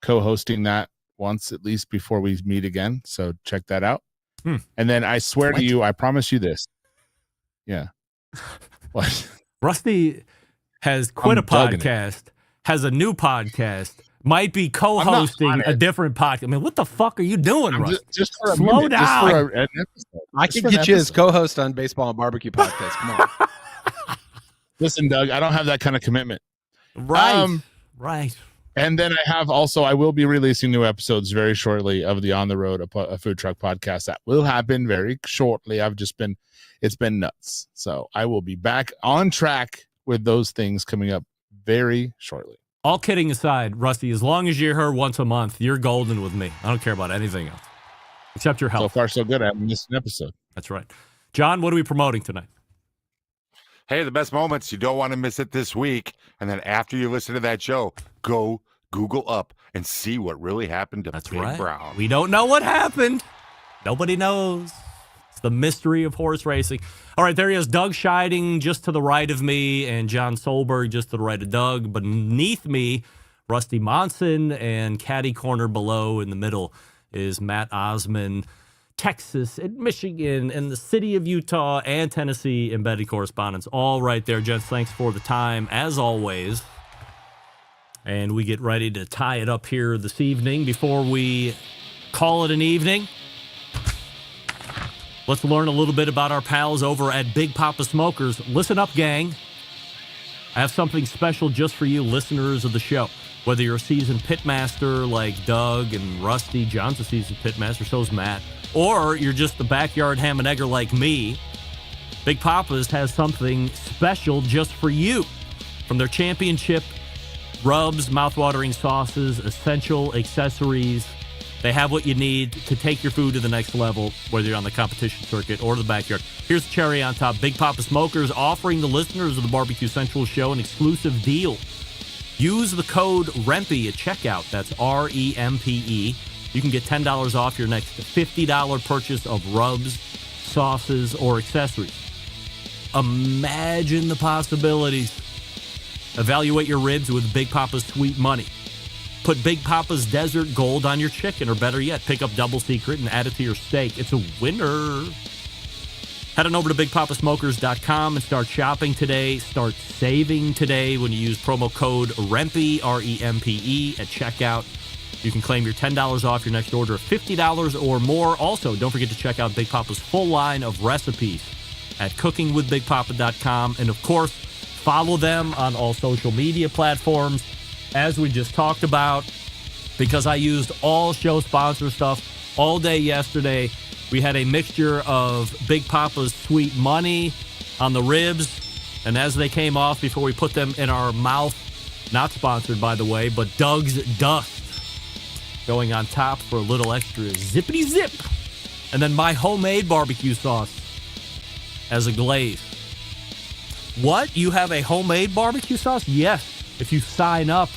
co-hosting that once at least before we meet again. So check that out. And then I swear to you, I promise you this. Yeah. What? Rusty has quit a podcast, has a new podcast, might be co-hosting a different podcast. I mean, what the fuck are you doing, Rusty? Just for a slow minute, down. Just for an episode. I can get you as co-host on Baseball and Barbecue podcast. Come on. Listen, Doug, I don't have that kind of commitment. Right. Right. And then I will be releasing new episodes very shortly of the On the Road, a food truck podcast. That will happen very shortly. It's been nuts. So I will be back on track with those things coming up very shortly. All kidding aside, Rusty, as long as you're here once a month, you're golden with me. I don't care about anything else except your health. So far, so good. I haven't missed an episode. That's right. John, what are we promoting tonight? Hey, the best moments. You don't want to miss it this week. And then after you listen to that show, go Google up and see what really happened to Big Brown. We don't know what happened. Nobody knows. It's the mystery of horse racing. All right, there he is. Doug Scheiding just to the right of me and John Solberg just to the right of Doug. Beneath me, Rusty Monson, and caddy corner below in the middle is Matt Osman. Texas and Michigan and the city of Utah and Tennessee embedded correspondents all right there, gents. Thanks for the time as always. And we get ready to tie it up here this evening. Before we call it an evening, let's learn a little bit about our pals over at Big Papa Smokers. Listen up, gang. I have something special just for you listeners of the show. Whether you're a seasoned pitmaster like Doug and Rusty, John's a seasoned pitmaster, so's Matt, or you're just the backyard ham and egger like me, Big Papa's has something special just for you. From their championship rubs, mouthwatering sauces, essential accessories, they have what you need to take your food to the next level, whether you're on the competition circuit or the backyard. Here's the cherry on top. Big Papa Smokers offering the listeners of the Barbecue Central show an exclusive deal. Use the code REMPE at checkout. That's REMPE. You can get $10 off your next $50 purchase of rubs, sauces, or accessories. Imagine the possibilities. Evaluate your ribs with Big Papa's Sweet Money. Put Big Papa's Desert Gold on your chicken, or better yet, pick up Double Secret and add it to your steak. It's a winner. Head on over to BigPapaSmokers.com and start shopping today. Start saving today when you use promo code REMPE, REMPE, at checkout. You can claim your $10 off your next order of $50 or more. Also, don't forget to check out Big Papa's full line of recipes at CookingWithBigPapa.com. And, of course, follow them on all social media platforms, as we just talked about, because I used all show sponsor stuff all day yesterday. We had a mixture of Big Papa's Sweet Money on the ribs, and as they came off before we put them in our mouth, not sponsored, by the way, but Doug's Dust going on top for a little extra zippity zip. And then my homemade barbecue sauce as a glaze. What? You have a homemade barbecue sauce? Yes. If you sign up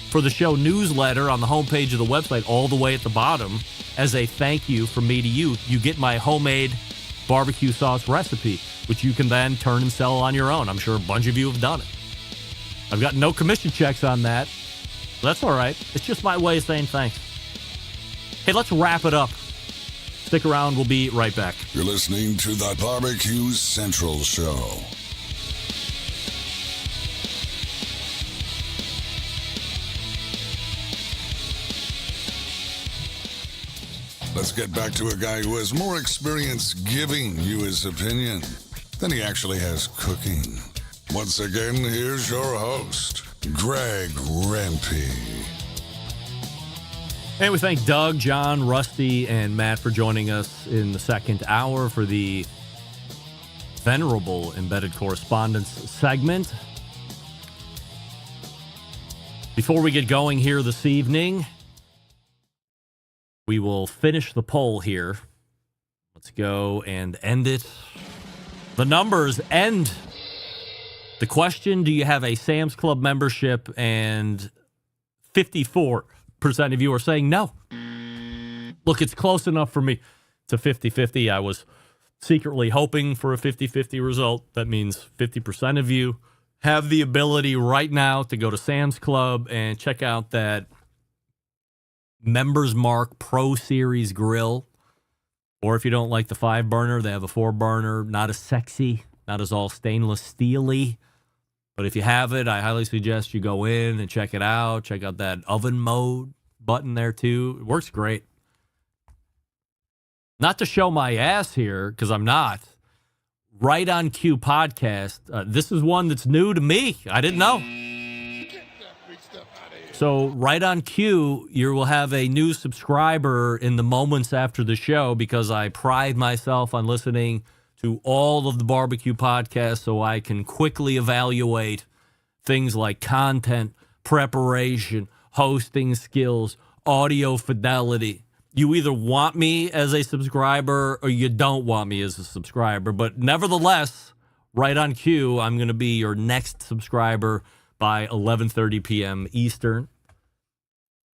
for the show newsletter on the homepage of the website, all the way at the bottom, as a thank you from me to you, you get my homemade barbecue sauce recipe, which you can then turn and sell on your own. I'm sure a bunch of you have done it. I've got no commission checks on that. That's all right. It's just my way of saying thanks. Hey, let's wrap it up. Stick around. We'll be right back. You're listening to the Barbecue Central Show. Let's get back to a guy who has more experience giving you his opinion than he actually has cooking. Once again, here's your host, Greg Rempe. And we thank Doug, John, Rusty, and Matt for joining us in the second hour for the venerable Embedded Correspondence segment. Before we get going here this evening, we will finish the poll here. Let's go and end it. The numbers end. The question, do you have a Sam's Club membership? And 54% of you are saying no. Look, it's close enough for me. It's a 50-50. I was secretly hoping for a 50-50 result. That means 50% of you have the ability right now to go to Sam's Club and check out that Members Mark Pro Series grill. Or if you don't like the 5-burner, they have a 4-burner. Not as sexy, not as all stainless steely. But if you have it, I highly suggest you go in and check it out. Check out that oven mode button there too. It works great. Not to show my ass here, because I'm not. Right on Cue podcast. This is one that's new to me. I didn't know. So right on cue, you will have a new subscriber in the moments after the show, because I pride myself on listening to all of the barbecue podcasts so I can quickly evaluate things like content, preparation, hosting skills, audio fidelity. You either want me as a subscriber or you don't want me as a subscriber. But nevertheless, right on cue, I'm going to be your next subscriber by 11:30 p.m. Eastern.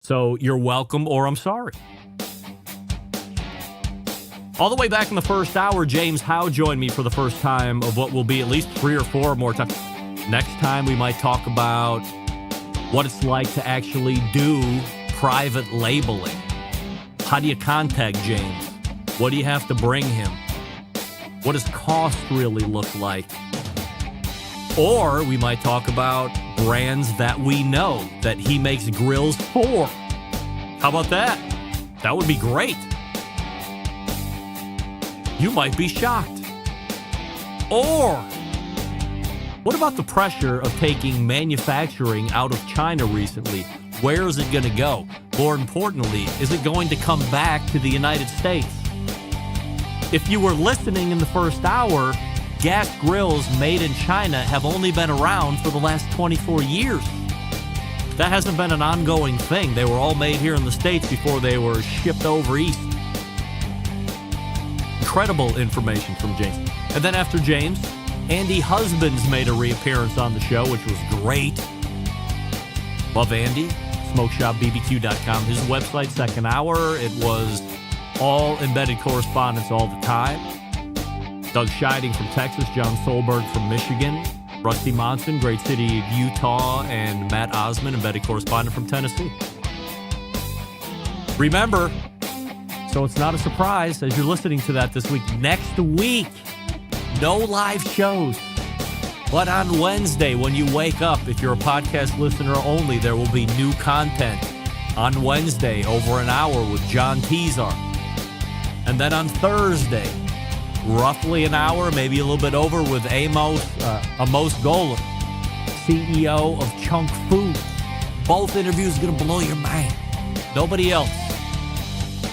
So you're welcome, or I'm sorry. All the way back in the first hour, James Howe joined me for the first time of what will be at least 3 or 4 more times. Next time we might talk about what it's like to actually do private labeling. How do you contact James? What do you have to bring him? What does cost really look like? Or we might talk about brands that we know that he makes grills for. How about that? That would be great. You might be shocked. Or what about the pressure of taking manufacturing out of China recently? Where is it going to go? More importantly, is it going to come back to the United States? If you were listening in the first hour, gas grills made in China have only been around for the last 24 years. That hasn't been an ongoing thing. They were all made here in the States before they were shipped over east. Incredible information from James. And then after James, Andy Husbands made a reappearance on the show, which was great. Love Andy. SmokeShopBBQ.com. His website, second hour. It was all embedded correspondence all the time. Doug Scheiding from Texas, John Solberg from Michigan, Rusty Monson, great city of Utah, and Matt Osman, embedded correspondent from Tennessee. Remember, so it's not a surprise as you're listening to that this week, next week, no live shows. But on Wednesday, when you wake up, if you're a podcast listener only, there will be new content on Wednesday, over an hour with John Teasar. And then on Thursday, roughly an hour, maybe a little bit over, with Amos Golem, CEO of Chunk Foods. Both interviews are going to blow your mind. Nobody else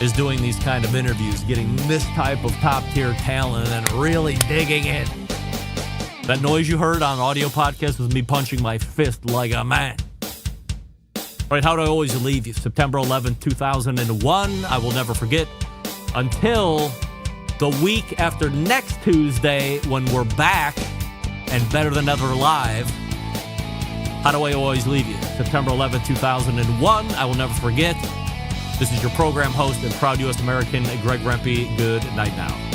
is doing these kind of interviews, getting this type of top-tier talent and then really digging in. That noise you heard on audio podcast was me punching my fist like a man. All right, how do I always leave you? September 11th, 2001. I will never forget until the week after next Tuesday when we're back and Better Than Ever Live. How do I always leave you? September 11th, 2001. I will never forget. This is your program host and proud U.S. American, Greg Rempe. Good night now.